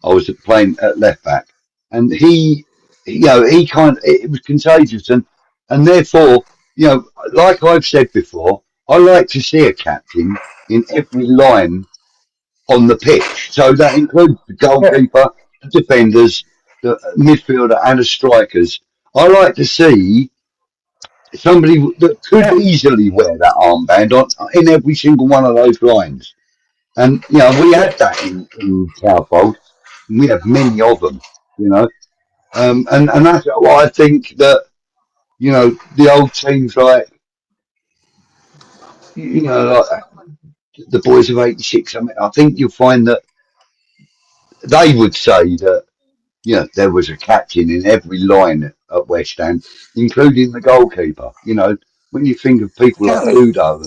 I was playing at left back, and he kind of, it was contagious, and therefore, like I've said before, I like to see a captain in every line on the pitch. So that includes the Yeah. goalkeeper, the defenders, the midfielder, and the strikers. I like to see somebody that could Yeah. easily wear that armband on in every single one of those lines. And we Yeah. had that in Southwold. We have many of them, you know. And that's why I think that, the old teams like, like the boys of '86, I mean, I think you'll find that they would say that, there was a captain in every line at West Ham, including the goalkeeper. When you think of people like Exactly. Udo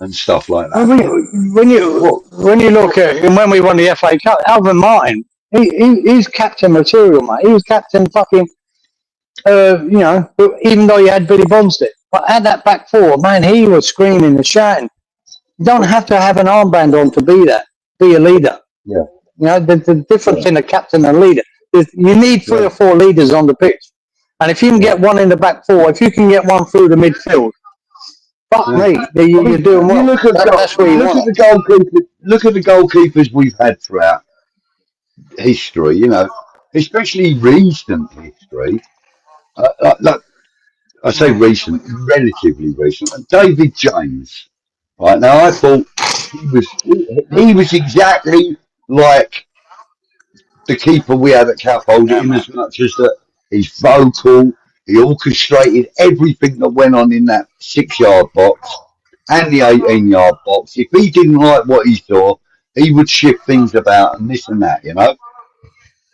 and stuff like Well, that. What? when you look at and when we won the FA Cup, Alvin Martin, he's captain material, mate. He was captain fucking, even though he had Billy Bonstead. But at that back four, man, he was screaming and shouting. You don't have to have an armband on to be a leader. Yeah, The difference yeah, in a captain and a leader is you need three yeah. or four leaders on the pitch. And if you can Yeah. get one in the back four, if you can get one through the midfield, fuck Yeah. me, I you're mean, doing you well. That's what you look at want. the goalkeepers. Look at the goalkeepers we've had throughout history. Especially recent history. Like I say, recent, relatively recent. And David James. Right now, I thought he was exactly like the keeper we had at Catfold, Yeah, in man. as much as that he's vocal. He orchestrated everything that went on in that 6 yard box and the 18-yard box. If he didn't like what he saw, he would shift things about and this and that.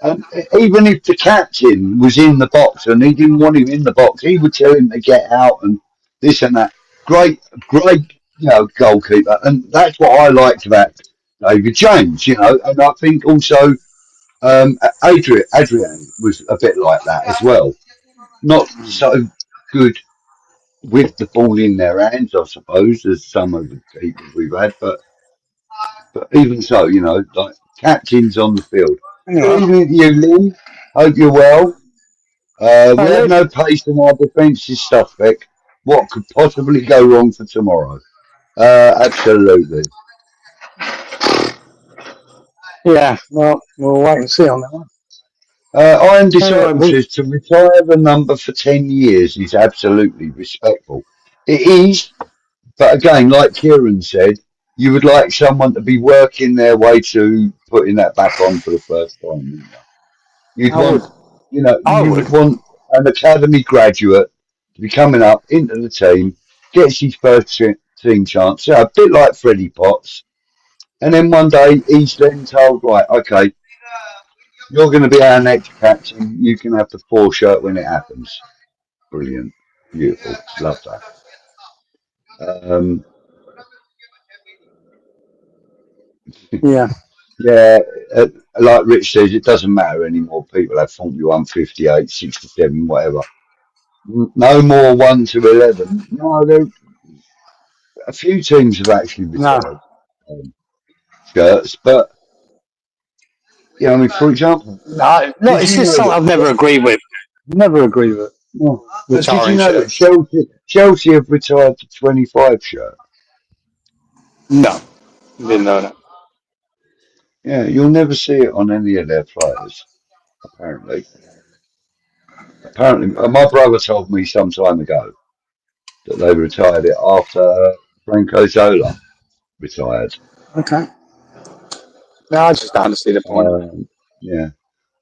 And even if the captain was in the box and he didn't want him in the box, he would tell him to get out and this and that. Great, great, goalkeeper. And that's what I liked about David James. And I think also Adrian was a bit like that as well. Not so good with the ball in their hands, I suppose, as some of the keepers we've had, but even so, like captains on the field. Good evening to you, Lynn. Hope you're well. We have no pace in our defences suspect. What could possibly go wrong for tomorrow? Absolutely. Yeah, well, we'll wait and see on that one. Iron Disciple says to retire the number for 10 years is absolutely respectful. It is, but again, like Kieran said, you would like someone to be working their way to putting that back on for the first time, wouldn't you? You'd want, you would want an academy graduate to be coming up into the team, gets his first team chance, a bit like Freddie Potts, and then one day he's then told, right, okay, you're going to be our next captain. You can have the 4 shirt when it happens. Brilliant, beautiful, love that. Yeah. Yeah, like Rich says, it doesn't matter anymore. People have 41, 58, 67, whatever. No more 1 to 11. No, a few teams have actually retired shirts, but I mean, for example, no, it's just something I've never agreed with. Never agreed with. No. Did you know that Chelsea have retired the 25 shirt? No, didn't know that. Yeah, you'll never see it on any of their players. Apparently, my brother told me some time ago that they retired it after Franco Zola retired. Okay. No, I just don't see the point. Yeah.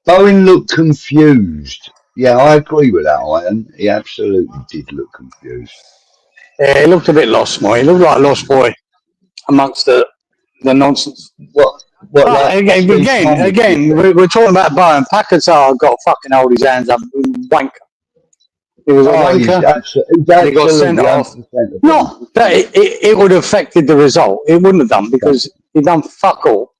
Bowen looked confused. Yeah, I agree with that, Iron. He absolutely did look confused. Yeah, he looked a bit lost, boy. He looked like a lost boy amongst the nonsense. What again, we're talking about Bowen. Packard got to fucking hold his hands up. Wanker. He was a wanker. He got sent off. Not that it would have affected the result. It wouldn't have done because he done fuck all.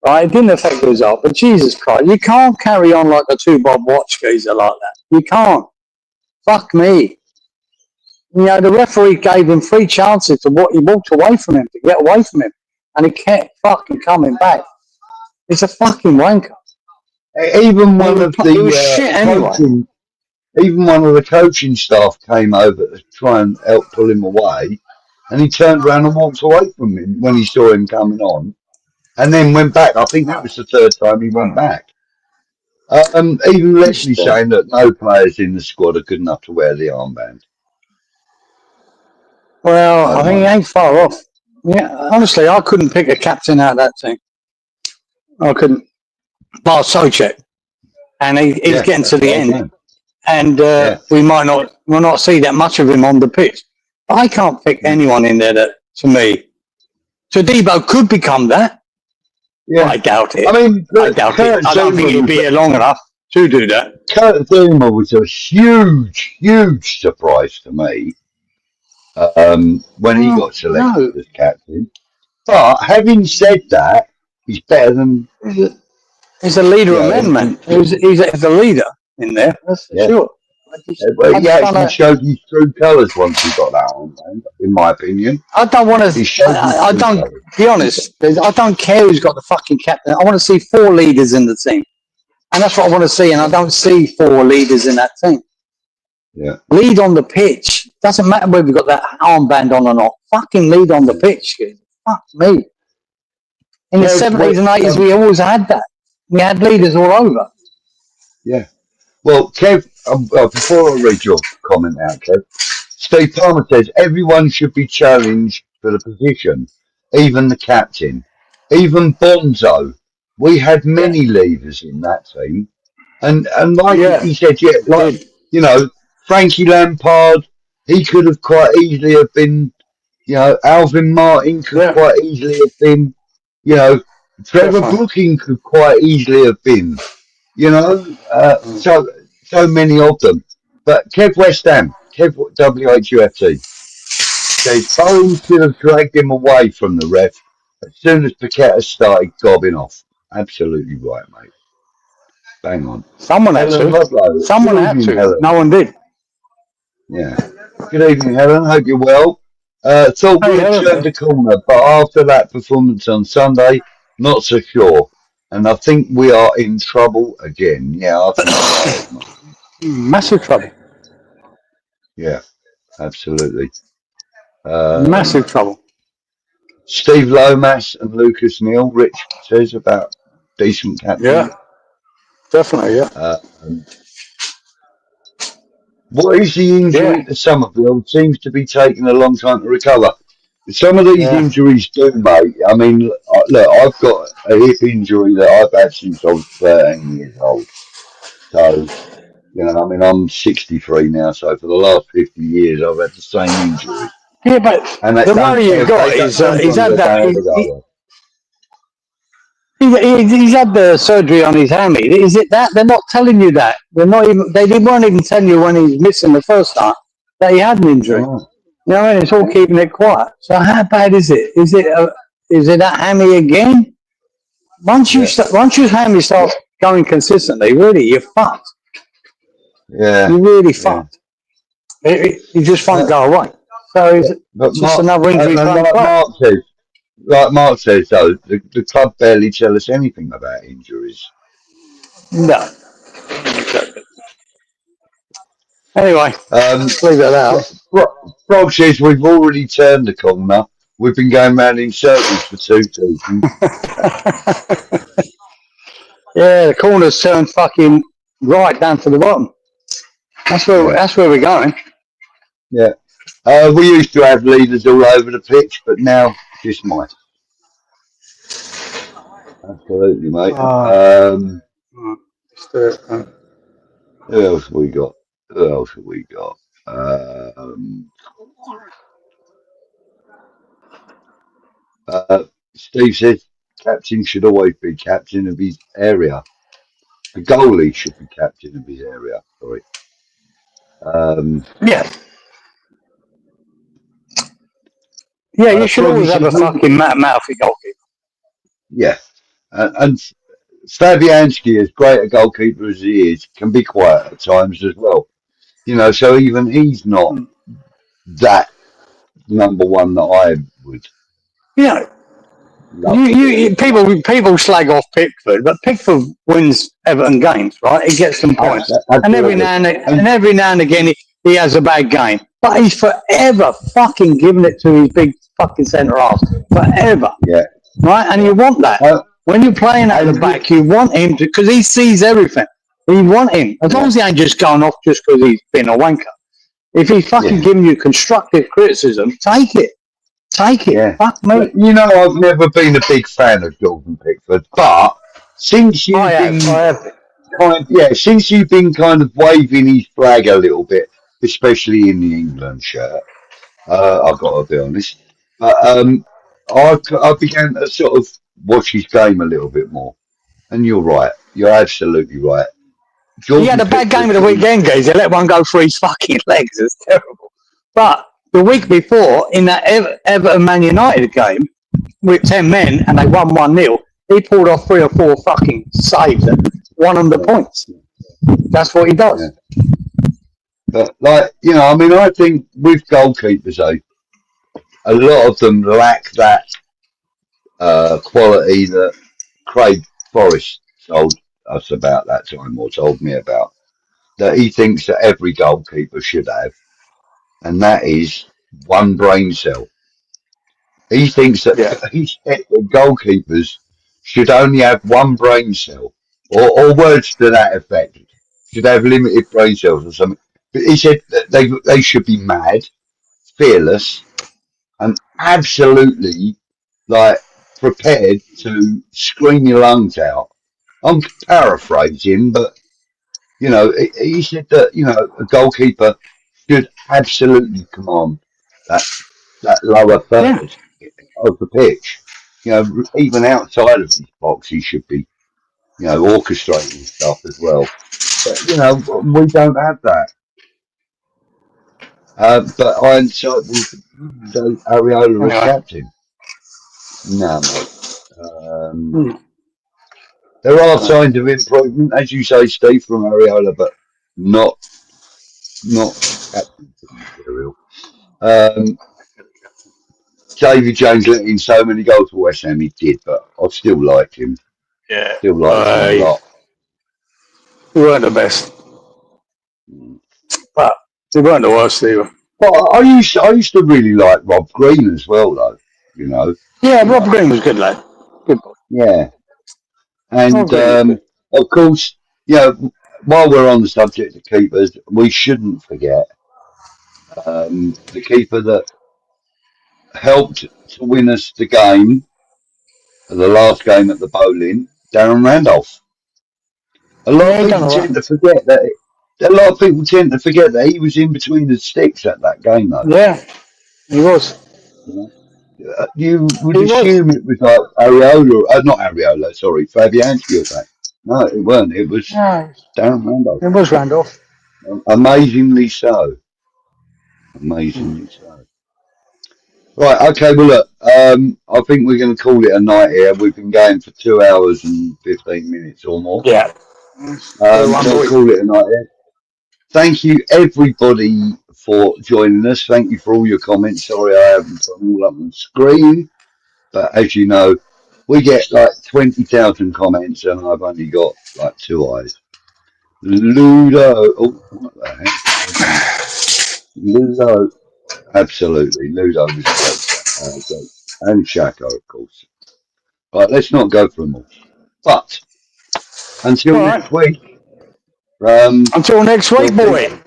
Right? It didn't affect the result. But Jesus Christ, you can't carry on like the 2 Bob Watch geezer like that. You can't. Fuck me. The referee gave him 3 chances to what he walked away from him, to get away from him. And he kept fucking coming back. It's a fucking wanker. Even one of the even one of the coaching staff came over to try and help pull him away, and he turned around and walked away from him when he saw him coming on, and then went back. I think that was the 3rd time he went back. Even Leslie saying that no players in the squad are good enough to wear the armband. Well, I think he ain't far off. Yeah, honestly, I couldn't pick a captain out of that team. I couldn't. Bar Socek, and he's getting to the end, and we might not see that much of him on the pitch. I can't pick anyone in there that, to me, Debo could become that. Yeah, I doubt it. I doubt it. I don't think he'd be here long enough to do that. Kurt Zouma was a huge surprise to me when he got selected as captain. But having said that, he's better than. He's a leader of men, man. He's a leader in there, that's for sure. He actually showed his true colours once he got that on, man, in my opinion. I don't want to. I don't. Be honest. I don't care who's got the fucking captain. I want to see 4 leaders in the team, and that's what I want to see. And I don't see 4 leaders in that team. Yeah. Lead on the pitch. Doesn't matter whether you've got that armband on or not. Fucking lead on the pitch, kid. Fuck me. In the 70s and 80s, we always had that. We had leaders all over. Yeah. Well, Kev, before I read your comment out, Kev, Steve Palmer says everyone should be challenged for the position, even the captain, even Bonzo. We had many leaders in that team, and like he said, Frankie Lampard, he could have quite easily have been, Alvin Martin could quite easily have been, Trevor Brooking could quite easily have been, so many of them. But Kev West Ham, Kev WHUFT, says Bowen should have dragged him away from the ref as soon as Paqueta started gobbing off. Absolutely right, mate. Bang on. Someone had to. Someone had to. Helen. No one did. Yeah. Good evening, Helen. Hope you're well. Thought we had turned the corner, but after that performance on Sunday, not so sure. and I think we are in trouble again. Yeah, I think we are. At the moment. Massive trouble. Yeah, absolutely. Massive trouble. Steve Lomas and Lucas Neal, Rich says about decent captain. Yeah, definitely. Yeah. What is the injury to Somerville? Seems to be taking a long time to recover. Some of these injuries do, mate. I mean, look, I've got a hip injury that I've had since I was 13 years old. So, you know, I mean, I'm 63 now, so for the last 50 years, I've had the same injuries. Yeah, but And the worry you've got is he's had that. He's had the surgery on his hammy. Is it that? They're not telling you that. They're not even. They weren't even telling you when he's missing the first start that he had an injury. Oh. You know what I mean? It's all keeping it quiet. So how bad is it? Is it that hammy again? Once your hammy starts going consistently, really, you're fucked. Yeah. You're really fucked. You just won't go away. So it's just another injury. Like Mark says, though, the club barely tell us anything about injuries. No. Anyway, leave it at that. Frog says we've already turned the corner. We've been going round in circles for 2 seasons. Yeah, the corner's turned fucking right down to the bottom. That's where we're going. Yeah. We used to have leaders all over the pitch, but now just mice. Absolutely, mate. Who else have we got? Steve says captain should always be captain of his area. The goalie should be captain of his area. Sorry. Yeah. Yeah, you should always have a fucking mouthy goalkeeper. Yeah. And Hlaviansky, as great a goalkeeper as he is, can be quiet at times as well. You know, so even he's not that number one that I would. Yeah. People slag off Pickford, but Pickford wins Everton games, right? He gets some points, and every now and again he has a bad game, but he's forever fucking giving it to his big fucking centre half, forever. Yeah. Right, and you want that when you're playing at the back, you want him to, because he sees everything. You want him as long as he ain't just going off just because he's been a wanker. If he's fucking giving you constructive criticism, take it. Take it. Yeah. Fuck me. You know, I've never been a big fan of Jordan Pickford, but since you've since you've been kind of waving his flag a little bit, especially in the England shirt, I've got to be honest. But I began to sort of watch his game a little bit more. And you're right. You're absolutely right. He had a bad game of the weekend, guys. He let one go through his fucking legs. It's terrible. But the week before, in that Everton Man United game with 10 men and they won 1-0, he pulled off 3 or 4 fucking saves and won them the points. That's what he does. Yeah. But, like, you know, I mean, I think with goalkeepers, a lot of them lack that quality that Craig Forrest told us about that time, or told me about, that he thinks that every goalkeeper should have, and that is one brain cell. He thinks that the goalkeepers should only have one brain cell, or words to that effect, should have limited brain cells or something. But he said that they should be mad, fearless, and absolutely like prepared to scream your lungs out. I'm paraphrasing, but you know, he said that, you know, a goalkeeper should absolutely command that lower third of the pitch. You know, even outside of his box, he should be, you know, orchestrating stuff as well. But, you know, we don't have that. But hindsight will say Areola as captain. No, mate. There are signs of improvement, as you say, Steve, from Areola, but not captain material. David James let in so many goals for West Ham, he did, but I still like him. Yeah. Still like them a lot. We weren't the best, but they weren't the worst either. But I used to really like Rob Green as well, though. You know. Yeah, Rob Green was good, lad. Good boy. Yeah, and Good. of course, while we're on the subject of keepers, we shouldn't forget the keeper that helped to win us the game, the last game at the bowling, Darren Randolph. A lot Yeah, of he done people all tend right. to forget that. A lot of people tend to forget that he was in between the sticks at that game, though. Yeah, he was. You would He was. assume it was like not Areola, sorry, Fabianski or that. No, it weren't. It was No, Darren Randolph. it was Randolph. Amazingly so. Amazingly so. Right, okay, well, look, I think we're going to call it a night here. We've been going for 2 hours and 15 minutes or more. Yeah. We'll call it a night here. Thank you, everybody, for joining us. Thank you for all your comments. Sorry I haven't put them all up on the screen. But as you know, we get like 20,000 comments and I've only got like 2 eyes. Ludo. Oh, what the heck? Ludo. Absolutely. Ludo was a great chat. And Shako, of course. Right, let's not go through them all. But until next week. Until next week, boy.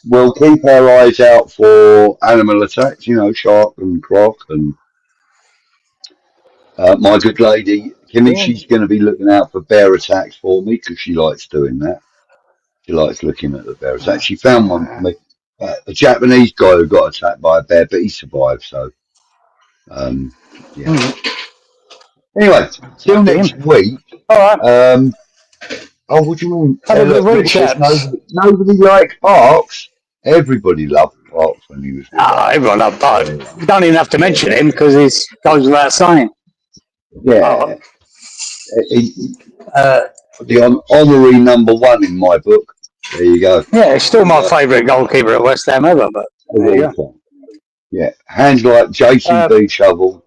We'll keep our eyes out for animal attacks, shark and croc and my good lady, Kimmy, she's going to be looking out for bear attacks for me because she likes doing that. She likes looking at the bear attacks. She found one for me. A Japanese guy who got attacked by a bear, but he survived. So, yeah. Anyway, till next week. All right. What do you mean? Have a good week, Richard, chaps. nobody liked Parks. Everybody loved Parks when he was with us. Everyone loved Parks. You don't even have to mention him because it goes without saying. Yeah. The honorary #1 in my book. There you go. Yeah, it's still my favourite goalkeeper at West Ham ever. But there you go. Yeah, hands like JCB shovel.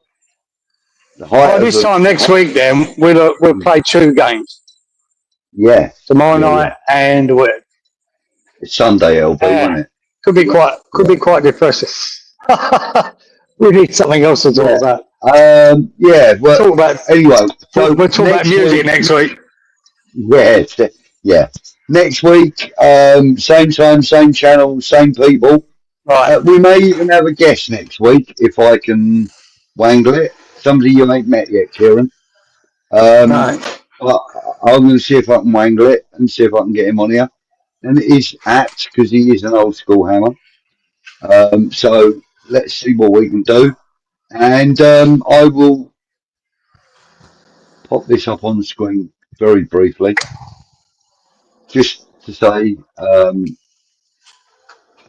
This time next week, then we'll play 2 games. Yeah. Tomorrow night and it's Sunday, LB, won't it? Could be quite depressing. We need something else to talk about. Anyway, so we'll talk about music next week. Yeah. Next week, same time, same channel, same people. Right. We may even have a guest next week if I can wangle it. Somebody you ain't met yet, Kieran. Right. I'm going to see if I can wangle it and see if I can get him on here. And it is apt because he is an old school hammer. So let's see what we can do. And I will pop this up on the screen very briefly. Just to say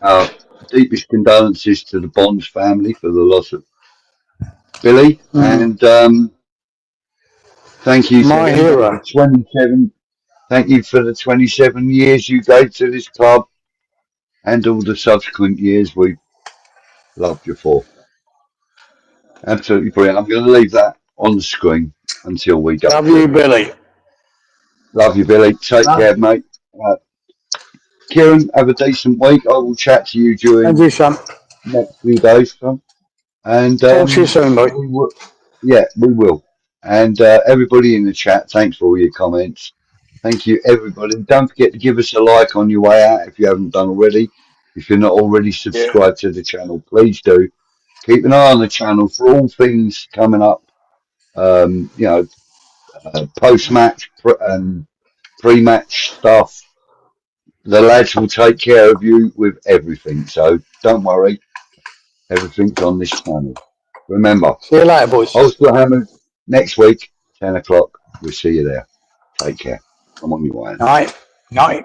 our deepest condolences to the Bonds family for the loss of Billy. And thank you My hero. 27. Thank you for the 27 years you gave to this club and all the subsequent years we loved you for. Absolutely brilliant. I'm going to leave that on the screen until we go. Love you, Billy. Love you, Billy. Take care, mate. Kieran, have a decent week. I will chat to you during the next few days, son. And talk to you soon, mate. We will. And everybody in the chat, thanks for all your comments. Thank you, everybody. Don't forget to give us a like on your way out if you haven't done already. If you're not already subscribed to the channel, please do. Keep an eye on the channel for all things coming up. Post-match and pre-match stuff. The lads will take care of you with everything. So don't worry. Everything's on this channel. Remember. See you later, boys. Ulster Hammers next week, 10 o'clock. We'll see you there. Take care. I'm on your way. Night.